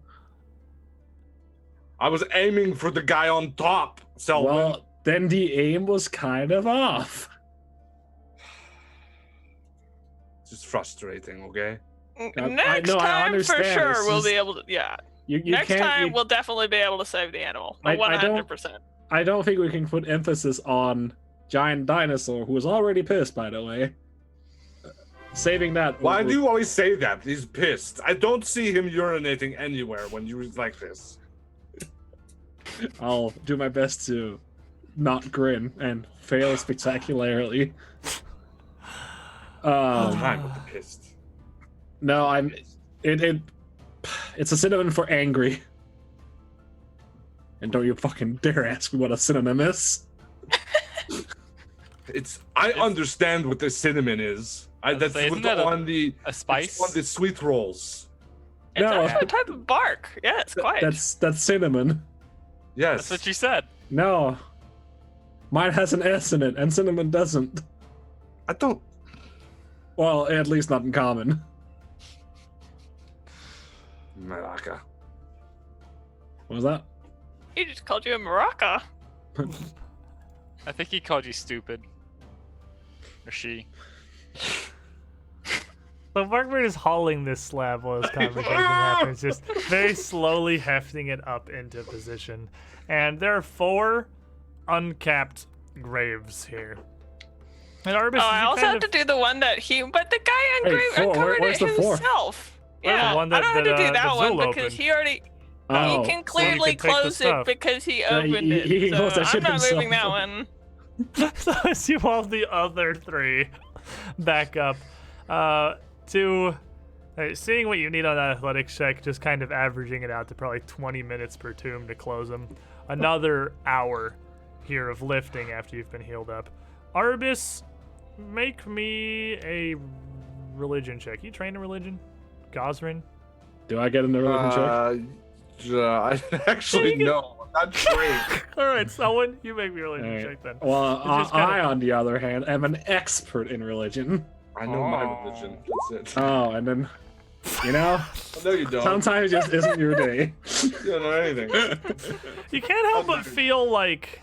I was aiming for the guy on top, Selwyn. Well, then the aim was kind of off. It's just frustrating. Okay. Next no, I time, for understand. sure, It's we'll just- be able to. Yeah. You Next can't. time, you- we'll definitely be able to save the animal. I don't- 100%. I don't think we can put emphasis on giant dinosaur, who was already pissed, by the way. Saving that. Why do you always say that? He's pissed. I don't see him urinating anywhere when you like this. I'll do my best to not grin and fail spectacularly. All the time with the pissed. No, I'm. It's a synonym for angry. And don't you fucking dare ask me what a synonym is. I understand what the cinnamon is. That's say, isn't with that on the a spice? It's on the sweet rolls. It's No. actually a type of bark. Yeah, it's quite. That's cinnamon. Yes. That's what you said. No. Mine has an S in it, and cinnamon doesn't. I don't. Well, at least not in common. Maraca. What was that? He just called you a maraca. I think he called you stupid. Or she. So Barkbeard is hauling this slab while this conversation happens, just very slowly hefting it up into position. And there are 4 uncapped graves here. And Arbus, I also have to do the one that but the guy uncovered where's it the 4? himself. Where's the Yeah, one I don't have to do that that one Zool because opened? he already. Oh, he can so you clearly can take the close it stuff. because he Yeah, opened he it. can close So that shit I'm not moving that himself. one. So as you haul the other 3 back up, seeing what you need on that athletics check, just kind of averaging it out to probably 20 minutes per tomb to close them. Another hour here of lifting after you've been healed up. Arbus, make me a religion check. You trained in religion? Gosrin? Do I get in the religion check? I actually no. I'm not trained. Alright, someone, you make me a religion Alright. check then. Well, It's just kinda- I, on the other hand, am an expert in religion. I know my Oh. religion. That's it. Oh, and then, you know, No, you don't. sometimes it just isn't your day. You don't know anything. You can't help but feel like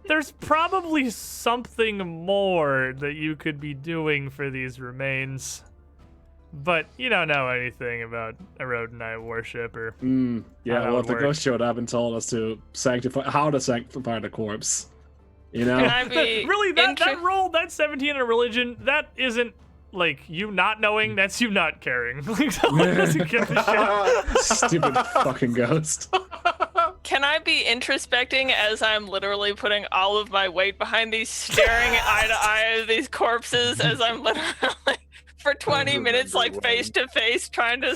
there's probably something more that you could be doing for these remains. But you don't know anything about Erodonite worship or Yeah, that well, would the work. ghost showed up and told us to how to sanctify the corpse. You know? Can I be really that inter- roll, that 17 in a religion, that isn't like you not knowing, that's you not caring. Like someone doesn't give a shit. Stupid fucking ghost. Can I be introspecting as I'm literally putting all of my weight behind these, staring eye to eye of these corpses as I'm literally for 20 minutes, like face to face, trying to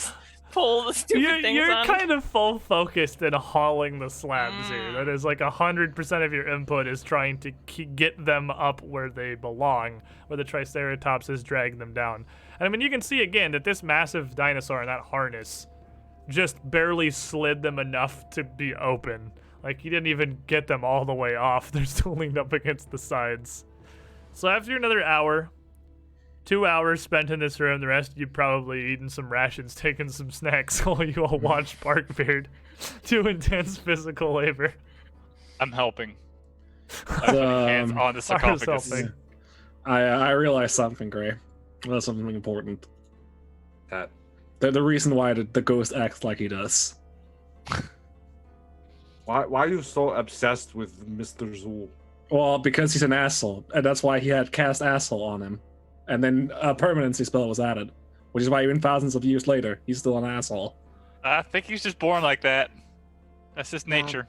pull the stupid things You're on? kind of full focused in hauling the slabs here. That is like 100% of your input is trying to get them up where they belong, where the Triceratops is dragging them down. And I mean, you can see again that this massive dinosaur in that harness just barely slid them enough to be open. Like, he didn't even get them all the way off. They're still leaned up against the sides. So after another hour, 2 hours spent in this room, the rest of you probably eating some rations, taking some snacks while you all watch Barkbeard do intense physical labor. I'm helping. I'm putting hands on the Sarah's sarcophagus. helping. I realized something, Gray. That's something important. That The reason why the ghost acts like he does. why are you so obsessed with Mr. Zool? Well, because he's an asshole, and that's why he had cast asshole on him. And then a permanency spell was added, which is why even thousands of years later, he's still an asshole. I think he's just born like that. That's just nature.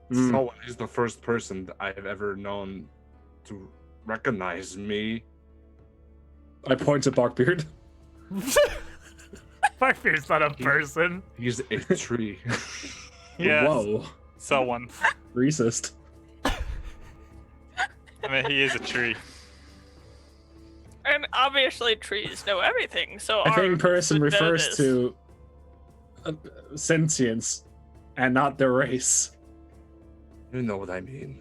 Mm. So he's the first person that I've ever known to recognize me. I point to Barkbeard. Barkbeard's not a person. He's a tree. Yes. Whoa. Someone. Racist. I mean, he is a tree. And obviously trees know everything, so I think ours person would know refers this. to sentience and not their race. You know what I mean.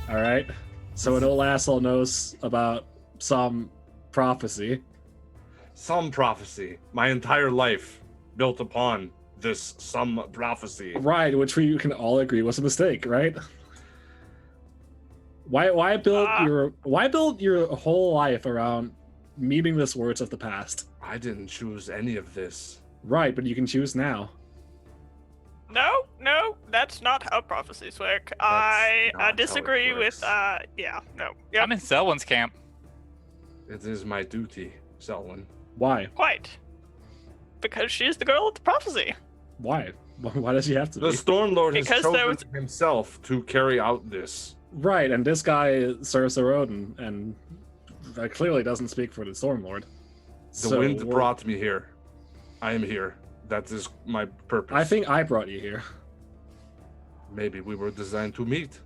Alright? So an old asshole knows about some prophecy. Some prophecy. My entire life built upon this some prophecy. Right, which we can all agree was a mistake, right? Why build your whole life around meaningless words of the past? I didn't choose any of this. Right, but you can choose now. No, that's not how prophecies work. I not how it disagree with, works. Yep, I'm in Selwyn's camp. It is my duty, Selwyn. Why? quite. Because she's the girl with the prophecy. Why? Why does he have to The be? Stormlord has Because there chosen himself to carry out this. Right, and this guy serves a rodent, and that clearly doesn't speak for the Stormlord. The wind brought me here. I am here. That is my purpose. I think I brought you here. Maybe we were designed to meet.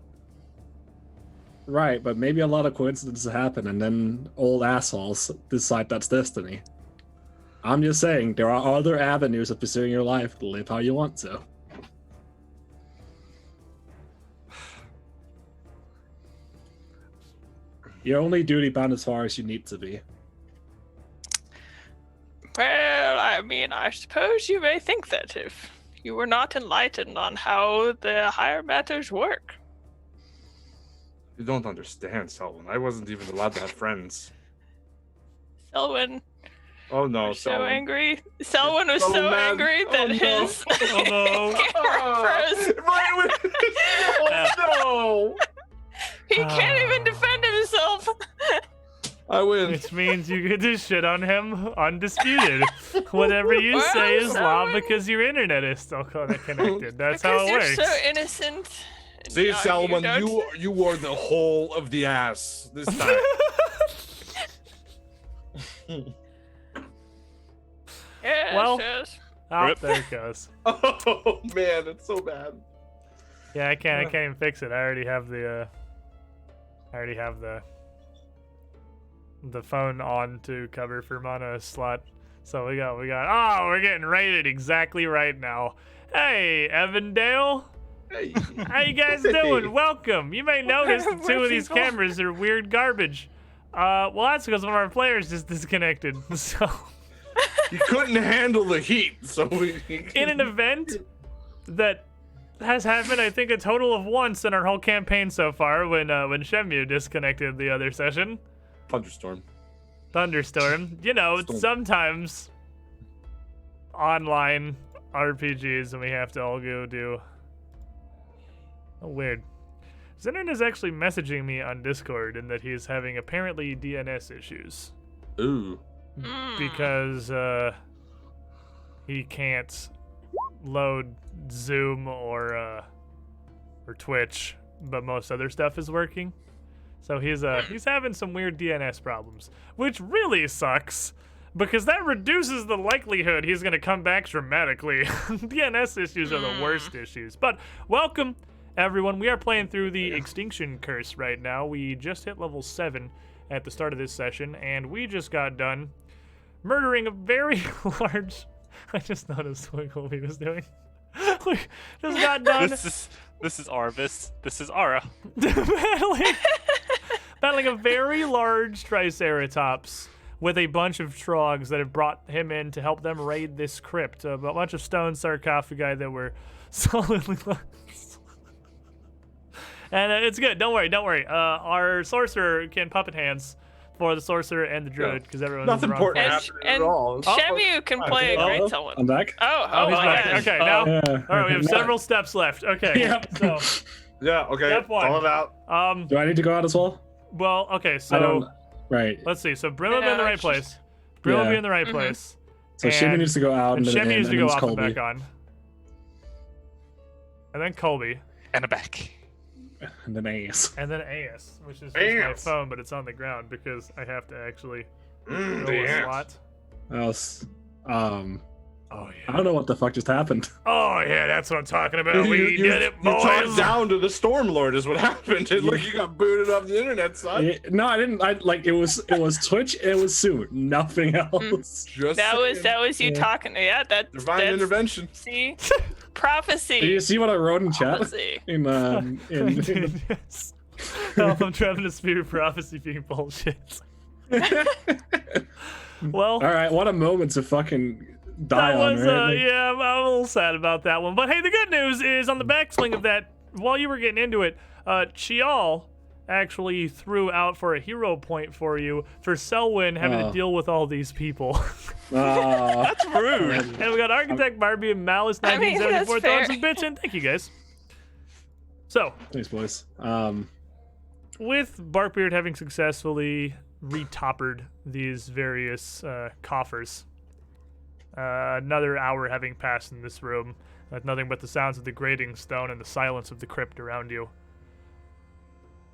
Right, but maybe a lot of coincidences happen, and then old assholes decide that's destiny. I'm just saying, there are other avenues of pursuing your life. Live how you want to. You're only duty bound as far as you need to be. Well, I mean, I suppose you may think that if you were not enlightened on how the higher matters work. You don't understand, Selwyn. I wasn't even allowed to have friends. Selwyn Oh no, was so Selwyn. angry. Selwyn was so so mad. angry Oh, that no. his Oh no. camera froze. Oh no! He can't even defend himself. I win. Which means you get to shit on him undisputed. Whatever you say is law because your internet is still connected. That's how it Because works. you're so innocent. See, Selwyn, don't- you were the whole of the ass this time. Yes, Well- yes. Oh, Rip. there it goes. Oh man, it's so bad. Yeah, I can't even fix it. I already have the phone on to cover for mono slot. So we got we're getting rated exactly right now. Hey, Evandale. Hey. How you guys doing? Welcome. You may notice that two of these People. cameras are weird garbage. Well, that's because one of our players just disconnected. So, You couldn't handle the heat, so we. in an event that has happened, I think, a total of once in our whole campaign so far, when Shemu disconnected the other session. Thunderstorm. Thunderstorm. You know, Storm. sometimes online RPGs and we have to all go do. Oh, weird. Zinern is actually messaging me on Discord and that he's having apparently DNS issues Ooh. because he can't load Zoom or Twitch, but most other stuff is working. So he's having some weird DNS problems, which really sucks because that reduces the likelihood he's gonna come back dramatically. DNS issues are the worst issues. But welcome, everyone. We are playing through the Extinction Curse right now. We just hit level 7 at the start of this session, and we just got done murdering a very large. I just noticed what Colby was doing. We just got done This is Arvis. This is Ara. battling a very large Triceratops with a bunch of trogs that have brought him in to help them raid this crypt. A bunch of stone sarcophagi that were solidly lost. And it's good. Don't worry. Our sorcerer can puppet hands for the sorcerer and the druid because everyone's Nothing in the wrong important place. happened at And all. Shemu can play a great Oh, Selwyn. I'm back. Oh, He's back. yeah. Okay, now. Yeah. All right, we have several steps left. Okay. Yep. So, Yeah. Okay. Step one. All about. Do I need to go out as well? well, okay. I So don't. Right. let's see. So Brim will be in the Yeah, right it's place. Brim will be Yeah. in the right Mhm. place. So Shimmy And- needs to go out, And then Shemi needs to and go then off Colby. and back on. And then Colby. And a back. And then Ace. And then AS, which is just my AS. phone, but it's on the ground because I have to actually Mm, go the a ants. slot. Else, Oh, I yeah. don't know what the fuck just happened. Oh, yeah, that's what I'm talking about. We did it, You talked boys. down to the Stormlord is what happened. It looked like you got booted off the internet, son. No, I didn't. I like it was Twitch. And it was Sue. Nothing else. Just That was saying. you Yeah. talking. Yeah, Divine that's intervention. see, Did you prophecy. see what I wrote in chat? Prophecy. In I in did, yes. No, I'm trying to spirit prophecy being bullshit. Well, All right, what a moment to fucking die that on, was, right? Like, yeah, I'm a little sad about that one. But hey, the good news is on the backswing of that, while you were getting into it, Chial actually threw out for a hero point for you for Selwyn having to Oh. deal with all these people. That's rude. And we got Architect Barbie and Malice I mean, that's 1974 fair. throwing some bits in. Thank you guys. So, Thanks, boys. with Barkbeard having successfully retoppered these various coffers, another hour having passed in this room, with nothing but the sounds of the grating stone and the silence of the crypt around you.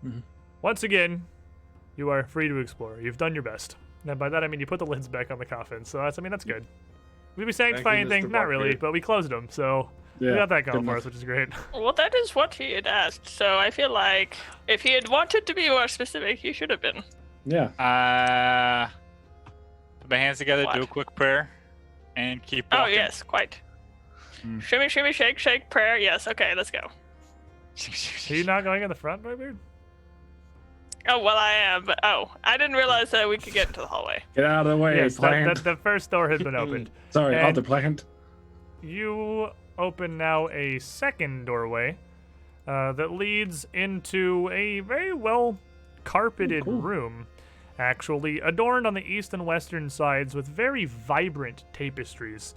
Mhm. Once again, you are free to explore. You've done your best. And by that I mean you put the lids back on the coffin, so that's good. Did we sanctify Thank you, anything? Mr. Not really, Barkbeard. but we closed them, so We got that going for us, which is great. Well, that is what he had asked. So I feel like if he had wanted to be more specific, he should have been. Yeah. Put my hands together, do a What? quick prayer, and keep Oh walking. yes, quite. Shimmy, shimmy, shake, shake, prayer. Yes. Okay, let's go. Are you not going in the front, Barkbeard? Oh well, I am. But I didn't realize that we could get into the hallway. Get out of the way, Yes, plant. the first door had been opened. Sorry, and- other plant. You open now a second doorway that leads into a very well carpeted room, actually adorned on the east and western sides with very vibrant tapestries,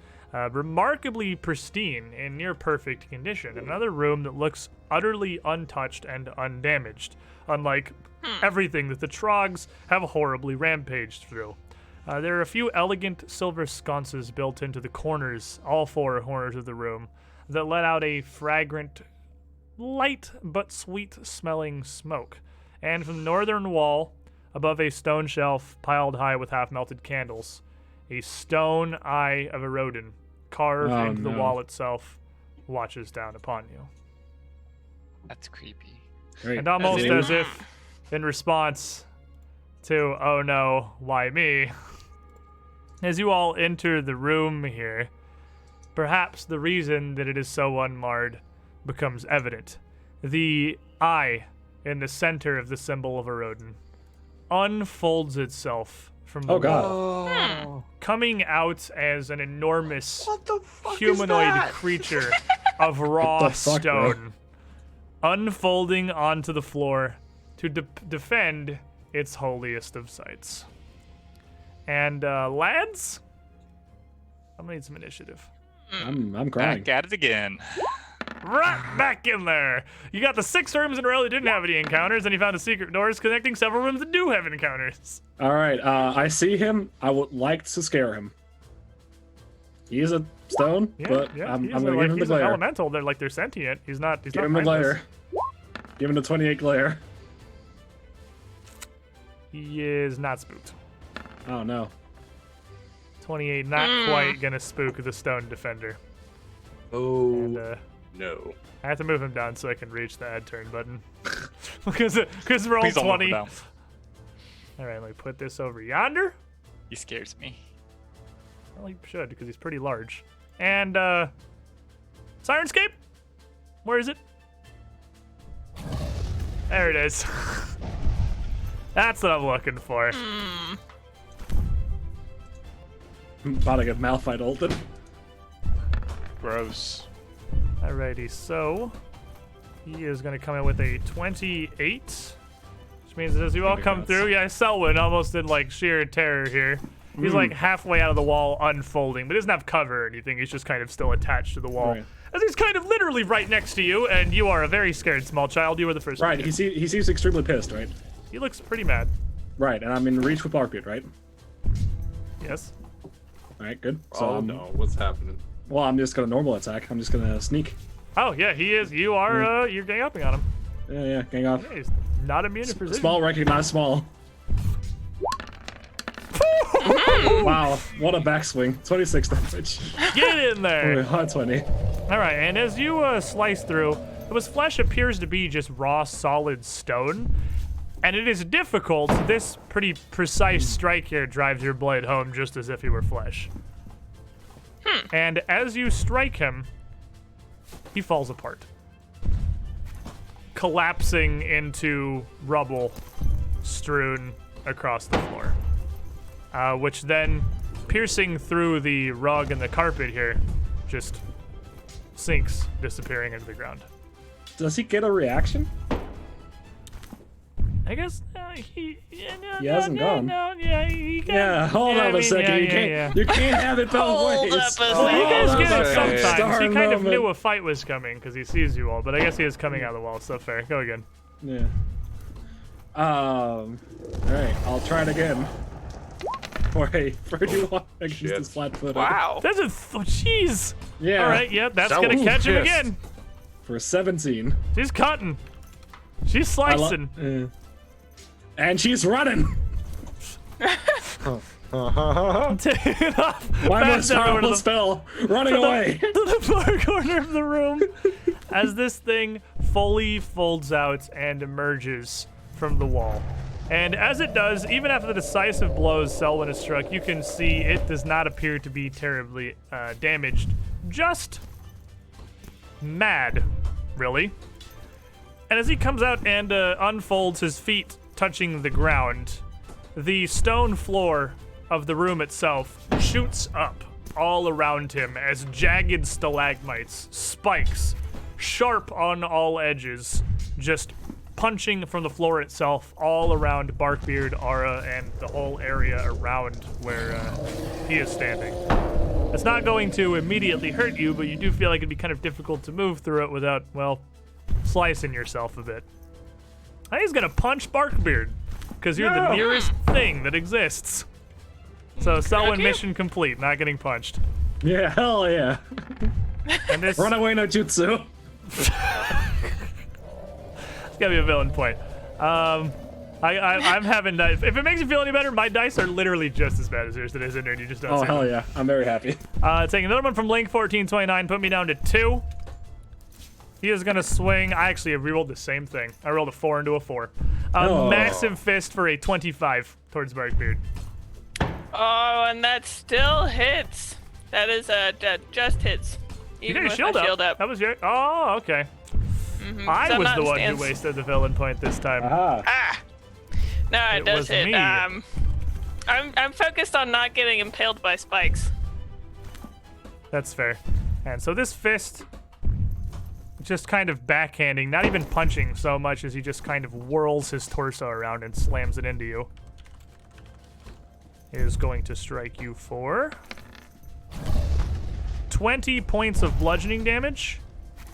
remarkably pristine in near perfect condition. Another room that looks utterly untouched and undamaged, unlike everything that the Trogs have horribly rampaged through. There are a few elegant silver sconces built into the corners, all four corners of the room, that let out a fragrant, light but sweet-smelling smoke. And from the northern wall, above a stone shelf piled high with half-melted candles, a stone eye of a rodent carved into the wall itself watches down upon you. That's creepy. Great. And almost anyone- as if in response to, oh no, why me? As you all enter the room here, perhaps the reason that it is so unmarred becomes evident. The eye in the center of the symbol of Erodin unfolds itself from the Oh, wall, God. coming out as an enormous What the fuck humanoid is that? creature of raw What the fuck, bro? stone, unfolding onto the floor to defend its holiest of sights. And lads, I'm gonna need some initiative. I'm crying. Back at it again. Right back in there. You got the 6 rooms in a row that didn't have any encounters, and you found a secret doors connecting several rooms that do have encounters. All right, I see him. I would like to scare him. He is a stone, but I'm he's gonna like, give him the he's an glare. elemental. They're like they're sentient. He's not. He's Give not him the mindless. glare. Give him the 28 glare. He is not spooked. Oh no. 28, not quite gonna spook the stone defender. Oh And no. I have to move him down so I can reach the add turn button. because roll Please don't look 20. down. All right, let me put this over yonder. He scares me. Well, he should because he's pretty large. And Sirenscape, where is it? There it is. That's what I'm looking for. I'm about to get Malphite ulted. Gross. Alrighty, so he is going to come in with a 28, which means as you all come through, yeah, Selwyn almost in like sheer terror here. He's like halfway out of the wall unfolding, but doesn't have cover or anything. He's just kind of still attached to the wall. Right. As he's kind of literally right next to you, and you are a very scared small child. You were the first one Right, here. he seems extremely pissed, right? He looks pretty mad. Right, and I'm in reach with Barkbeard, right? Yes. All right, good. So Oh no, what's happening? Well, I'm just gonna normal attack. I'm just gonna sneak. Oh, yeah, he is. You are, you're gang upping on him. Yeah, gang off. Yeah, he's not immune to precision. Small recognize small. Wow, what a backswing. 26 damage. Get in there. Hard 20. All right, and as you slice through, his flesh appears to be just raw, solid stone, and it is difficult. This pretty precise strike here drives your blade home just as if he were flesh. And as you strike him, he falls apart, collapsing into rubble strewn across the floor, which then, piercing through the rug and the carpet here, just sinks, disappearing into the ground. Does he get a reaction? I guess he hasn't gone. he can. Yeah, hold on a second. You can't have it both Hold ways. up a Well, you guys Hold get on it a sometimes. second. He Star kind of moment. knew a fight was coming because he sees you all, but I guess he is coming out of the wall, so fair. Go again. Yeah. All right, I'll try it again. For a 31 against shit. his flat-footed. Wow. That's a jeez. Yeah. All right, yep, that's That gonna was catch him pissed. again. For 17. She's cutting. She's slicing. And she's running. Taking off Why am I fast everywhere to a the spell? Running away. to the far corner of the room as this thing fully folds out and emerges from the wall. And as it does, even after the decisive blows Selwyn has struck, you can see it does not appear to be terribly damaged. Just mad, really. And as he comes out and unfolds his feet touching the ground, the stone floor of the room itself shoots up all around him as jagged stalagmites, spikes, sharp on all edges, just punching from the floor itself all around Barkbeard, Aura, and the whole area around where he is standing. It's not going to immediately hurt you, but you do feel like it'd be kind of difficult to move through it without, well, slicing yourself a bit. I think he's gonna punch Barkbeard, because you're the nearest thing that exists. So Selwyn, mission complete, not getting punched. Yeah, hell yeah. And this Runaway no jutsu. It's gotta be a villain point. I'm having dice. If it makes you feel any better, my dice are literally just as bad as yours. It is in there, and you just don't Oh, see hell them. yeah. I'm very happy. Taking another one from Link 1429, put me down to 2. He is gonna swing. I actually have rerolled the same thing. I rolled a 4 into a 4. Massive fist for a 25 towards Barkbeard. Oh, and that still hits. That is that just hits. You Even got your with my shield up. That was your. Oh, okay. I was the one who wasted the villain point this time. Ah. No, it does was hit. me. I'm focused on not getting impaled by spikes. That's fair. And so this fist, just kind of backhanding, not even punching so much as he just kind of whirls his torso around and slams it into you, is going to strike you for 20 points of bludgeoning damage,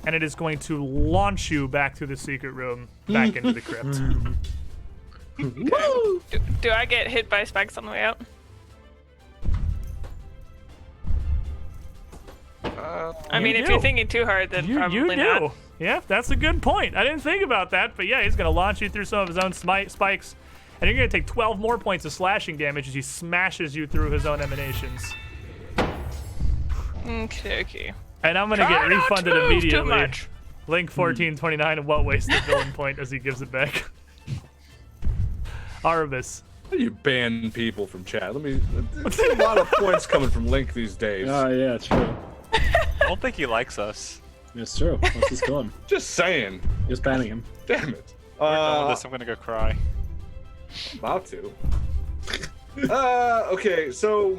and it is going to launch you back through the secret room, back into the crypt. Do I get hit by spikes on the way out? I mean, if do. you're thinking too hard, then You probably do. not. Yeah, that's a good point. I didn't think about that, but yeah, he's going to launch you through some of his own spikes, and you're going to take 12 more points of slashing damage as he smashes you through his own emanations. Okay. And I'm going to get Try not to refunded move too immediately. much. Link 1429, and what wasted villain point as he gives it back. Arabus. How do you ban people from chat? There's a lot of points coming from Link these days. Oh, yeah, it's true. I don't think he likes us. It's true. What's this going? Just saying. Just banning him. Damn it. We're done with this. I'm gonna go cry. About to. Okay, so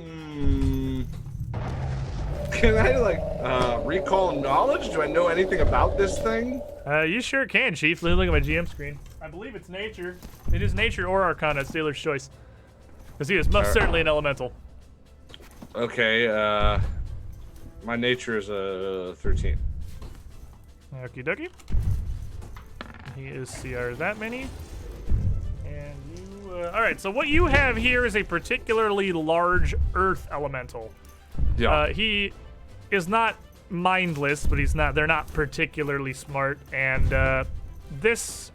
can I recall knowledge? Do I know anything about this thing? You sure can, Chief. Look at my GM screen. I believe it's nature. It is nature or arcana. It's dealer's choice. Because he is most certainly an elemental. Okay, my nature is a 13. Okie dokie. He is CR that many. And you, alright, so what you have here is a particularly large earth elemental. Yeah. He is not mindless, but they're not particularly smart, and this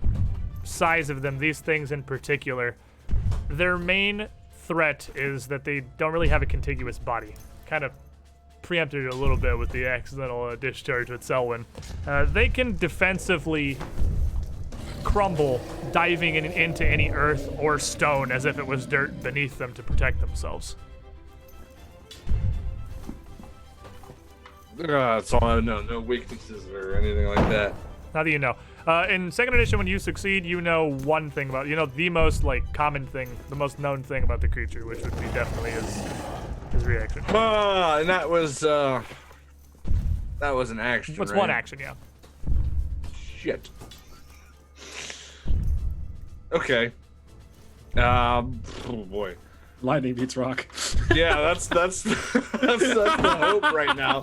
size of them, these things in particular, their main threat is that they don't really have a contiguous body. Kind of preempted it a little bit with the accidental discharge with Selwyn. They can defensively crumble, diving into any earth or stone as if it was dirt beneath them to protect themselves. That's all I know. No weaknesses or anything like that. Not that you know. In second edition, when you succeed, you know one thing about, the most common thing, the most known thing about the creature, which would be definitely his reaction. And that was an action. What's right? one action? Yeah. Shit. Okay. Oh boy. Lightning beats rock. Yeah, that's the hope right now.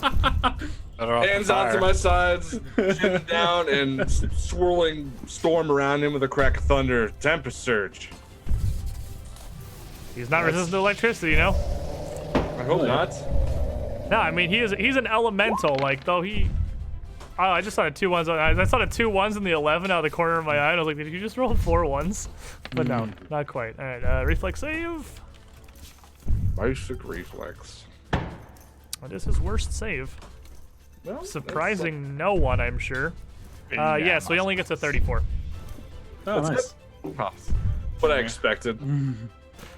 Hands out to my sides, chin down, and swirling storm around him with a crack of thunder. Tempest surge. He's not resistant to electricity, I hope not. No, I mean he's an elemental. Though he. Oh, I just saw 2 1s. I saw 2 1s in the 11 out of the corner of my eye. And I was like, did you just roll 4 1s? But no, not quite. All right, reflex save. Basic reflex. What is his worst save? Well, that's Surprising no one, I'm sure. Yeah, so he only gets a 34. Oh, That's nice. like- what I expected.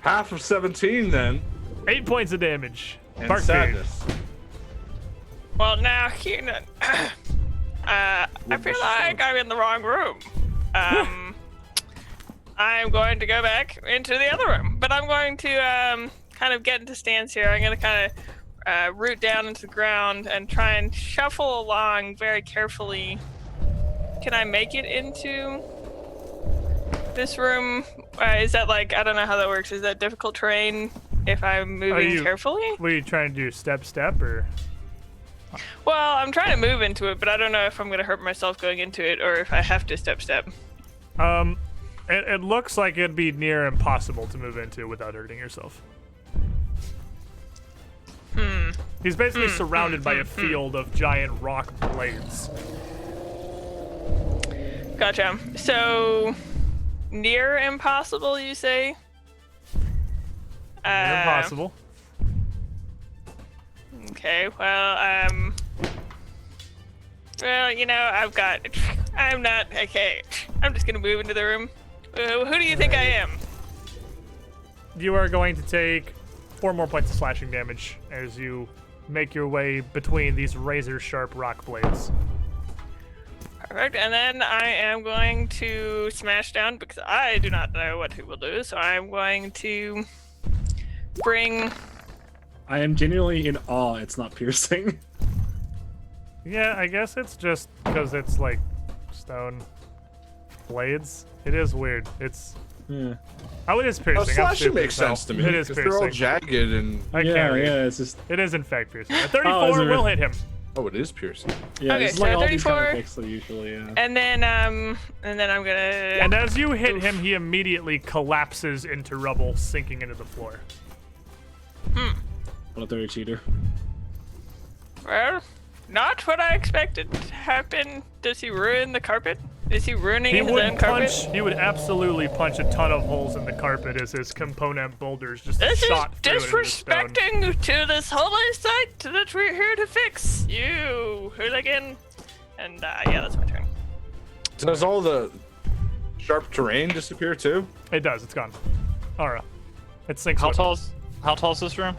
Half of 17 then. 8 points of damage. And Barkbeard. sadness. Well, now, I feel like I'm in the wrong room. I'm going to go back into the other room, but I'm going to kind of get into stance here. I'm going to kind of root down into the ground and try and shuffle along very carefully. Can I make it into this room? Is that like, I don't know how that works. Is that difficult terrain if I'm moving carefully? What are you trying to do? Step, or? Well, I'm trying to move into it, but I don't know if I'm going to hurt myself going into it or if I have to step. It looks like it'd be near impossible to move into without hurting yourself. He's basically surrounded by a field of giant rock blades. Gotcha. So, near impossible, you say? Near impossible. Okay, well, you know, I'm not, okay. I'm just gonna move into the room. Who do you think I am? You are going to take 4 more points of slashing damage as you make your way between these razor-sharp rock blades. Perfect, and then I am going to smash down because I do not know what he will do, so I'm going to bring... I am genuinely in awe it's not piercing. Yeah, I guess it's just because it's like stone blades. It is weird. It's... Yeah. Oh, it is piercing. I'm Slashing stupid, makes so sense to me. It is 'cause they're all piercing. jagged and. I can't read. Yeah, it's just... It is in fact piercing. A 34 is it will hit him. Oh, it is piercing. Yeah, Okay, it's so like all these 34, kind of pixels usually, yeah. And then I'm gonna... And as you hit him, he immediately collapses into rubble, sinking into the floor. What a dirty cheater. Well, not what I expected to happen. Does he ruin the carpet? Is he ruining He his would own carpet? He would absolutely punch a ton of holes in the carpet as his component boulders just This is shot through it into the stone. disrespecting to this holy site that we're here to fix. You hooligan. And yeah, that's my turn. Does all the sharp terrain disappear too? It does. It's gone. Aura. It sinks. How with tall is this room?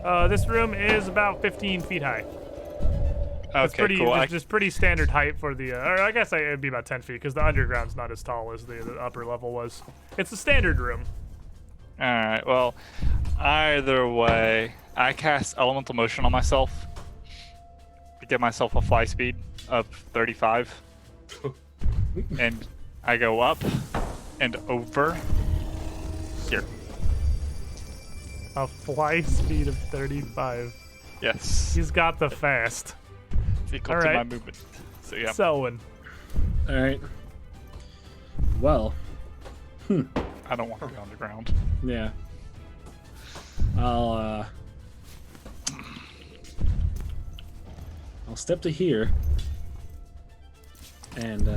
it. This room is about 15 feet high. It's Okay, pretty, cool. it's just pretty standard height for the. Or I guess it'd be about 10 feet because the underground's not as tall as the upper level was. It's a standard room. All right. Well, either way, I cast Elemental Motion on myself to get myself a fly speed of 35, and I go up and over here. A fly speed of 35. Yes. He's got the fast. It's equal all to right. my movement. So yeah. Selwyn. Alright. Well, I don't want to be on the ground. yeah. I'll step to here. And,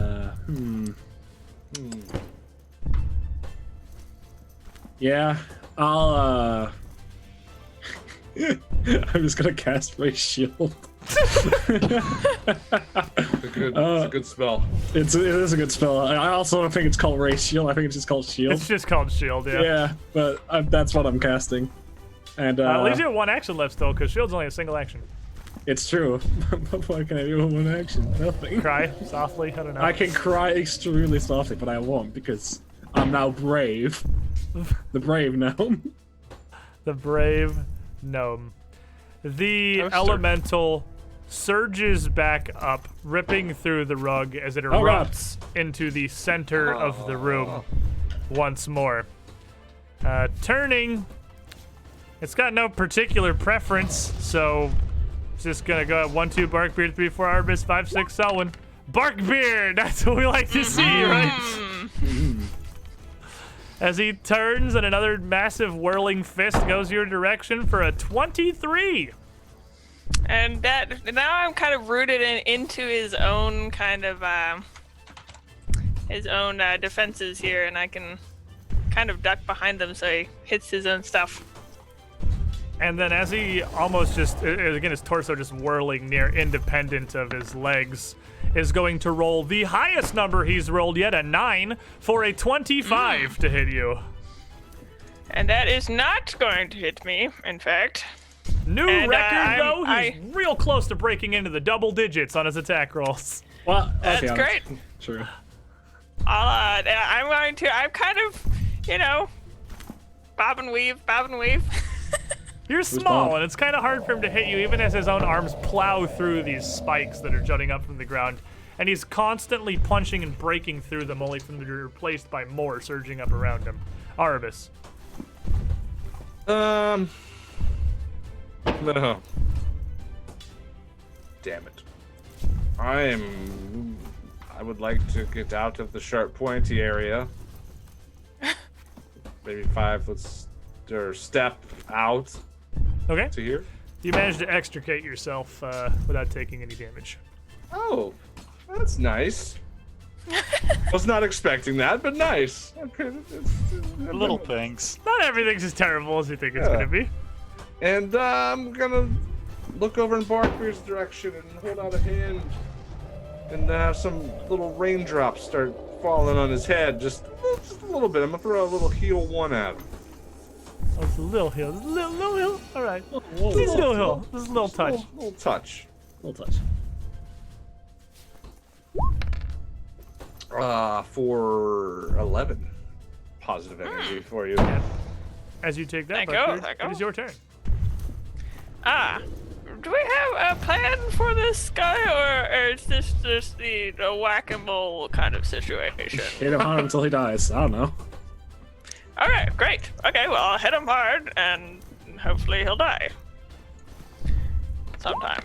Yeah, I'll, I'm just gonna cast my shield. It's a good spell. It is a good spell. I also don't think it's called Ray Shield. I think it's just called Shield. It's just called Shield, yeah. Yeah, but that's what I'm casting. And leaves you with 1 action left still, because Shield's only a single action. it's true. But what can I do with one action? Nothing. Cry softly, I don't know. I can cry extremely softly, but I won't because I'm now brave. The brave gnome. The brave gnome. The Oh, sir. elemental surges back up, ripping through the rug as it God. erupts into the center of the room once more. Turning, it's got no particular preference, so it's just gonna go at 1, 2, Barkbeard, 3, 4, Arbus, 5, 6, Selwyn. Barkbeard! That's what we like to see, right? As he turns and another massive whirling fist goes your direction for a 23. And that now I'm kind of rooted into his own kind of defenses here, and I can kind of duck behind them so he hits his own stuff. And then as he almost just, again, his torso just whirling near independent of his legs, is going to roll the highest number he's rolled yet, a 9, for a 25 to hit you. And that is not going to hit me, in fact. New And, record, though. He's real close to breaking into the double digits on his attack rolls. Well, That's okay, great. True. I'm kind of, bob and weave. You're small, Bob? and it's kind of hard for him to hit you, even as his own arms plow through these spikes that are jutting up from the ground. And he's constantly punching and breaking through them, only for them to be replaced by more surging up around him. Arabus. No. Damn it. I would like to get out of the sharp pointy area. Maybe 5, step out Okay. to here. You managed to extricate yourself without taking any damage. Oh, that's nice. Was not expecting that, but nice. Okay, Little things. Not everything's as terrible as you think it's Yeah. going to be. And I'm gonna look over in Barkbeard's direction and hold out a hand and have some little raindrops start falling on his head. Just a little bit. I'm gonna throw a little heal 1 at him. Oh, it's a little hill. Little hill. All right. Whoa, It's a little hill. Just a little touch. Little touch. Little touch. For 11 positive energy for you. As you take that, There you go, Barkbeard, there you go. it is your turn. Do we have a plan for this guy, or is this just the whack-a-mole kind of situation? Hit him hard until he dies. I don't know. All right, great. Okay, well, I'll hit him hard, and hopefully he'll die. Sometime.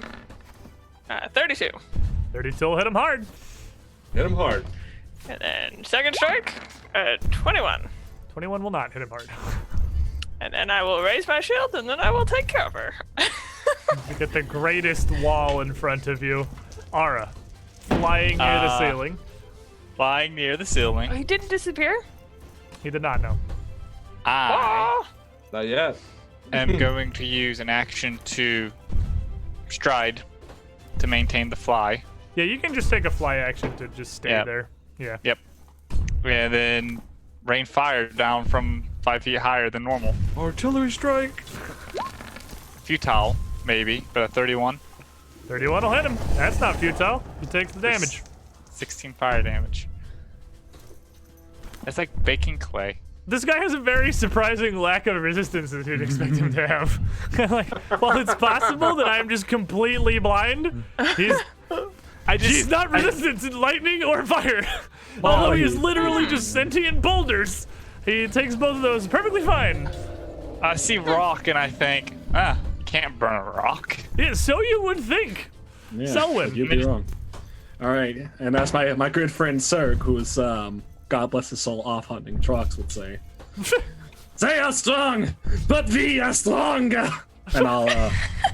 32. 32 will hit him hard. Hit him hard. And then second strike, 21. 21 will not hit him hard. And then I will raise my shield, and then I will take care of her. You get the greatest wall in front of you. Ara, flying near the ceiling. Flying near the ceiling. He didn't disappear? He did not know. I Oh! Not yet. am going to use an action to stride to maintain the fly. Yeah, you can just take a fly action to just stay Yeah. there. Yeah. Yep. And then rain fire down from 5 feet higher than normal. Artillery strike. Futile, maybe, but a 31. 31 will hit him. That's not futile. He takes the damage. 16 fire damage. It's like baking clay. This guy has a very surprising lack of resistance that you'd expect him to have. Like, while it's possible that I'm just completely blind, he's not resistant to lightning or fire. Although he is literally just sentient boulders. He takes both of those perfectly fine. I see rock and I think, you can't burn a rock. Yeah, so you would think. Yeah, Selwyn. you'd be wrong. All right, and that's my good friend Serg, who's God bless his soul, off hunting. Trox would say, "They are strong, but we are stronger." And I'll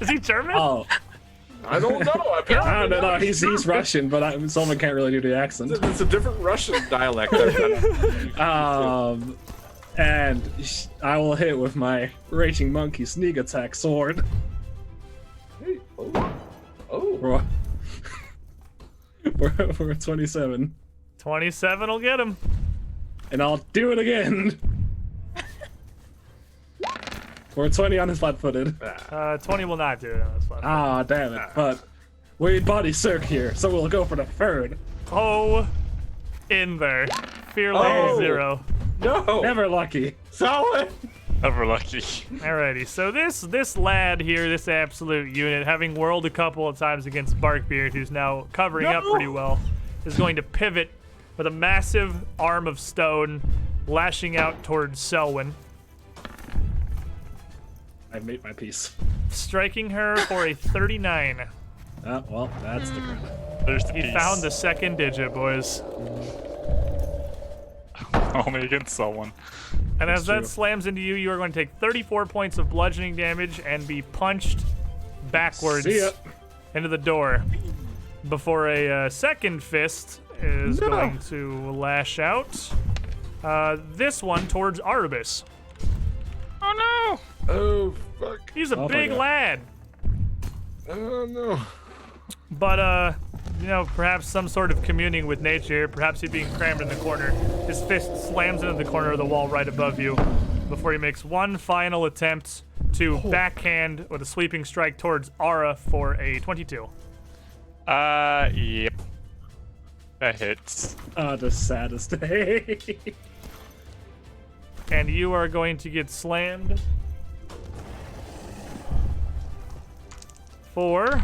Is he German? I don't know. I don't know. He's Russian, but Solomon can't really do the accent. It's a different Russian dialect. And I will hit with my Raging Monkey sneak attack sword. Hey, oh. For a 27. 27 will get him. And I'll do it again. For a 20 on his flat-footed. 20 will not do it on this one. Ah, damn it. But we body Cirque here, so we'll go for the third. Oh, in there. Fear level 0. No. Never lucky. Solid. Never lucky. Alrighty, so this lad here, this absolute unit, having whirled a couple of times against Barkbeard, who's now covering up pretty well, is going to pivot with a massive arm of stone, lashing out towards Selwyn, I made my peace. striking her for a 39. Well, that's the credit. There's the He piece. found the second digit, boys. Only against someone. And as that true. slams into you, you are going to take 34 points of bludgeoning damage and be punched backwards See ya. into the door before a second fist is going to lash out. This one towards Arabus. Oh no! Oh, fuck. He's a Oh, big my God. lad. Oh, no. But, perhaps some sort of communing with nature, perhaps he being crammed in the corner. His fist slams into the corner of the wall right above you before he makes one final attempt to backhand with a sweeping strike towards Aura for a 22. Yep. That hits. The saddest day. And you are going to get slammed for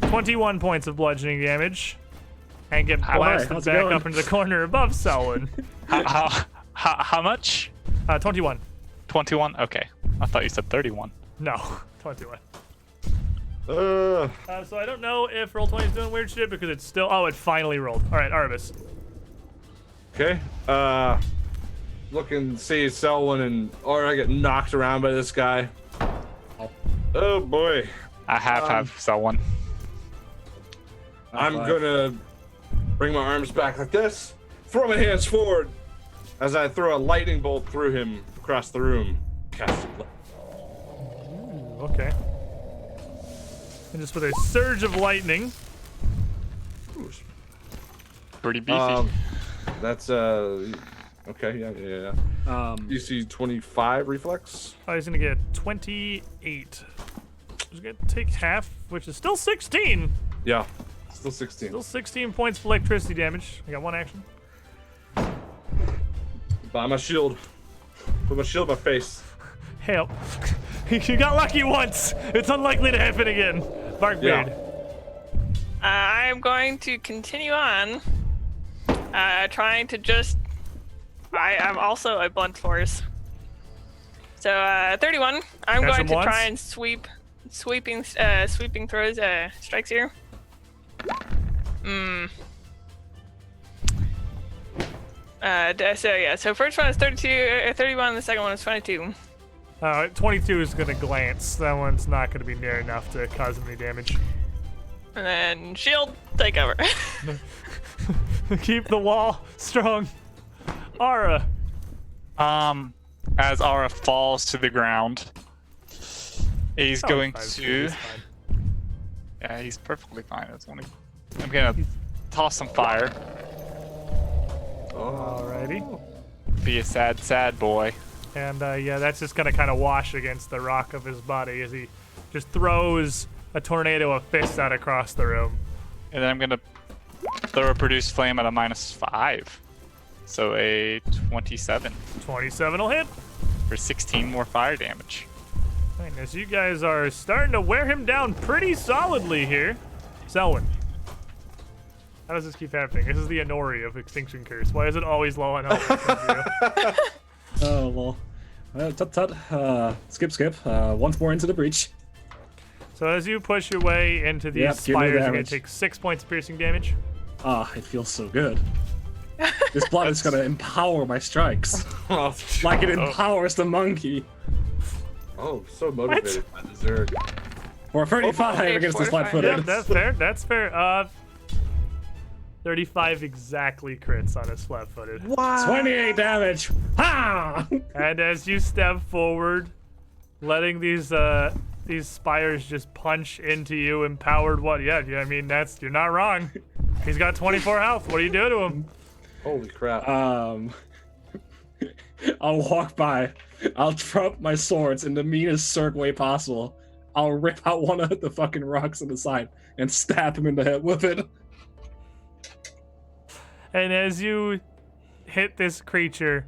21 points of bludgeoning damage and get blasted how's it back going? up into the corner above Selwyn. How much? 21. 21? Okay. I thought you said 31. No, 21. Uh, So I don't know if Roll20 is doing weird shit because it's still... Oh, it finally rolled. All right, Artemis. okay. Look and see Selwyn and Aura get knocked around by this guy. Oh, boy. I have someone. I'm five. gonna bring my arms back like this, throw my hands forward as I throw a lightning bolt through him across the room. Cast it. Okay. And just with a surge of lightning. Pretty beefy. That's okay, yeah. DC 25 reflex. Oh, he's going to get 28. He's going to take half, which is still 16. Yeah, still 16. Still 16 points of electricity damage. I got one action. Buy my shield. Put my shield in my face. Help. You got lucky once. It's unlikely to happen again. Barkbeard. Yeah. I'm going to continue on, trying to just. I'm also a blunt force. So 31. I'm Catch going him to once. try and sweeping throws strikes here. So first one is 31. The second one is 22. 22 is going to glance. That one's not going to be near enough to cause him any damage. And then shield take over. Keep the wall strong. Aura. As Aura falls to the ground, he's going to. Yeah, he's perfectly fine. I'm gonna toss some fire. Alrighty. Be a sad, sad boy. And that's just going to kind of wash against the rock of his body as he just throws a tornado of fists out across the room. And then I'm gonna throw a produce flame at a -5. So a 27 27 will hit. for 16 more fire damage. And as you guys are starting to wear him down pretty solidly here. Selwyn. How does this keep happening? This is the Inori of Extinction Curse. Why is it always low on health? Oh, well. Skip. Once more into the breach. So as you push your way into these Yep, give me spires, you're going damage. to take 6 points of piercing damage. It feels so good. This blood is gonna empower my strikes. Oh, Like it empowers the monkey. so motivated by the Zerg. For 35 Okay, against the 45. flat-footed. Yeah, that's fair. That's fair. 35 exactly crits on his flat-footed. 28 damage. Ha! And as you step forward, letting these spires just punch into you, empowered what? Yeah, I mean, you're not wrong. He's got 24 health. What do you do to him? Holy crap. I'll walk by. I'll drop my swords in the meanest Zerg way possible. I'll rip out one of the fucking rocks on the side and stab him in the head with it. And as you hit this creature,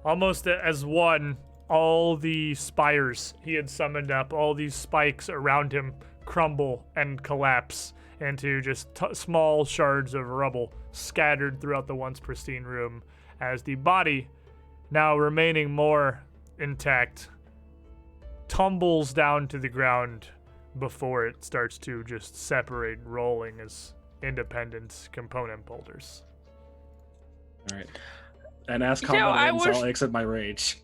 almost as one, all the spires he had summoned up, all these spikes around him crumble and collapse into just small shards of rubble scattered throughout the once pristine room, as the body, now remaining more intact, tumbles down to the ground before it starts to just separate, rolling as independent component boulders. All right. And as You combat know, I ends, wish- I'll exit my rage.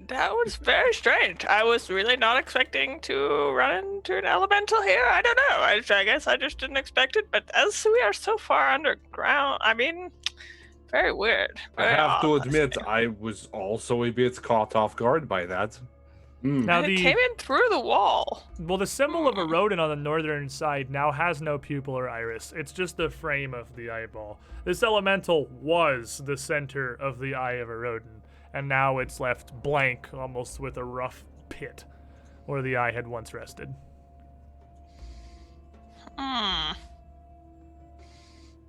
That was very strange. I was really not expecting to run into an elemental here. I don't know. I guess I just didn't expect it. But as we are so far underground, I mean, Very weird. I Very have to odd. admit, I was also a bit caught off guard by that. Now And it came in through the wall. the symbol of a rodent on the northern side now has no pupil or iris. It's just the frame of the eyeball. This elemental was the center of the eye of a rodent, and now it's left blank, almost with a rough pit where the eye had once rested.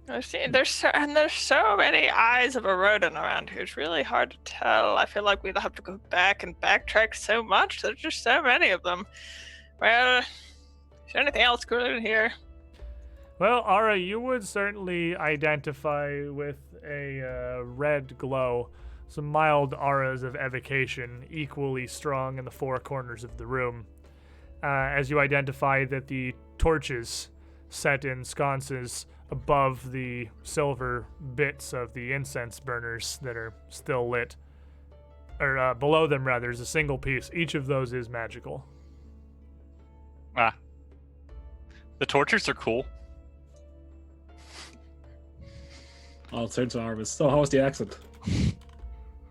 There's so many eyes of a rodent around here. It's really hard to tell. I feel like we'd have to go back and backtrack so much. There's just so many of them. Well, is there anything else good in here? Well, Ara, you would certainly identify with a red glow, some mild auras of evocation, equally strong in the four corners of the room, as you identify that the torches set in sconces above the silver bits of the incense burners that are still lit, or below them rather, is a single piece. Each of those is magical. Ah. The torches are cool. I'll turn to Arvis. So, how was the accent?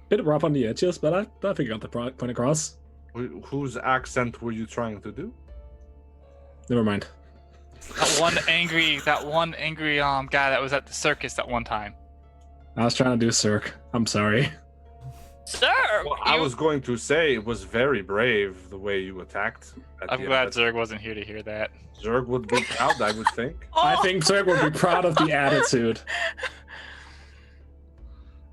Bit rough on the edges, but I think I got the point across. Whose accent were you trying to do? Never mind. That one angry guy that was at the circus that one time. I was trying to do Cirque. I'm sorry. Sir! Well, I was going to say it was very brave the way you attacked. I'm glad Zerg wasn't here to hear that. Zerg would be proud, I would think. I think Cirque would be proud of the attitude.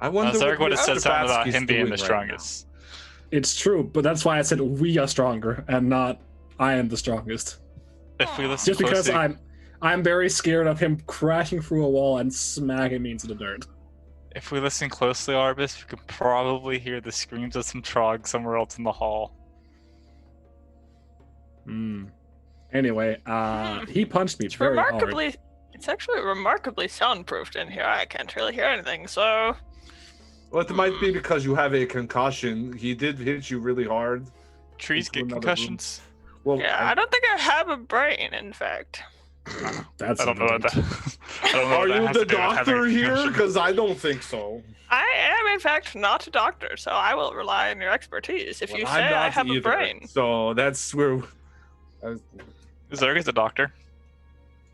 I wonder Zerg what would have said something about Stefanski's him being doing the right strongest. It's true, but that's why I said we are stronger and not I am the strongest. If we listen Just because closely, I'm very scared of him crashing through a wall and smacking me into the dirt. if we listen closely, Arbus, we could probably hear the screams of some trog somewhere else in the hall. Anyway, he punched me very hard. It's actually remarkably soundproofed in here. I can't really hear anything, so... Well, it might be because you have a concussion. He did hit you really hard. Trees Into get another concussions? Well, Yeah, I don't think I have a brain, in fact. That's I don't know what that. I don't know are what that you has the to do with having doctor a here? concussion. Because I don't think so. I am, in fact, not a doctor, so I will rely on your expertise. If you Well, say I'm I not have a either, brain. So that's where. Zerg is a doctor.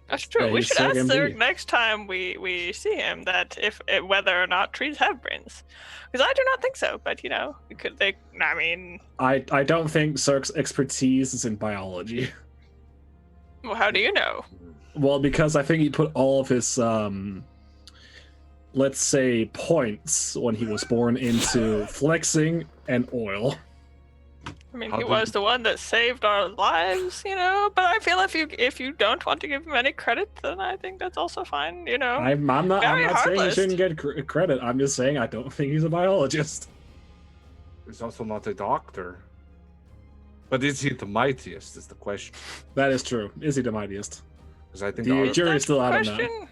That's true. Yeah, We he's should ask Zerg Zerg MD. next time we see him that if whether or not trees have brains, because I do not think so. But you know, we could. I mean, I don't think Cirque's expertise is in biology. well, how do you know? Well, because I think he put all of his let's say points when he was born into flexing and oil. I mean, How he did- was the one that saved our lives, you know. But I feel if you don't want to give him any credit, then I think that's also fine, you know. I'm not Very saying he heartless. shouldn't get credit. I'm just saying I don't think he's a biologist. He's also not a doctor. But is he the mightiest? Is the question. That is true. Is he the mightiest? Because I think The our- jury's That's still the out on that. question.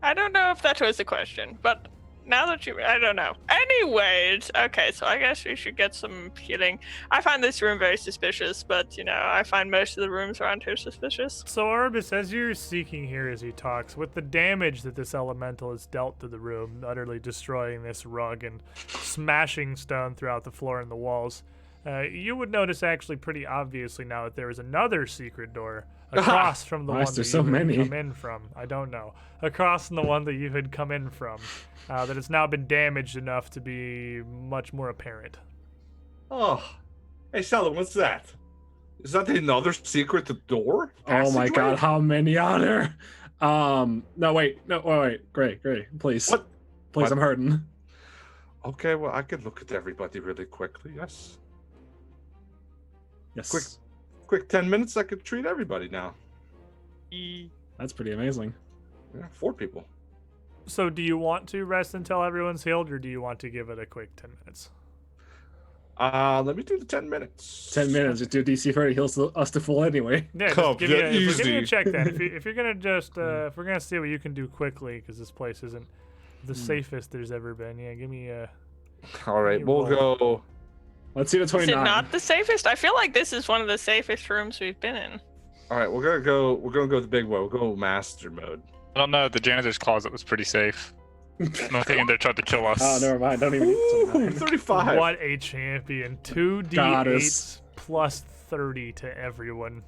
I don't know if that was the question, but now that I don't know. Anyways, okay, so I guess we should get some healing. I find this room very suspicious, but you know, I find most of the rooms around here suspicious. So, Arbus, as you're seeking here as he talks, with the damage that this elemental has dealt to the room, utterly destroying this rug and smashing stone throughout the floor and the walls, you would notice actually pretty obviously now that there is another secret door across from the Why one is that there you so had many? come in from. I don't know. Across from the one that you had come in from, that has now been damaged enough to be much more apparent. Oh, hey, Shalom, what's that? Is that another secret door? Oh my Passageway? god, how many on there? No, wait, great, please. What? Please, What? I'm hurting. Okay, well, I could look at everybody really quickly. Yes. Yes. Quick 10 minutes, I could treat everybody now. That's pretty amazing. Yeah, 4 people. So, do you want to rest until everyone's healed, or do you want to give it a quick 10 minutes? Let me do the 10 minutes. 10 minutes, just do DC 30 heals us to full anyway. Yeah, just Come, give me yeah, a, give me a easy. check then. If you're gonna just if we're gonna see what you can do quickly, because this place isn't the safest there's ever been. Yeah, give me a. All right, You we'll roll. go. Let's see the Is 29. it not the safest? I feel like this is one of the safest rooms we've been in. All right, we're gonna go the big way. We'll go master mode. I don't know. The janitor's closet was pretty safe. I'm thinking they're trying to kill us. Oh, never mind. Don't even need some Ooh, mine. 35. What a champion. 2d8 Goddess. plus 30 to everyone.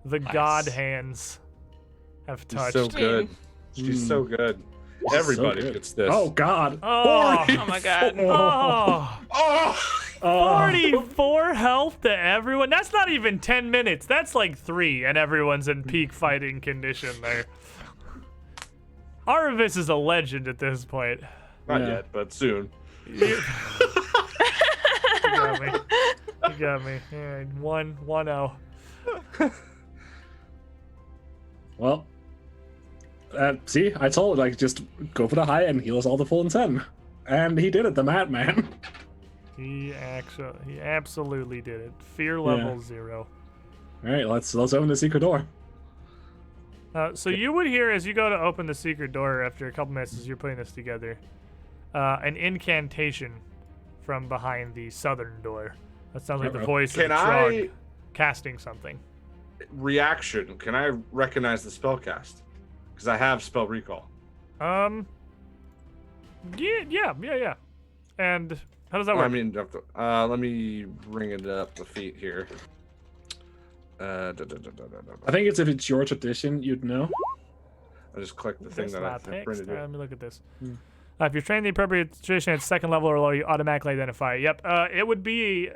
The Nice. god hands have She's touched. so good. She's so good. Everybody good. gets this. Oh God. Oh, Oh my god. oh, Oh! 44 health to everyone. That's not even 10 minutes. That's like 3, and everyone's in peak fighting condition there. Aravis is a legend at this point. Not Yeah. yet, but soon. You got me. You got me. All right, 1-0. Well, see, I told like just go for the high end, heal us all to full and 10, and he did it. The madman. He absolutely did it. Fear level 0. All right, let's open the secret door. So you would hear as you go to open the secret door after a couple minutes as you're putting this together, an incantation from behind the southern door. That sounds like the Uh-oh. voice Can of Trog I casting something. reaction? Can I recognize the spell cast? Because I have spell recall. Yeah. And how does that work? I mean, let me bring it up the feet here. I think if it's your tradition, you'd know. I just clicked the thing This that I not have text? printed Let here. me look at this. If you're trained the appropriate tradition at second level or lower, you automatically identify it. Yep. It would be,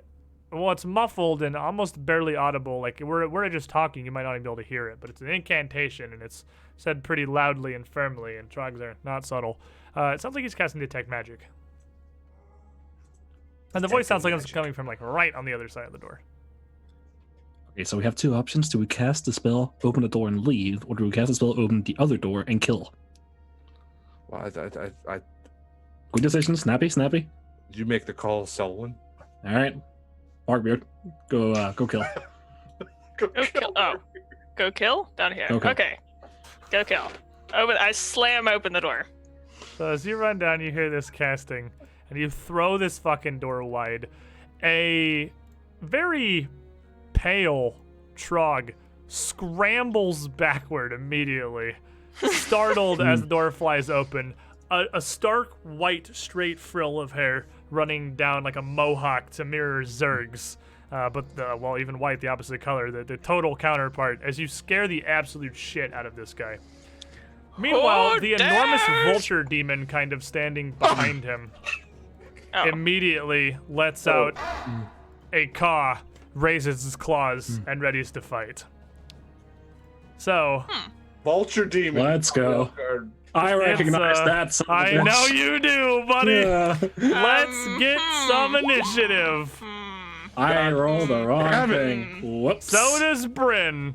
well, it's muffled and almost barely audible. Like we're just talking, you might not even be able to hear it, but it's an incantation and it's said pretty loudly and firmly. And Trogs are not subtle. It sounds like he's casting detect magic, and the voice sounds like it's coming from like right on the other side of the door. Okay, so we have two options. Do we cast the spell, open the door, and leave, or do we cast the spell, open the other door, and kill? Well, I Good decision. Snappy. you make the call, Selwyn. All right, Barkbeard, go kill. Go kill. Oh, go kill down here. Go kill. Okay, go kill. Open. I slam open the door. So as you run down, you hear this casting, and you throw this fucking door wide. A very pale Trog scrambles backward immediately, startled as the door flies open. A stark white straight frill of hair running down like a mohawk to mirror Zerg's. But even white, the opposite color, the total counterpart, as you scare the absolute shit out of this guy. Meanwhile, Who the enormous dares? vulture demon kind of standing behind him Oh. immediately lets out a caw, raises his claws, and readies to fight. So, Vulture demon. Let's go. I recognize that. son of a I bitch. know you do, buddy. Yeah. Let's get some initiative. I rolled the wrong Damn it. thing. Whoops. So does Bryn,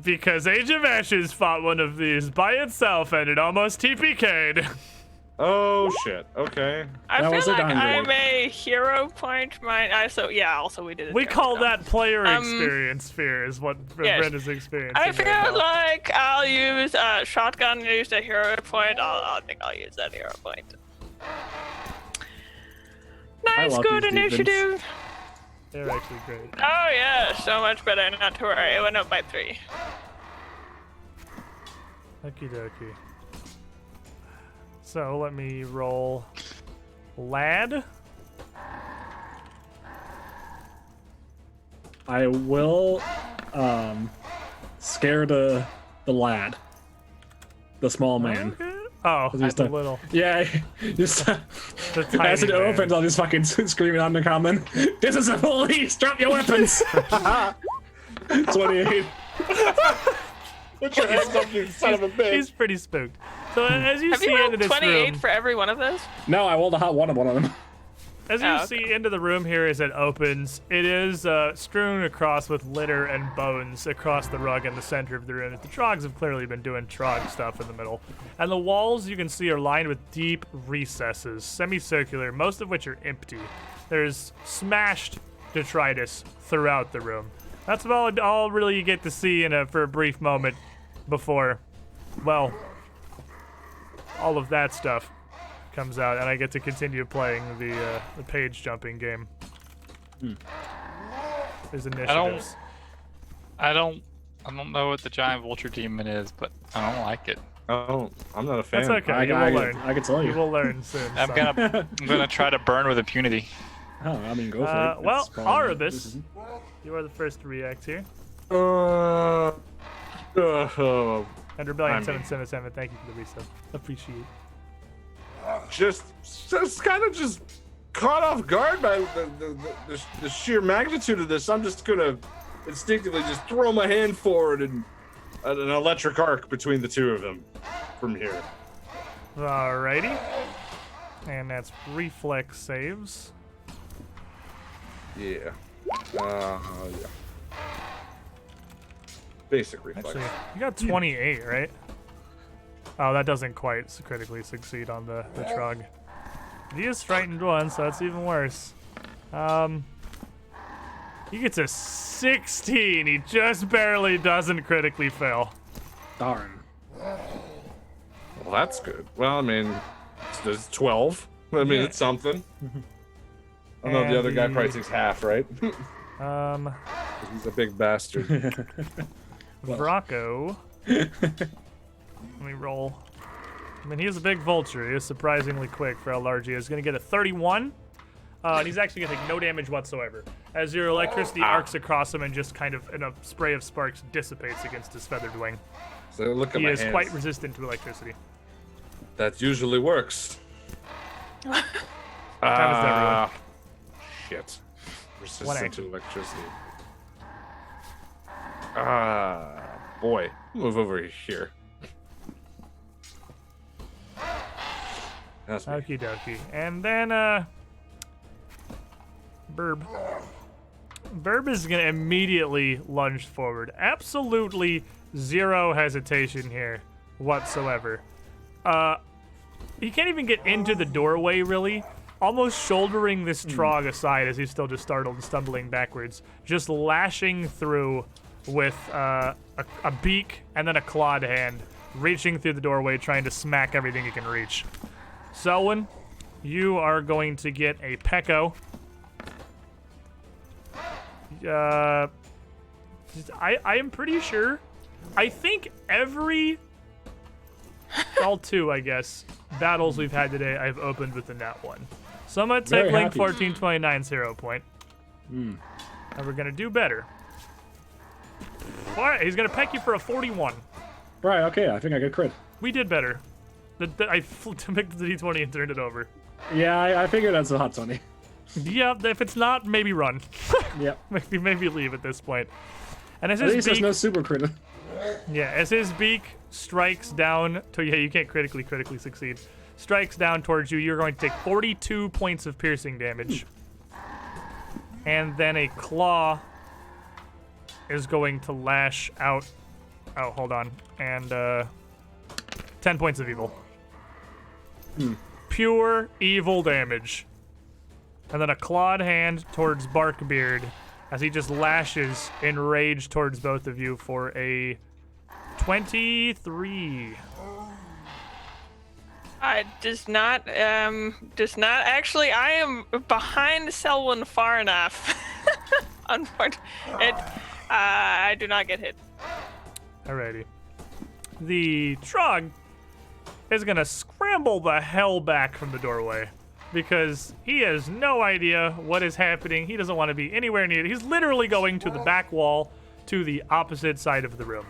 because Age of Ashes fought one of these by itself and it almost TPK'd. Oh shit. Okay. I That feel was a like downgrade. I'm a hero point. Also we did it. We there, call so. that player experience fear, is what yes. Bryn is experiencing. I right feel now. like I'll use shotgun. Use a hero point. I think I'll use that hero point. Nice, love good these demons. initiative. They're actually great. Oh yeah, so much better. Not to worry. It went up by 3. Okie dokie. So let me roll lad. I will scare the lad, the small man. Okay. Oh, He's that's a done. little. Yeah, just The as it tiny man. opens, I'll just fucking scream it undercommon. This is the police! Drop your weapons! 28. Put your hands up, you son of a bitch. He's pretty spooked. So as you Have see you into rolled this 28 room, for every one of those? No, I rolled a hot one of them. as you Oh, okay. see into the room here as it opens, it is strewn across with litter and bones across the rug in the center of the room. The Trogs have clearly been doing Trog stuff in the middle. And the walls you can see are lined with deep recesses, semicircular, most of which are empty. There's smashed detritus throughout the room. That's about all really you get to see for a brief moment before, well, all of that stuff comes out, and I get to continue playing the page jumping game. There's initiatives. I don't know what the giant vulture demon is, but I don't like it. Oh, I'm not a fan. That's okay. I You will learn. can tell You you. will learn soon. I'm son. gonna try to burn with impunity. Oh, I mean, go for it. Well, It's probably- Aribus, you are the first to react here. Uh, And Rebellion I mean- 777, thank you for the resub. Appreciate. just kind of just caught off guard by the sheer magnitude of this. I'm just gonna instinctively just throw my hand forward and an electric arc between the two of them from here. Alrighty. And that's reflex saves. Yeah. Yeah. Basic reflex. Actually, you got 28, right? Oh, that doesn't quite critically succeed on the Trog. He is frightened one, so that's even worse. He gets a 16. He just barely doesn't critically fail. Darn. Well, that's good. Well, I mean, there's 12. I mean, Yeah. it's something. I know the other guy probably takes half, right? He's a big bastard. Brocco. Let me roll. I mean, he is a big vulture. He is surprisingly quick for how large he is. He's going to get a 31. And he's actually going to take no damage whatsoever. As your electricity arcs across him and just kind of, in a spray of sparks, dissipates against his feathered wing. So look at He my is hands. quite resistant to electricity. That usually works. That is everyone. Shit. Resistant One to action. electricity. Boy. Move over here. That's me. Okie dokie. And then, Burb. Burb is going to immediately lunge forward. Absolutely zero hesitation here whatsoever. He can't even get into the doorway, really. Almost shouldering this Trog aside as he's still just startled and stumbling backwards. Just lashing through with a beak and then a clawed hand. Reaching through the doorway, trying to smack everything he can reach. Selwyn, you are going to get a Pecco. I am pretty sure. I think every, all two, I guess, battles we've had today, I've opened with a nat 1. So I'm going to take Very Link happy. 1429's hero point. And we're going to do better. All right, he's going to peck you for a 41. Right, okay, I think I get crit. We did better. I picked the d20 and turned it over. Yeah, I figured that's a hot 20. Yeah, if it's not, maybe run. Yep. maybe leave at this point. And as At his least there's beak, no super crit. as his beak strikes down to you can't critically succeed. Strikes down towards you, you're going to take 42 points of piercing damage. And then a claw is going to lash out. Oh, hold on. And 10 points of evil. Pure evil damage. And then a clawed hand towards Barkbeard as he just lashes in rage towards both of you for a 23. Does not actually. I am behind Selwyn far enough. Unfortunately, I do not get hit. Alrighty. The Trog is gonna scramble the hell back from the doorway because he has no idea what is happening. He doesn't want to be anywhere near it. He's literally going to the back wall to the opposite side of the room.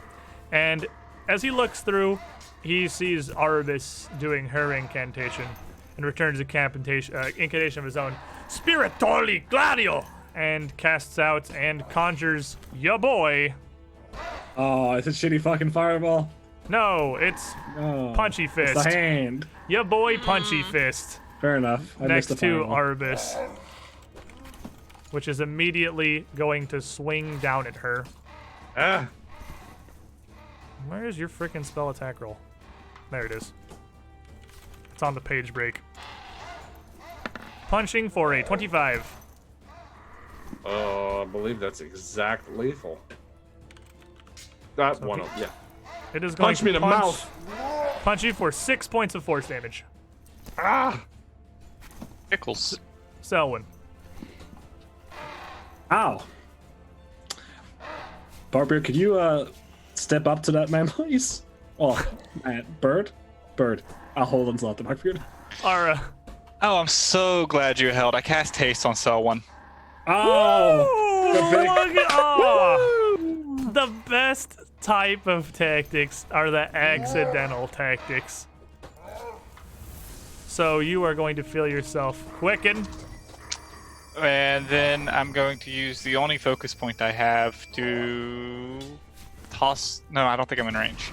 And as he looks through, he sees Aribus doing her incantation and returns a incantation of his own, Spiritoli Gladio, and casts out and conjures ya boy. Oh, it's a shitty fucking fireball. No, it's Oh, Punchy it's Fist. the hand. Ya boy Punchy Fist. Fair enough. I Next missed the to fireball. Aribus, which is immediately going to swing down at her. Ah. Where is your freaking spell attack roll? There it is. It's on the page break. Punching for a 25. I believe that's exact lethal. That So one, he- yeah. It is going Punch to me in the mouth. punch you for 6 points of force damage. Ah. Pickles. Selwyn. Ow. Barkbeard, could you step up to that man, please? Oh, man. Bird. I'll hold on to the Barkbeard. Ara. Oh, I'm so glad you held. I cast haste on Selwyn. Oh, the big- The best type of tactics are the accidental tactics. So you are going to feel yourself quicken. And then I'm going to use the only focus point I have to toss. No, I don't think I'm in range.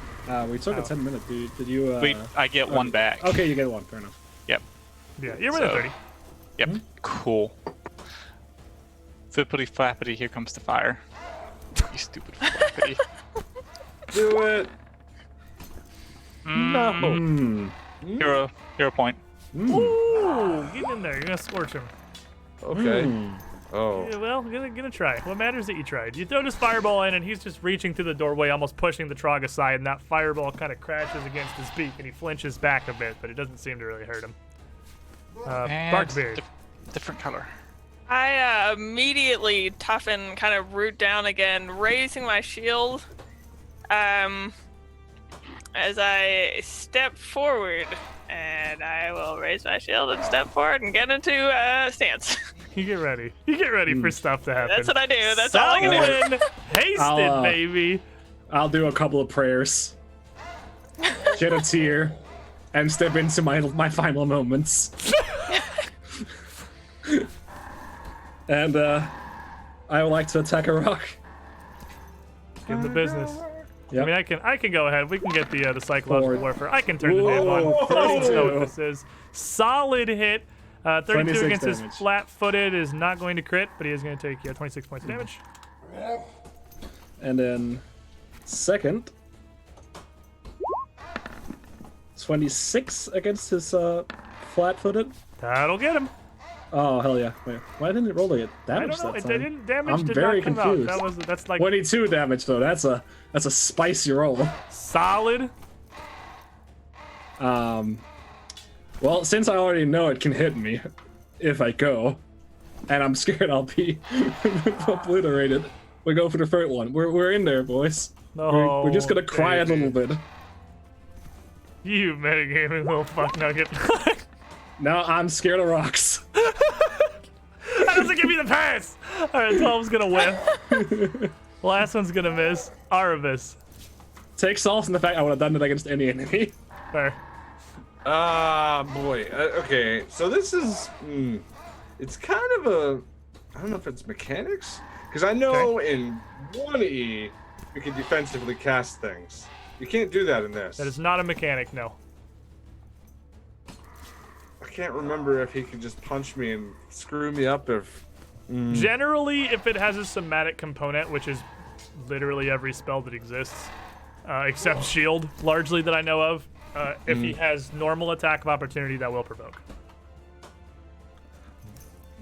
We took a 10-minute, dude. Did you? I get one back. Okay, you get one. Fair enough. Yep. Yeah, you're within So- 30. Yep. Cool. Flippity flappity, here comes the fire. You stupid flappity. Do it. No. Hmm. Hero point. Ooh, get in there. You're gonna scorch him. Okay. Hmm. Oh. Yeah, well, gonna try. What matters that you tried. You throw this fireball in, and he's just reaching through the doorway, almost pushing the Trog aside, and that fireball kind of crashes against his beak, and he flinches back a bit, but it doesn't seem to really hurt him. And Barkbeard. different color. I immediately toughen, kind of root down again, raising my shield. As I step forward, and I will raise my shield and step forward and get into stance. You get ready. You get ready for stuff to happen. That's what I do. That's all I can do. Selwyn, hasted, I'll, baby. I'll do a couple of prayers, shed a tear, and step into my final moments. And I would like to attack a rock. Give him the business. Yep. I mean, I can go ahead. We can get the psychological Forward. warfare. I can turn the damn Whoa, on. Let's know what 32. this is. Solid hit. 32 26 against his damage. flat-footed is not going to crit, but he is going to take 26 points of damage. And then second, 26 against his flat-footed. That'll get him. Oh hell yeah! Wait, why didn't it roll to get I damage don't know. that It time? didn't damage. I'm did very not come confused. out. That's like 22 damage though. That's a spicy roll. solid. Well, since I already know it can hit me if I go, and I'm scared I'll be obliterated, we go for the third one. We're in there, boys. No, We're just gonna cry a baby. little bit. You metagaming little fuck nugget. Now I'm scared of rocks. That doesn't give me the pass. All right, 12's gonna win. Last one's gonna miss. Aravis. Take solace in the fact I would have done it against any enemy. Fair. Boy. Okay, so this is. It's kind of a. I don't know if it's mechanics, because I know in 1E you can defensively cast things. You can't do that in this. That is not a mechanic, no. I can't remember if he could just punch me and screw me up. If Generally, if it has a somatic component, which is literally every spell that exists, except shield, largely that I know of, if he has normal attack of opportunity, that will provoke.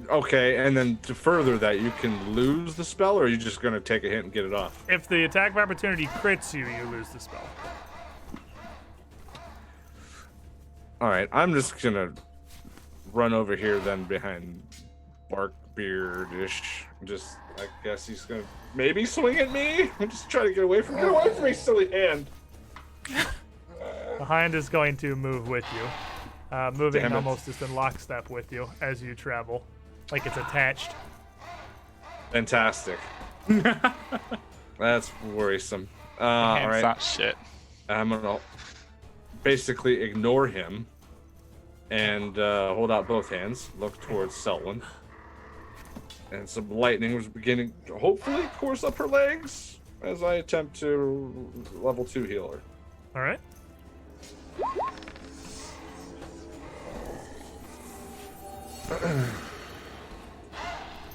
okay, and then to further that, you can lose the spell, or are you just gonna take a hit and get it off? If the attack of opportunity crits you, you lose the spell. All right, I'm just gonna run over here then behind Barkbeard-ish. Just, I guess he's gonna maybe swing at me. I'm just trying to get away from me, silly hand. The hind is going to move with you, moving Damn it. almost just in lockstep with you as you travel, like it's attached. Fantastic. That's worrisome. All Hand's right, not shit. I'm gonna basically ignore him and hold out both hands, look towards Selwyn. And some lightning was beginning to hopefully course up her legs as I attempt to level 2 heal her. All right.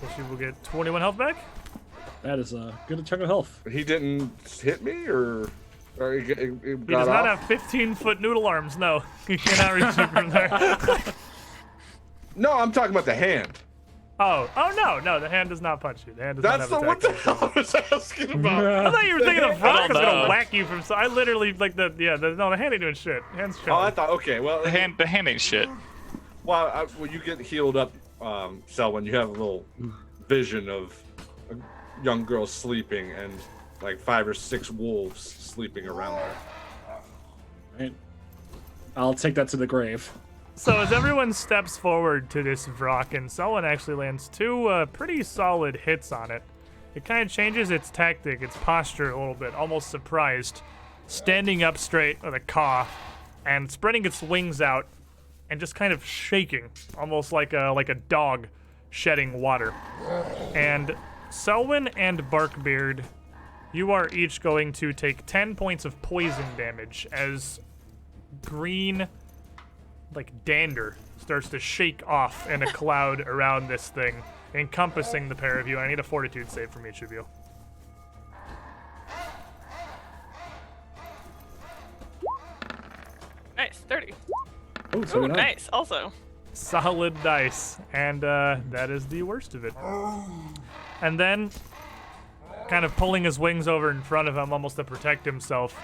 So she will get 21 health back. That is a good chunk of health. He didn't hit me, or he He got does not off? have 15-foot noodle arms. No, he cannot reach you from there. No, I'm talking about the hand. Oh, no, the hand does not punch you. The hand does That's the not have what the attack. hell I was asking about. I thought you were thinking the frog was don't gonna know. whack you from. So I literally like the hand ain't doing shit. Hand's Oh, I chilling. thought, okay, well, The hand ain't shit. well, when you get healed up, Selwyn, you have a little vision of a young girl sleeping and like 5 or 6 wolves sleeping around her. Right. I'll take that to the grave. So as everyone steps forward to this Vrock, and Selwyn actually lands two pretty solid hits on it, it kind of changes its tactic, its posture a little bit, almost surprised, standing up straight with a caw, and spreading its wings out, and just kind of shaking, almost like a dog shedding water. And Selwyn and Barkbeard, you are each going to take 10 points of poison damage as green, like dander, starts to shake off in a cloud around this thing, encompassing the pair of you. I need a fortitude save from each of you. Nice, 30. Oh, so Ooh, did I. nice, also. Solid dice, and that is the worst of it. And then, kind of pulling his wings over in front of him, almost to protect himself,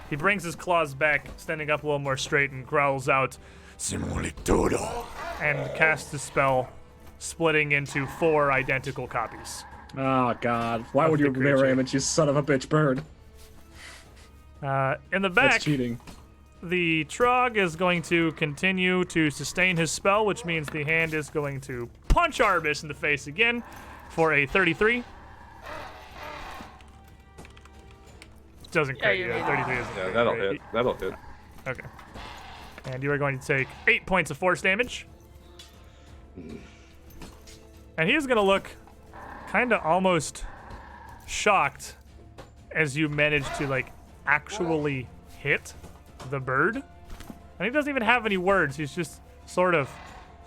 he brings his claws back, standing up a little more straight, and growls out, "Simulitudo," and casts the spell, splitting into 4 identical copies. Oh, God. Why Of would the you mirror creature. image, you son of a bitch bird? In the back, That's cheating. the Trog is going to continue to sustain his spell, which means the hand is going to punch Arbus in the face again for a 33. Doesn't Yeah, crit you you. made it. 33 isn't Yeah, very that'll great. hit. That'll hit. Okay. And you are going to take 8 points of force damage. And he is going to look kind of almost shocked as you manage to, like, actually hit the bird. And he doesn't even have any words. He's just sort of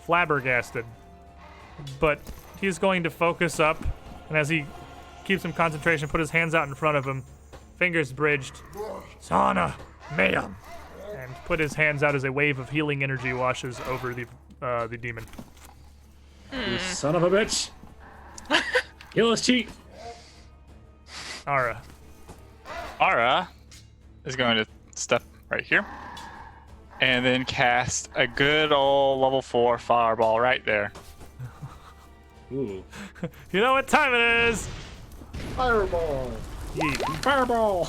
flabbergasted. But he's going to focus up, and as he keeps some concentration, put his hands out in front of him, fingers bridged, Sana Mayam, and put his hands out as a wave of healing energy washes over the demon. You son of a bitch. Heal us cheat. Ara. Ara is going to step right here and then cast a good old level 4 fireball right there. Ooh. You know what time it is? Fireball. Yeet. Fireball.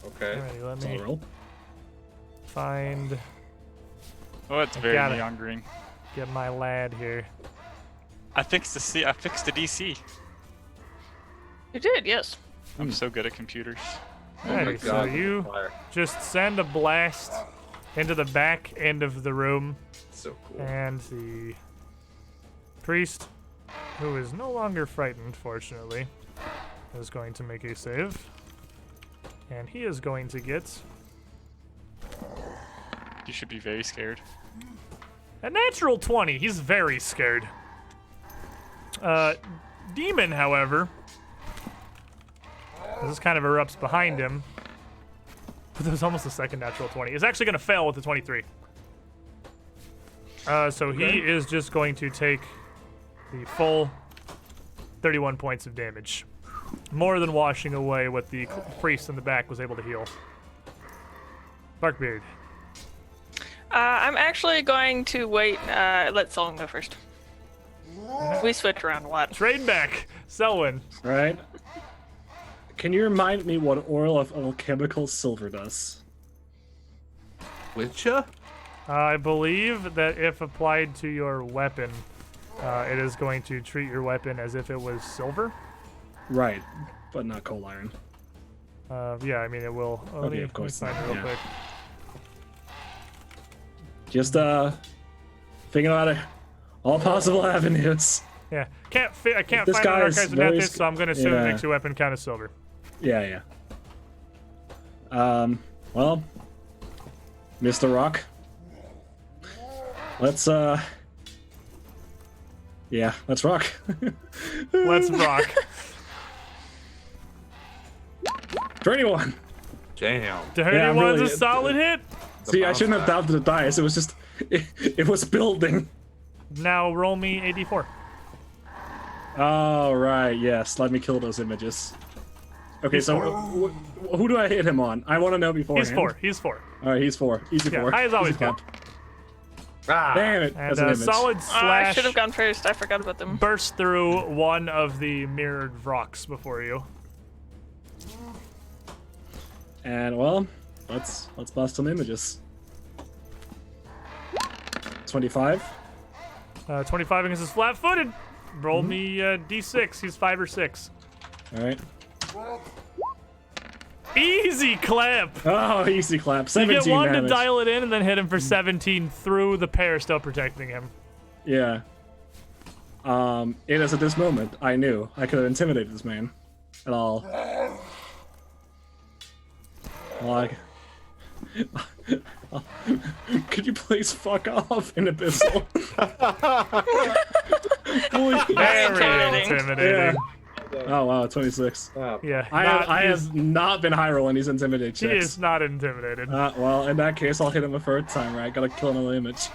Okay. Alrighty, let So me roll. find, Oh, it's very got it. neon green. get my lad here. I fixed the DC. You did, yes. I'm so good at computers. Oh my Alrighty, so God, you fire. just send a blast into the back end of the room, So cool. and the priest, who is no longer frightened, fortunately, is going to make a save. And he is going to get You should be very scared. a natural 20. He's very scared. Demon, however, this kind of erupts behind him, but there's almost a second natural 20. Is actually going to fail with the 23. So he is just going to take the full 31 points of damage, more than washing away what the priest in the back was able to heal. Barkbeard. I'm actually going to wait, let Solon go first. We switch around a lot. Trade back. Selwyn. Right. Can you remind me what oil of alchemical silver does? Witcha? I believe that if applied to your weapon, it is going to treat your weapon as if it was silver. Right, but not coal iron. Yeah, I mean, it will. Let Okay, me, of course let me find it not, real yeah. quick. Just thinking about it, all possible avenues. Yeah, I can't This find an guy's archives of very this, so I'm going to assume it yeah. makes your weapon count as silver. Yeah. Well, Mr. Rock. Let's yeah, let's rock. Let's rock. 21. Damn. 31's really- a solid hit. See, I bounce shouldn't have back. doubted the dice. It was just, it was building. Now roll me a d4. Oh, right, yes. Let me kill those images. Okay, He's so four. who do I hit him on? I want to know beforehand. He's 4. All right, he's 4. Easy Yeah, 4. high as always Easy good. clap. Ah. Damn it. And That's an a image. solid I slash should have gone first. I forgot about them. bursts through one of the mirrored rocks before you. And, well, let's bust some images. 25. 25 against his flat-footed. Roll me d6. He's 5 or 6. All right. Easy clap. Oh, easy clap. You 17 get one damage. to dial it in and then hit him for 17 through the pair still protecting him. Yeah. It is at this moment I knew I could have intimidated this man at all. Like, could you please fuck off in Abyssal? Very intimidating. Yeah. Oh wow, 26. Yeah. I have not been high rolling these intimidate He checks. is not intimidated. Well, in that case, I'll hit him a third time, right? Gotta kill another image.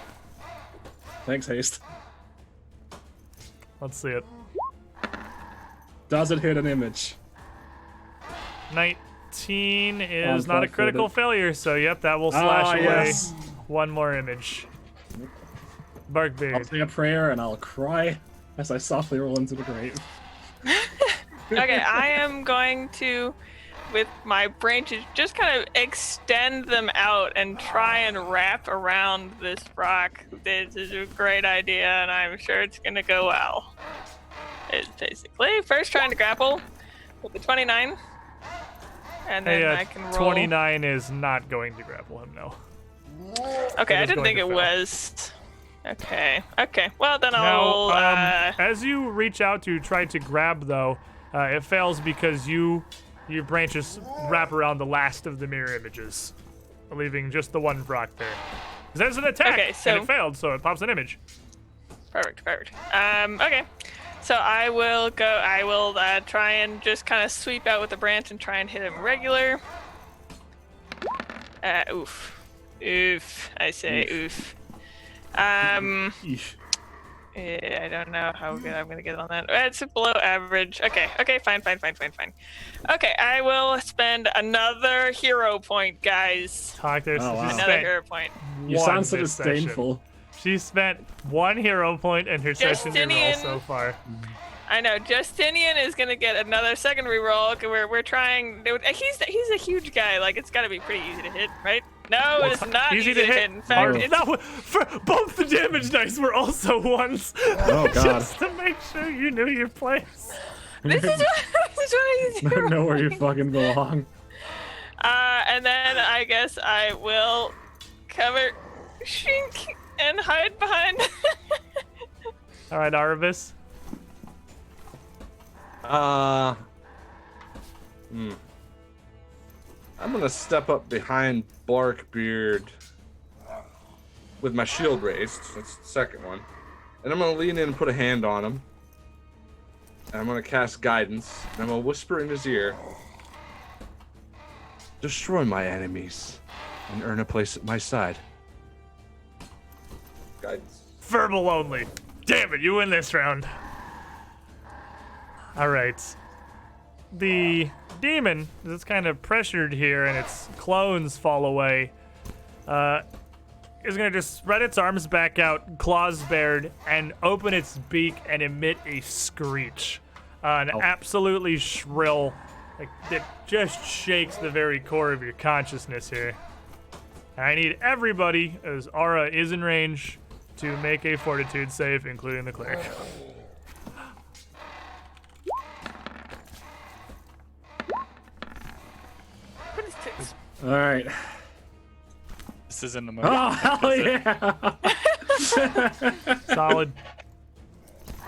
Thanks, Haste. Let's see it. Does it hit an image? 19 is I'm not a critical flat-footed. failure, so yep, that will slash away yes. one more image. I'll Barkbeard. say a prayer and I'll cry as I softly roll into the grave. Okay, I am going to, with my branches, just kind of extend them out and try and wrap around this rock. This is a great idea, and I'm sure it's going to go well. It's basically first trying to grapple with the 29, and then Hey, I can roll. 29 is not going to grapple him, no. Okay, It I is didn't going think to it fail. was. Okay, well then Now, I'll. as you reach out to try to grab, though, it fails because your branches wrap around the last of the mirror images, leaving just the one rock there. 'Cause that's an attack, Okay, so- and it failed, so it pops an image. Perfect. Okay. So I will go. I will try and just kind of sweep out with the branch and try and hit him regular. Oof. I say oof. Eesh. I don't know how good I'm gonna get on that. It's below average. Okay, fine. Okay, I will spend another hero point, guys. Talk there. Oh, wow. She Another spent hero point. You one sound so this session. disdainful. She spent 1 hero point in her session reroll Justinian. so far. I know Justinian is gonna get another second reroll. We're trying. He's a huge guy. Like it's gotta be pretty easy to hit, right? No, it's not Easy to hit. In fact, it's No, for both the damage dice were also ones. Oh, God. Just to make sure you knew your place. this is what I do. Know where you fucking belong. And then I guess I will cover, shrink, and hide behind. All right, Arvis. I'm gonna step up behind Barkbeard with my shield raised. That's the second one. And I'm gonna lean in and put a hand on him. And I'm gonna cast guidance. And I'm gonna whisper in his ear. Destroy my enemies and earn a place at my side. Guidance. Verbal only. Damn it, you win this round. All right. The demon is kind of pressured here, and its clones fall away. Is gonna just spread its arms back out, claws bared, and open its beak and emit a screech, an absolutely shrill, like it just shakes the very core of your consciousness here. I need everybody, as Aura is in range, to make a fortitude save, including the cleric. All right. This is in the Oh, movie. hell yeah! Solid.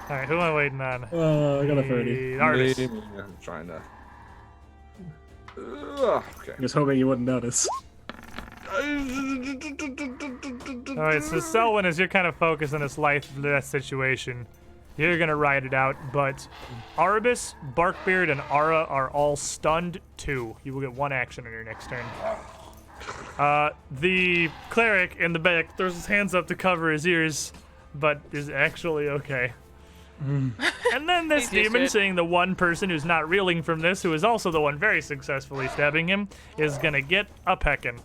All right, who am I waiting on? I got a 30. Artis. I'm trying to. Okay. Just hoping you wouldn't notice. All right, so Selwyn, as you're kind of focused on this life or death situation, you're gonna ride it out. But Arabis, Barkbeard, and Ara are all stunned too. You will get 1 action on your next turn. The cleric in the back throws his hands up to cover his ears, but is actually okay. And then this He's used demon, to it. seeing the one person who's not reeling from this, who is also the one very successfully stabbing him, is gonna get a peckin'.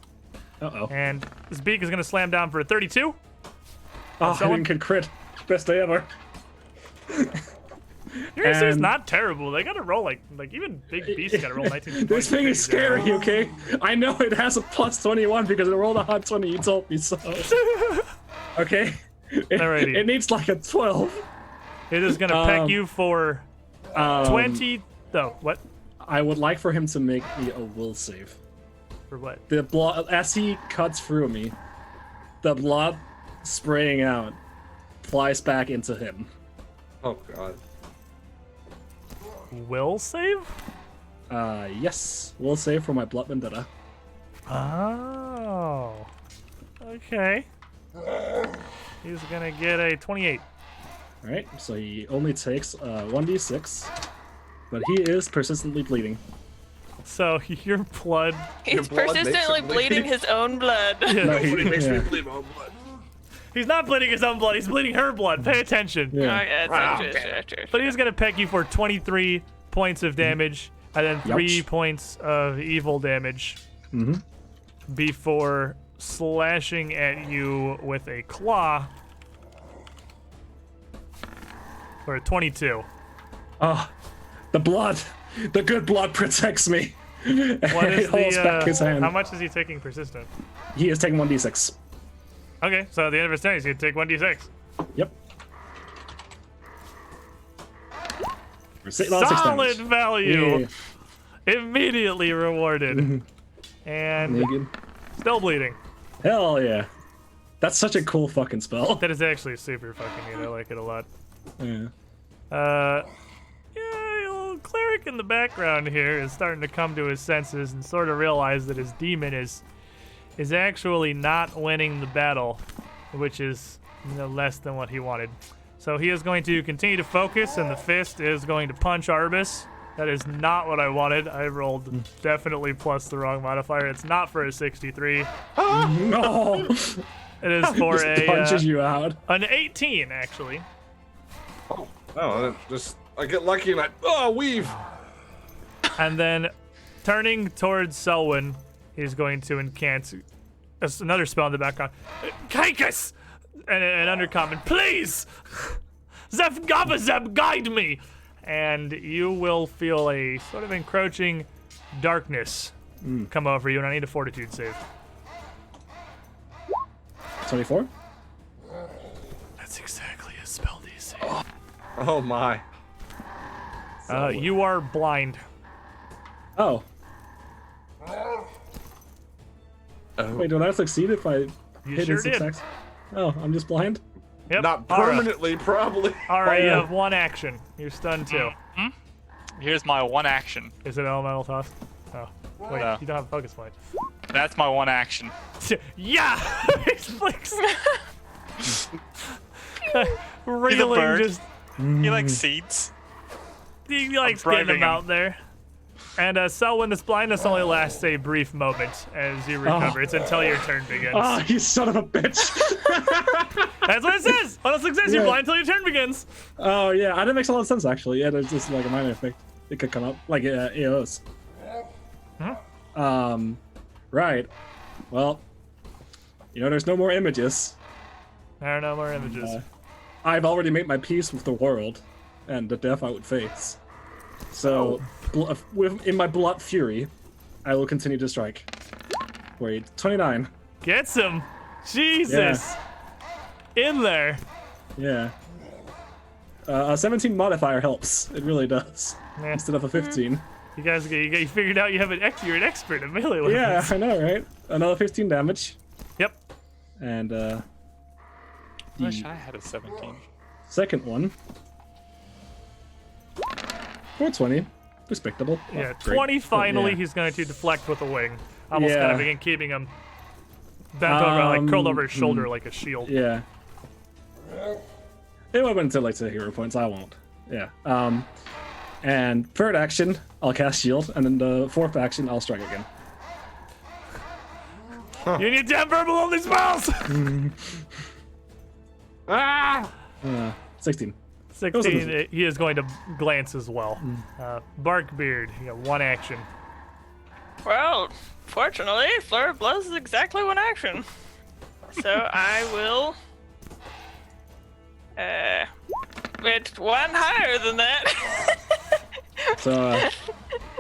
Uh-oh. And his beak is gonna slam down for a 32. Oh, I Someone- didn't get crit. Best day ever. Your AC is And- not terrible. They gotta roll like even big beasts gotta roll 19. This thing is scary, okay? I know it has a plus 21 because it rolled a hot 20. You told me so. Okay? Alrighty. It needs like a 12. It is gonna peck you for 20. No, what? I would like for him to make me a will save. For what? The blood, as he cuts through me, the blood spraying out flies back into him. Oh god. Will save? Yes. Will save for my blood vendetta. Oh. Okay. He's gonna get a 28. Alright, so he only takes 1d6, but he is persistently bleeding. So your blood. He's blood makes persistently him bleeding bleed. his own blood. No, he, It makes me yeah. bleed my own blood. He's not bleeding his own blood. He's bleeding her blood. Pay attention. Oh, Yeah. yeah, Wow. it's true. But he's gonna peck you for 23 points of damage, and then 3 Youch. points of evil damage Mhm. before slashing at you with a claw for a 22. Oh, the blood. The good blood protects me. What He is holds back his hand. how much is he taking persistent? He is taking 1d6. Okay, so at the end of his turn, he's gonna take 1d6. Yep. For six Solid damage. value. Yeah. Immediately rewarded. And Naked. still bleeding. Hell yeah. That's such a cool fucking spell. That is actually super fucking neat. I like it a lot. Yeah. Yeah, a little cleric in the background here is starting to come to his senses and sort of realize that his demon is actually not winning the battle, which is less than what he wanted. So he is going to continue to focus, and the fist is going to punch Arbus. That is not what I wanted. I rolled definitely plus the wrong modifier. It's not for a 63. No. It is for Just punches a you out. an 18 actually. Oh, no, just I get lucky and I weave. And then turning towards Selwyn, he's going to incant another spell in the background. Kaikus! And an undercommon, please! Zef Gabazeb, guide me! And you will feel a sort of encroaching darkness come over you, and I need a fortitude save. 24? That's exactly a spell DC. Oh my. You are blind. Oh. Wait, do I succeed if I You hit sure in 6 did. attacks? Oh, I'm just blind? Yep. Not Aura. permanently, probably. Alright, you yeah. have one action. You're stunned too. Here's my one action. Is it elemental toss? Oh. Wait, No. you don't have a focus point. That's my one action. Yeah! He flicks. Reeling, bird. just He likes seeds. he likes getting bribing them him. out there. And Selwyn, this blindness only lasts a brief moment as you recover. It's until your turn begins. Ah, you son of a bitch. That's what it says. On a success, you're Yeah. blind until your turn begins. Oh, yeah, that makes a lot of sense, actually. Yeah, there's just like a minor effect. It could come up, like EOS. Right. Well, there's no more images. There are no more images. I've already made my peace with the world and the death I would face. So, in my blood fury, I will continue to strike. Wait, 29. Gets him. Jesus. In there. Yeah. A 17 modifier helps. It really does. Yeah. Instead of a 15. You guys, you figured out you're an expert at melee weapons. Yeah, I know, right? Another 15 damage. Yep. And I wish I had a 17. second one. 420. Respectable. Oh, Yeah, great. 20 finally. Yeah. He's going to deflect with a wing. Almost Yeah. kind of again keeping him bent over, like curled over his shoulder like a shield. Yeah. It went into like the hero points. I won't. Yeah. And third action, I'll cast shield, and then the fourth action, I'll strike again. You need damn verbal only spells! Ah! 16. 16, he is going to glance as well. Barkbeard, you got one action. Well, fortunately, Fleur of Blows is exactly one action. So I will It one higher than that. So,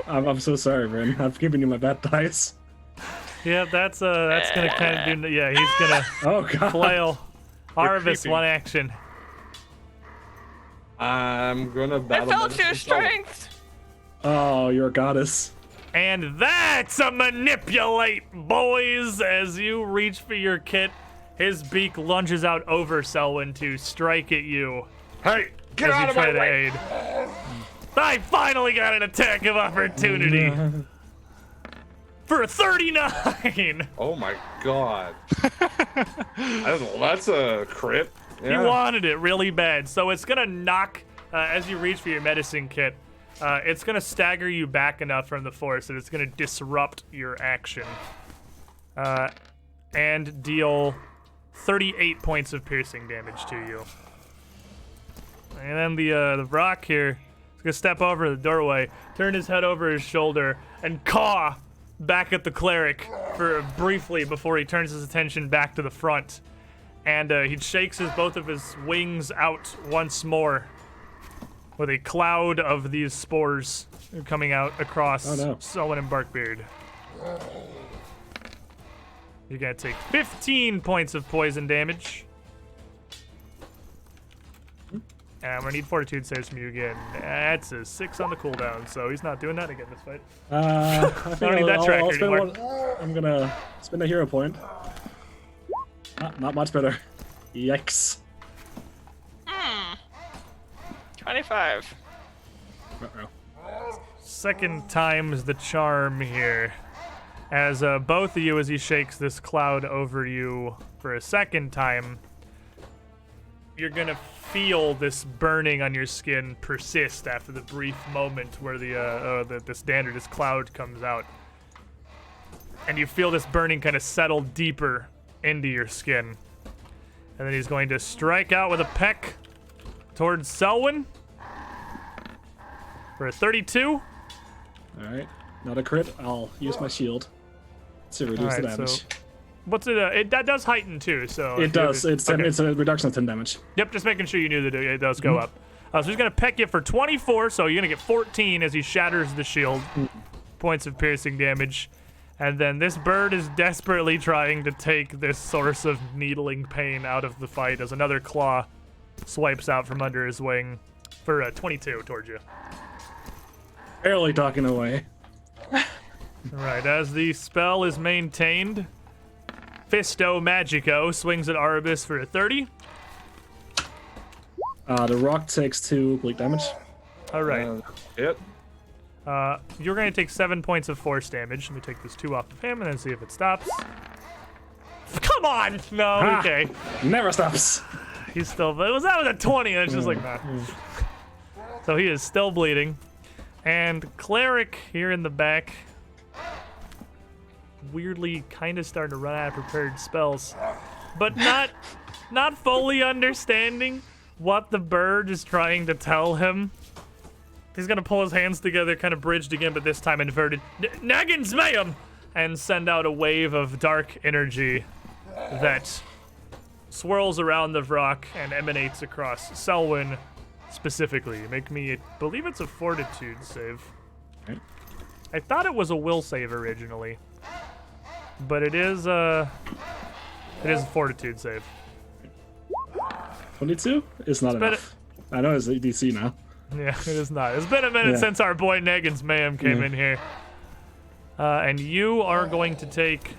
I'm so sorry, Bryn. I've given you my bad dice. Yeah, that's gonna kind of do. Yeah, he's gonna Oh god. flail. Harvest creepy. one action. I'm gonna I battle. felt medicine your Selwyn. strength. Oh, you're a goddess. And that's a manipulate, boys. As you reach for your kit, his beak lunges out over Selwyn to strike at you. Hey, get as out you of try my to way! aid. I finally got an attack of opportunity for a 39. Oh my god. I don't know. That's a crit. He Yeah. wanted it really bad, so it's gonna knock as you reach for your medicine kit. It's gonna stagger you back enough from the force that it's gonna disrupt your action, and deal 38 points of piercing damage to you. And then the rock here is gonna step over the doorway, turn his head over his shoulder, and caw back at the cleric for briefly before he turns his attention back to the front. And he shakes both of his wings out once more, with a cloud of these spores coming out across Oh, no. Selwyn and Barkbeard. You're gonna take 15 points of poison damage. And I'm gonna need fortitude saves from you again. That's a 6 on the cooldown, so he's not doing that again this fight. I think don't need that tracker spend anymore. I'm gonna spend a hero point. Not much better. Yikes. 25. Uh-oh. Second time's the charm here. As both of you, as he shakes this cloud over you for a second time, you're gonna feel this burning on your skin persist after the brief moment where the standard, this cloud comes out. And you feel this burning kind of settle deeper into your skin. And then he's going to strike out with a peck towards Selwyn for a 32. Alright. Not a crit. I'll use my shield to reduce the Alright, damage. so what's it? That does heighten too. So It does. It's okay. it's a reduction of 10 damage. Yep, just making sure you knew that it does go up. So he's gonna peck you for 24. So you're gonna get 14 as he shatters the shield. Points of piercing damage. And then this bird is desperately trying to take this source of needling pain out of the fight as another claw swipes out from under his wing for a 22 towards you. Barely talking away. Right, as the spell is maintained, Fisto Magico swings at Arabis for a 30. The rock takes 2 bleak damage. All right. Hit. You're going to take 7 points of force damage. Let me take this 2 off of him and then see if it stops. Come on! No, Ha! okay. Never stops. He's still. That was a 20, and it's just like, nah. So he is still bleeding. And Cleric here in the back, weirdly kind of starting to run out of prepared spells. But not fully understanding what the bird is trying to tell him. He's gonna pull his hands together, kind of bridged again, but this time inverted. Naggins Mayhem! And send out a wave of dark energy that swirls around the rock and emanates across Selwyn specifically. Make me, I believe it's a fortitude save. Okay. I thought it was a will save originally, but it is a fortitude save. 22 is not been enough. I know it's DC now. Yeah, it is not. It's been a minute Yeah. since our boy Naggins Mayhem came in here. And you are going to take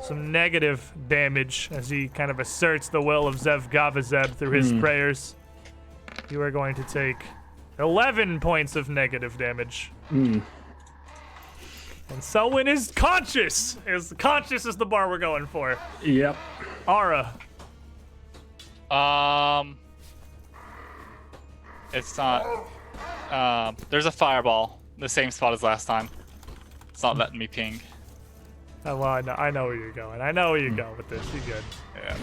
some negative damage as he kind of asserts the will of Zev Gavazeb through his prayers. You are going to take 11 points of negative damage. And Selwyn is conscious. Conscious is the bar we're going for. Yep. Ara. It's not. There's a fireball, the same spot as last time. It's not letting me ping. Oh, well, I know where you're going. I know where you're going with this. You're good. Yeah.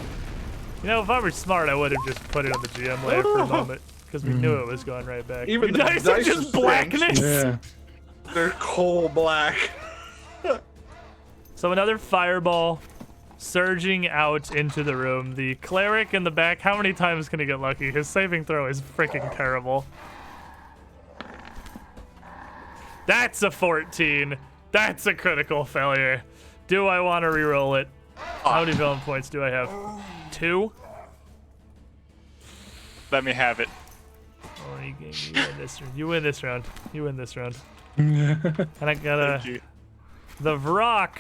You know, if I were smart, I would have just put it on the GM layer for a moment because we knew it was going right back. Even You the guys are dice just is blackness. Yeah. They're coal black. So another fireball surging out into the room. The cleric in the back, how many times can he get lucky? His saving throw is freaking terrible. That's a 14. That's a critical failure. Do I want to reroll it? How many villain points do I have? 2? Let me have it. Oh, you win this round. You win this round. You win this round. And I got Thank you. the Vrock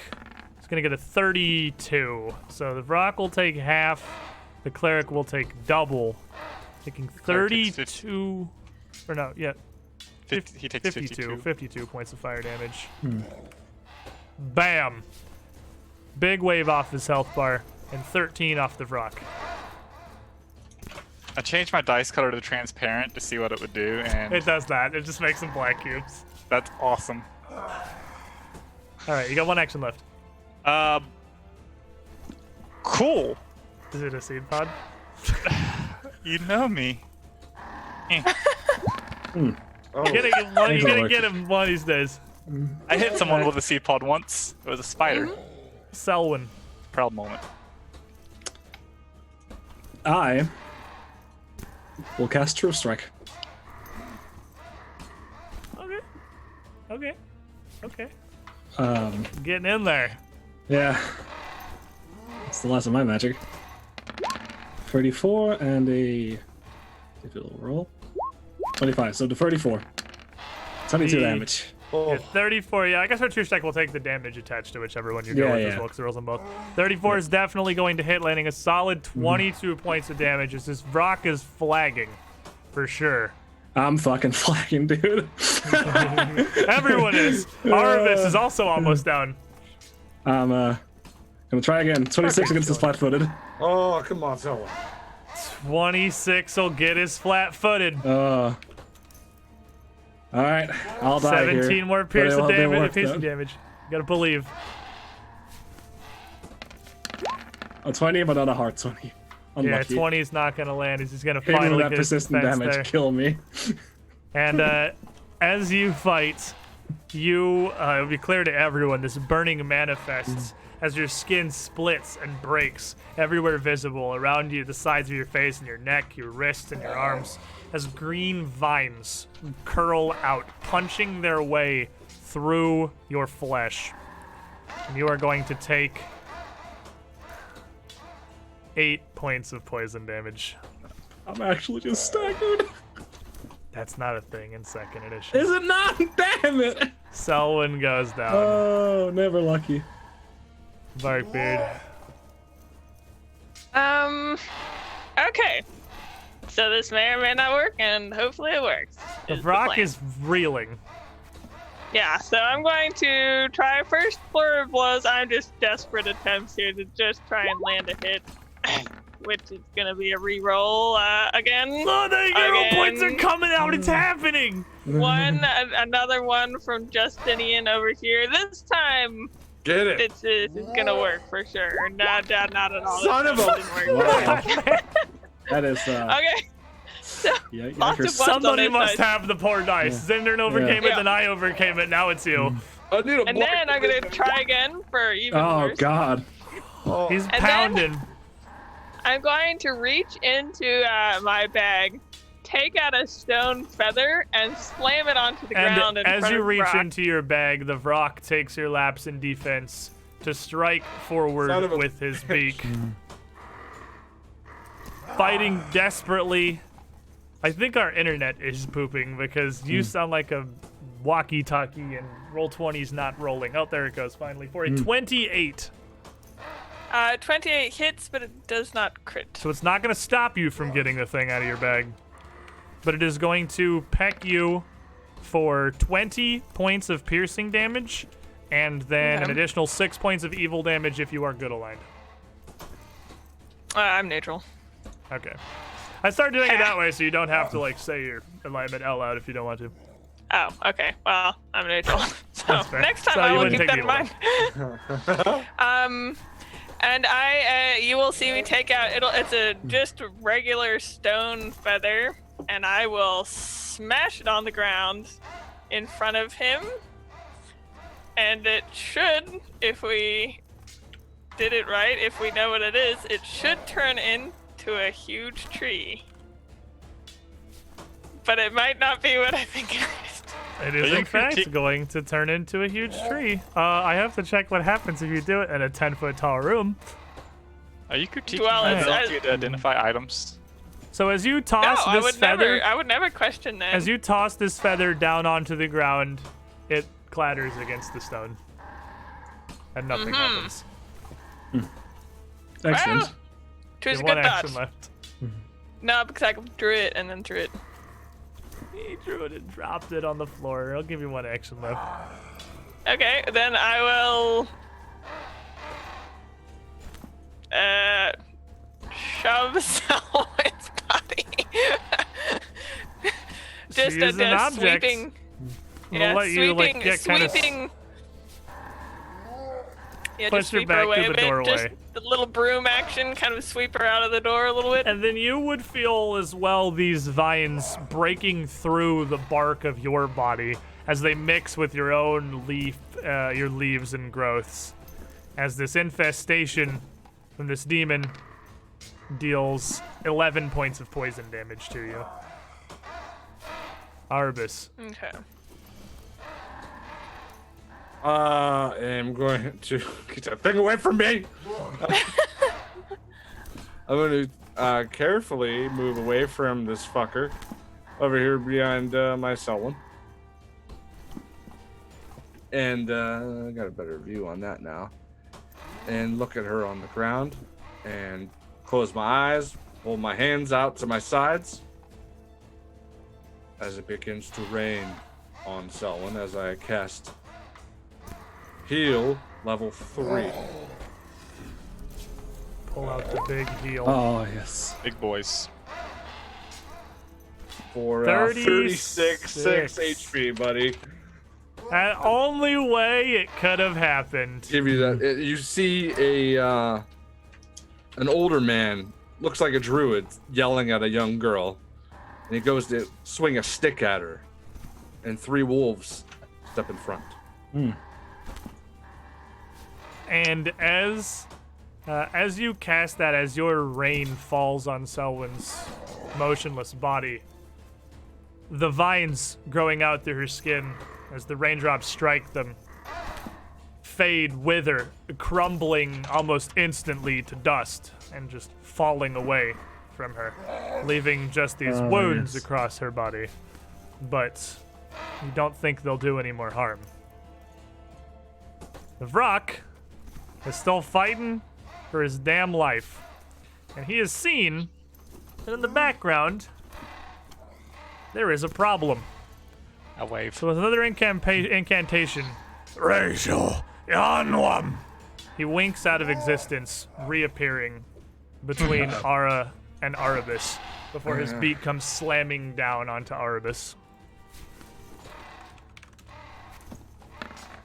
is gonna get a 32. So the Vrock will take half. The cleric will take double, taking cleric takes 32. Or no, yeah, He takes 52. 52 points of fire damage. Bam! Big wave off his health bar, and 13 off the Vrock. I changed my dice color to transparent to see what it would do, and It does that. It just makes some black cubes. that's awesome. All right, you got 1 action left. Cool. Is it a seed pod? You know me. Oh, You gotta get him one of these days. I hit someone with a seed pod once. It was a spider. Selwyn. Proud moment. I will cast True Strike. Okay. Um, Getting in there. yeah. That's the last of my magic. 34 and a difficult roll. 25, so to 34. 22 The- damage. Yeah, 34, yeah, I guess our True Strike will take the damage attached to whichever one you go with as well, because it rolls on both. 34 is definitely going to hit, landing a solid 22 points of damage as this Vrock is flagging, for sure. I'm fucking flagging, dude. Everyone is. Arvis is also almost down. I'm gonna try again. 26 against this flat-footed. oh, come on, Selwyn. 26 will get his flat-footed. All right, I'll die 17 here. more but it piercing will be damage. worth Piercing it. damage. You gotta believe. A 20, but not a hard 20. Unlucky. Yeah, 20 is not gonna land. He's just gonna Even with finally that get his persistent defense damage, there. kill me. And as you fight, it'll be clear to everyone, this burning manifests as your skin splits and breaks everywhere visible around you, the sides of your face and your neck, your wrists and your arms, as green vines curl out, punching their way through your flesh. And you are going to take 8 points of poison damage. I'm actually just staggered. That's not a thing in 2nd edition. Is it not? Damn it! Selwyn goes down. Oh, never lucky. Barkbeard. Okay. So this may or may not work, and hopefully it works. The is Vrock plan. is reeling. Yeah, so I'm going to try first flurry of blows. I'm just desperate attempts here to just try and land a hit, which is gonna be a re-roll again. Oh, the hero points are Again. coming out. It's happening. Another one from Justinian over here. This time, Get it. this is gonna work for sure. Not at all. Son This of time a- didn't work. That is, Okay. So yeah, lots of you're- ones on Somebody this must side. have the poor dice. Zindern overcame it, Yeah. then I overcame it. Now it's you. I need a And black then I'm gonna person. try again for even Oh, worse. God. Oh, He's then- pounding. I'm going to reach into my bag, take out a stone feather, and slam it onto the ground in And as front you of reach Brock. into your bag, the Vrock takes your laps in defense to strike forward Son of a with his beak. Fighting desperately. I think our internet is pooping because you sound like a walkie-talkie and Roll20's not rolling. Oh, there it goes finally for a 28. 28 hits, but it does not crit. So it's not going to stop you from getting the thing out of your bag, but it is going to peck you for 20 points of piercing damage and then an Okay. additional 6 points of evil damage if you are good aligned. I'm neutral. Okay. I started doing it that way so you don't have to like say your alignment out loud if you don't want to. Oh, okay. Well, I'm neutral. So That's fair. next time So I you will wouldn't keep take that in the mind. And you will see me take out. It's a just a regular stone feather, and I will smash it on the ground in front of him. And it should, if we did it right, if we know what it is, it should turn into a huge tree. But it might not be what I think it is. It is in fact going to turn into a huge tree. I have to check what happens if you do it in a 10-foot tall room. Are you critiquing Well, my it's- ability to identify items? So as you No, toss I this would feather, I would never question that. as you toss this feather down onto the ground, it clatters against the stone, and nothing happens. Excellent. Well, choose a One good action thought. left. No, because I drew it and then threw it. He drew it and dropped it on the floor. I'll give you one action left. Okay, then I will shove someone's body. Just Use an object. sweeping. I'm gonna let you like get kind of sweeping. Yeah, push just her sweep back her to away the a bit. doorway. Just the little broom action, kind of sweep her out of the door a little bit. And then you would feel as well these vines breaking through the bark of your body as they mix with your own your leaves and growths. As this infestation from this demon deals 11 points of poison damage to you. Arbus. Okay. I'm going to get that thing away from me. I'm going to carefully move away from this fucker over here behind my Selwyn. And I got a better view on that now. And look at her on the ground and close my eyes, hold my hands out to my sides as it begins to rain on Selwyn as I cast Heal level 3. Pull out the big heal. Oh, yes. Big boys. For 36 6 HP, buddy. That only way it could have happened. Give you that. You see an older man, looks like a druid, yelling at a young girl, and he goes to swing a stick at her, and 3 wolves step in front. And as you cast that, as your rain falls on Selwyn's motionless body, the vines growing out through her skin, as the raindrops strike them, fade, wither, crumbling almost instantly to dust, and just falling away from her, leaving just these wounds yes. across her body. But you don't think they'll do any more harm. The Vrock is still fighting for his damn life. And he has seen that in the background, there is a problem. I wave. So with another incantation, Rachel, Yanwam, he winks out of existence, reappearing between Ara and Arabis before his beak comes slamming down onto Arabis.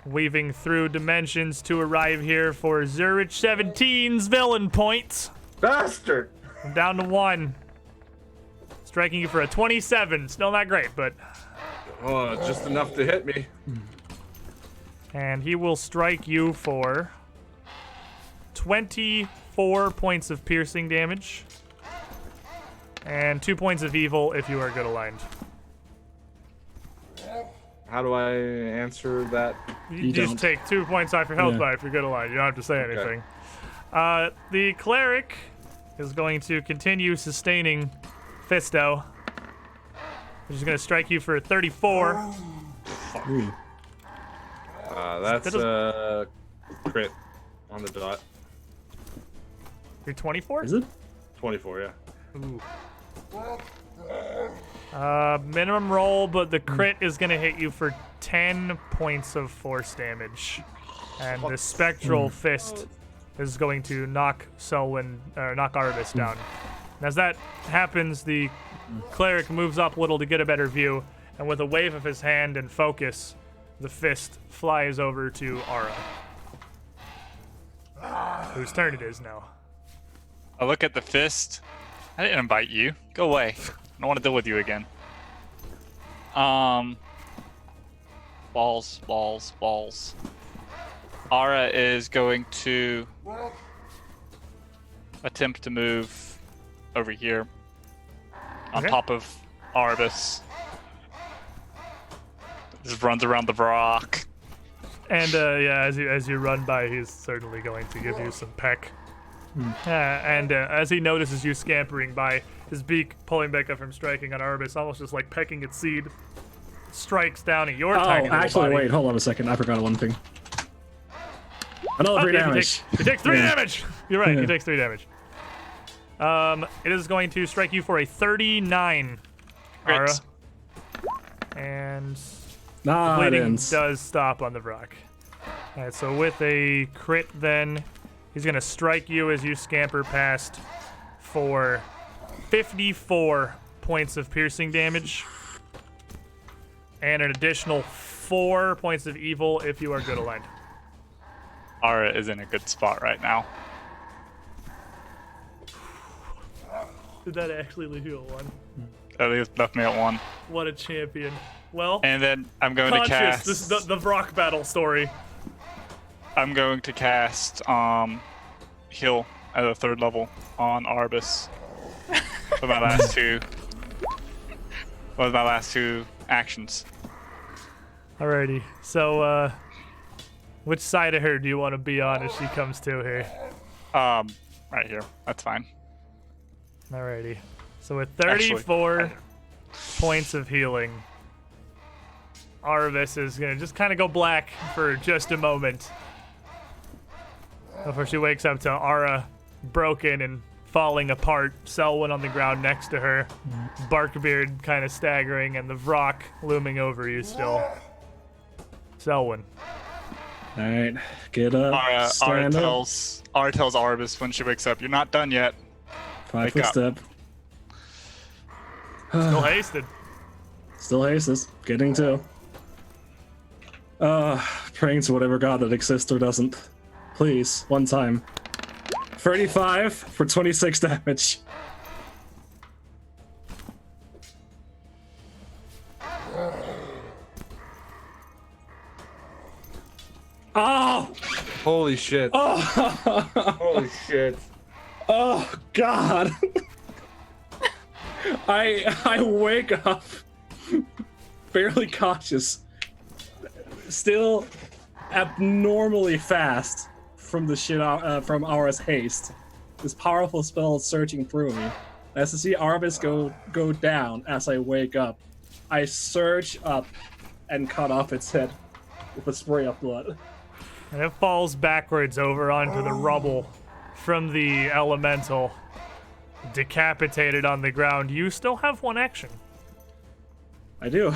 Weaving through dimensions to arrive here for Zurich 17's villain points. Bastard! I'm down to 1. Striking you for a 27. Still not great, but... Oh, just enough to hit me. And he will strike you for 24 points of piercing damage. And 2 points of evil if you are good aligned. How do I answer that? You just don't. take 2 points off your health Yeah. bar if you're good aligned. You don't have to say anything. The cleric is going to continue sustaining Fisto. He's going to strike you for 34. Ooh. That's a crit on the dot. You're 24? Is it? 24, yeah. Ooh. Minimum roll, but the crit is going to hit you for 10 points of force damage. And the spectral fist is going to knock knock Arabis down. And as that happens, the cleric moves up a little to get a better view, and with a wave of his hand and focus, the fist flies over to Ara, whose turn it is now. I look at the fist. I didn't invite you. Go away. I don't want to deal with you again. Balls. Ara is going to attempt to move over here on Okay. top of Arbus. Just runs around the rock. And yeah, as you run by, he's certainly going to give you some peck. And as he notices you scampering by, his beak pulling back up from striking on Arbus, almost just like pecking its seed, strikes down at your tiny little actually, body. wait, hold on a second. I forgot one thing. Another 3 yeah, damage. He takes 3 Yeah. damage. You're right. Yeah. He takes 3 damage. It is going to strike you for a 39, Ara. Crits. And Nah, it bleeding ends. does stop on the rock. All right, so with a crit, then he's gonna strike you as you scamper past for 54 points of piercing damage, and an additional 4 points of evil if you are good aligned. Ara is in a good spot right now. Did that actually leave you at 1? At least left me at 1. What a champion! Well, And then I'm going to conscious. cast. This is the rock battle story. I'm going to cast heal at a 3rd level on Arbus. with my last two. With my last 2 actions. Alrighty. So, which side of her do you want to be on as she comes to here? Right here. That's fine. Alrighty. So with Actually, 34 points of healing, Arvis is gonna just kind of go black for just a moment before she wakes up to Ara broken and falling apart, Selwyn on the ground next to her, Barkbeard kind of staggering, and the Vrock looming over you still. Selwyn. All right, get up, Ara stand up, tells Arbus when she wakes up, "You're not done yet." 5 wake foot up. step. Still hasted. Still hastes, getting to. Praying to whatever god that exists or doesn't. Please, one time. 35 for 26 damage. Oh! Holy shit. Holy shit. Oh god. I wake up barely conscious, still abnormally fast from the shit from Aura's haste. This powerful spell is surging through me. As I see Arbus go down as I wake up, I surge up and cut off its head with a spray of blood. And it falls backwards over onto the rubble from the elemental, decapitated on the ground. You still have 1 action. I do.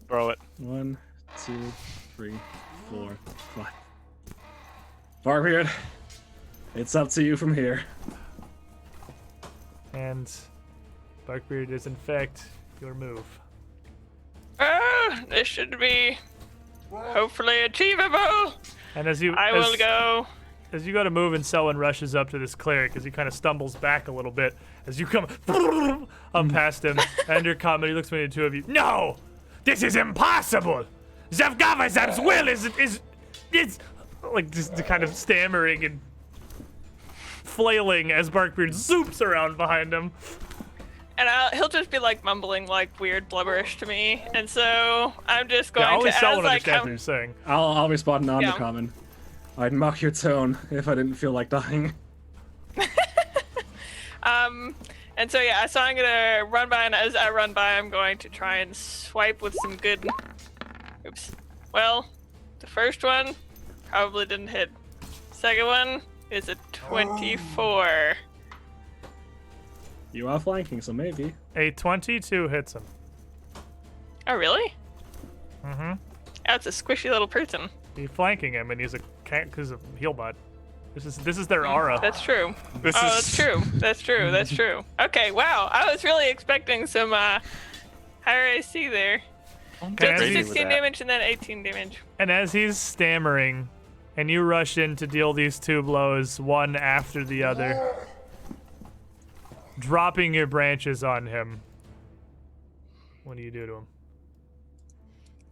Throw it. 1, 2, 3, 4, 5. Barkbeard, it's up to you from here. And Barkbeard is in fact your move. This should be hopefully achievable. And as you I will go. As you go to move, and Selwyn rushes up to this cleric as he kind of stumbles back a little bit as you come up past him. And your comment, he looks between the two of you. No, this is impossible. Zevgavazev's will is like just kind of stammering and flailing as Barkbeard zoops around behind him. And he'll just be like mumbling like weird blubberish to me. And so I'm just going Yeah, only to, Selwyn as I understands what come, you're saying. I'll respond in Yeah. undercommon. I'd mock your tone if I didn't feel like dying. and so yeah, so I'm gonna run by, and as I run by, I'm going to try and swipe with some good. Oops. Well, the first one probably didn't hit. Second one is a 24. You are flanking, so maybe. A 22 hits him. Oh really? Mm-hmm. That's a squishy little person. You're flanking him, and he's a heal bot. This is their aura. That's true. This Oh, is that's true. That's true. That's true. Okay, wow. I was really expecting some higher AC there. And Just as, crazy he's, with 16 that. damage and then 18 damage. and as he's stammering, and you rush in to deal these 2 blows, one after the other, dropping your branches on him. What do you do to him?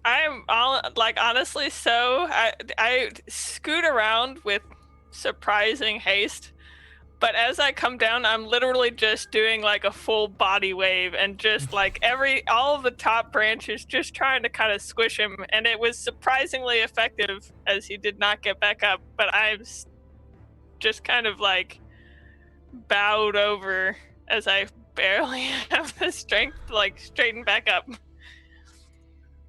I'm like honestly so I scoot around with surprising haste, but as I come down, I'm literally just doing like a full body wave and just like all of the top branches just trying to kind of squish him, and it was surprisingly effective as he did not get back up. But I'm just kind of like bowed over as I barely have the strength to like straighten back up.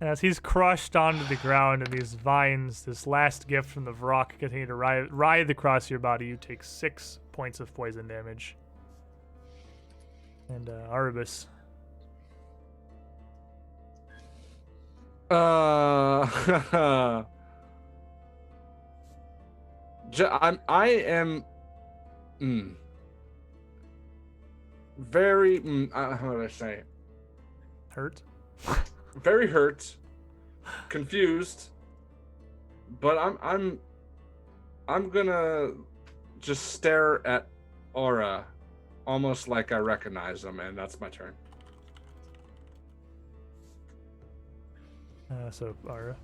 As he's crushed onto the ground and these vines, this last gift from the Vrock, continue to writhe across your body, you take 6 points of poison damage. And Arubis. I am very how would I say it? Hurt? Very hurt, confused, but I'm gonna just stare at Aura almost like I recognize him, and that's my turn. So Aura.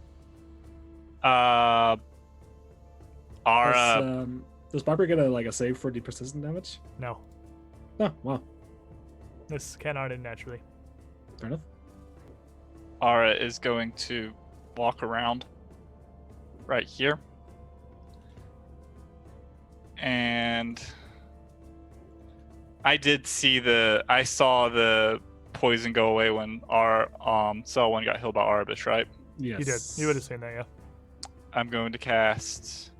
Aura. Does Barkbeard get a save for the persistent damage? No. Oh, wow. This cannot end naturally. Fair enough. Aura is going to walk around right here. And I saw the poison go away when our someone got healed by Arubis, right? Yes. You did. You would have seen that, yeah. I'm going to cast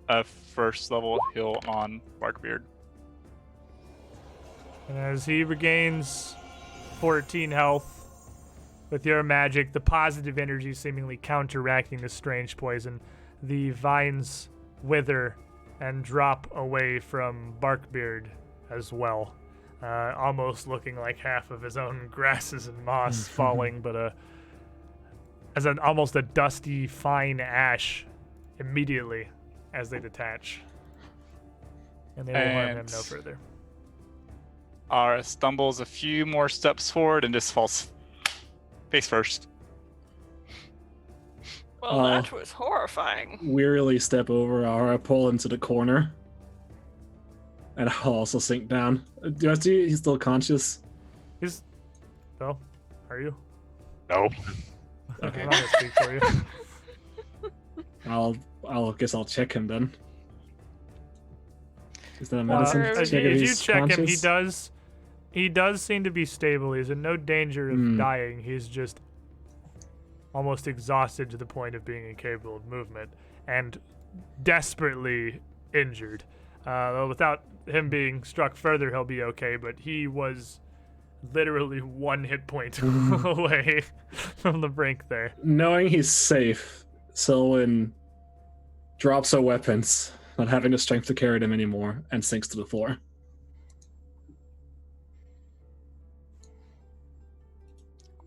a first level heal on Barkbeard. And as he regains 14 health, with your magic, the positive energy seemingly counteracting the strange poison, the vines wither and drop away from Barkbeard as well, almost looking like half of his own grasses and moss falling, but as almost a dusty, fine ash immediately as they detach. And they will harm him no further. Aura stumbles a few more steps forward and just falls face first. Well, that was horrifying. Wearily step over Aura, pull him to the corner. And I'll also sink down. Do I see he's still conscious? Well, are you? No. Okay. I'm not gonna speak for you. I'll guess I'll check him then. Is that a medicine? If Check you he's check him, conscious? he does seem to be stable. He's in no danger of dying. He's just almost exhausted to the point of being incapable of movement and desperately injured. Without him being struck further, he'll be okay, but he was literally 1 hit point away from the brink there. Knowing he's safe, Selwyn drops her weapons, not having the strength to carry them anymore, and sinks to the floor.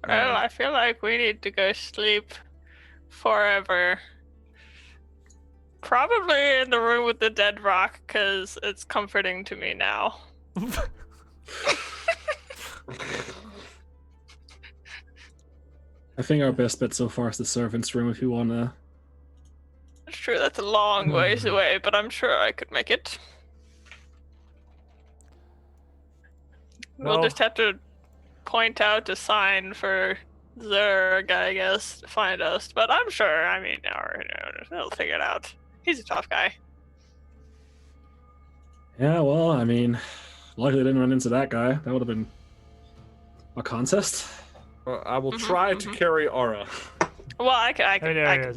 Well, I feel like we need to go sleep forever. Probably in the room with the dead rock, because it's comforting to me now. I think our best bet so far is the servant's room if you want to. It's true, that's a long ways away, but I'm sure I could make it. We'll just have to point out a sign for Zerg, I guess, to find us. But I'm sure, he'll figure it out. He's a tough guy. Yeah, well, luckily I didn't run into that guy. That would have been a contest. Well, I will try to carry Aura. Well, I can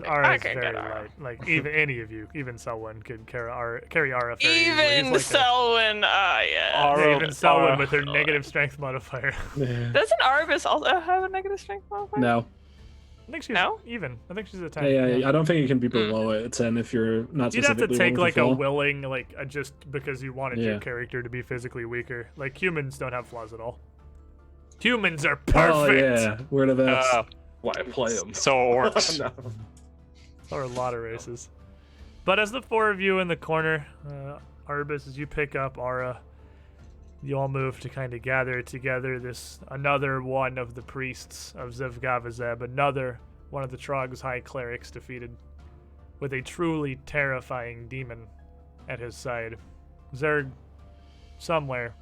Aura's get very Aura. light. Like, even any of you, even Selwyn, could carry Aura fairly easily. Even He's like Selwyn, yeah. Aura- even Selwyn Aura- with her negative strength modifier. Yeah. Doesn't Arubis also have a negative strength modifier? No. I think she's even. I think she's a 10. Yeah, I don't think you can be below it at 10 if you're not You'd have to specifically take willing like to a fall. willing, just because you wanted your Yeah. character to be physically weaker. Like, humans don't have flaws at all. Humans are Oh, perfect. yeah. Word of that. Why play him? So orcs. No. Or a lot of races. But as the 4 of you in the corner, Arbus, as you pick up Aura, you all move to kind of gather together another one of the priests of Zevgavazeb, another one of the Trog's high clerics defeated, with a truly terrifying demon at his side. Zerg, somewhere,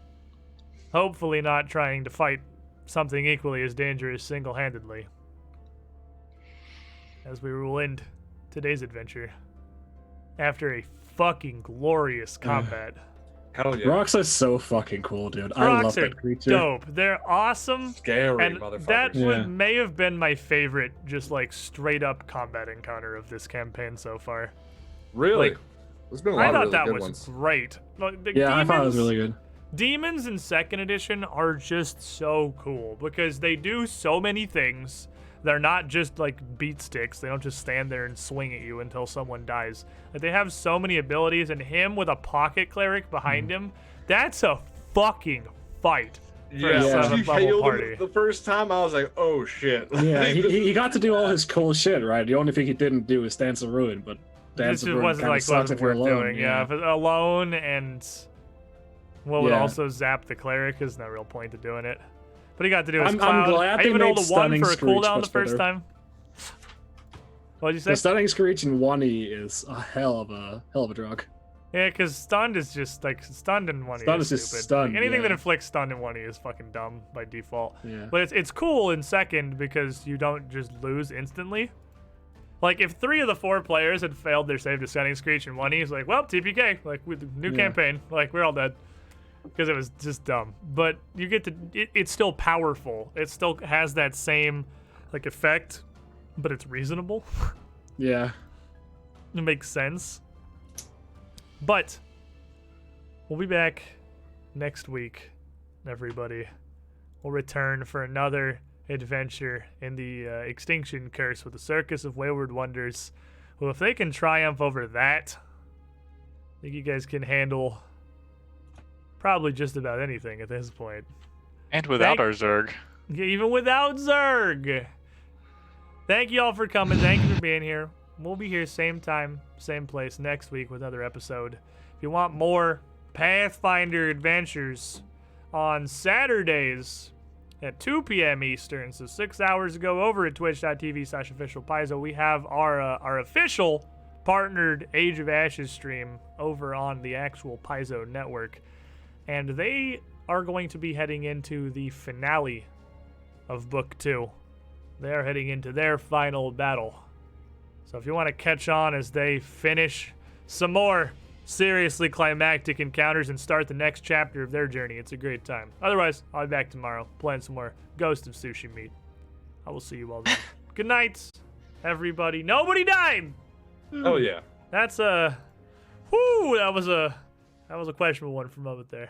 hopefully not trying to fight something equally as dangerous single-handedly. As we will end today's adventure after a fucking glorious combat. Hell yeah. Rocks are so fucking cool, dude. I Rocks love are that creature. dope. They're awesome. Scary And motherfuckers. that Yeah. may have been my favorite, just like straight up combat encounter of this campaign so far. Really? like, There's been a lot I of thought really that good was ones. great. Like, the Yeah, I thought it was demons- really good. Demons in second edition are just so cool because they do so many things. They're not just like beat sticks. They don't just stand there and swing at you until someone dies. Like, they have so many abilities, and him with a pocket cleric behind him, that's a fucking fight. For a Yeah, Yeah. seventh you level hailed party. him the first time. I was like, "Oh shit!" Yeah, he got to do all his cool shit, right? The only thing he didn't do is Dance of Ruin, but Dance This of just Ruin wasn't kind of like sucks wasn't if you're worth alone. doing. Yeah, if it's alone and what would Yeah. also zap the cleric is no real point to doing it. But he got to do his I'm cloud. glad I they even rolled a made 1 Stunning for a Screech cooldown the much first better. time. What'd you say? The Stunning Screech in 1E is a hell of a drug. Yeah, because stunned is just like stunned in 1E Stunned is is just stupid. stunned, Like, anything that yeah. inflicts stun in 1E is fucking dumb by default. Yeah. But it's cool in second because you don't just lose instantly. Like if 3 of the 4 players had failed their save to Stunning Screech in 1E, it's like, well, TPK, like with the new Yeah. campaign, like we're all dead. Because it was just dumb. But you get to it's still powerful. It still has that same like effect, but it's reasonable. Yeah. It makes sense. But we'll be back next week, everybody. We'll return for another adventure in the Extinction Curse with the Circus of Wayward Wonders. Well, if they can triumph over that, I think you guys can handle probably just about anything at this point. And without Thank- our Zerg. Yeah, even without Zerg. Thank you all for coming. Thank you for being here. We'll be here same time, same place next week with another episode. If you want more Pathfinder adventures on Saturdays at 2 p.m. Eastern, so 6 hours ago over at twitch.tv/officialpaizo, we have our official partnered Age of Ashes stream over on the actual Paizo network. And they are going to be heading into the finale of Book 2. They are heading into their final battle. So if you want to catch on as they finish some more seriously climactic encounters and start the next chapter of their journey, it's a great time. Otherwise, I'll be back tomorrow playing some more Ghost of Sushi Meat. I will see you all then. Good night, everybody. Nobody died! Oh yeah. That's a... Whoo! That was a questionable one from over there.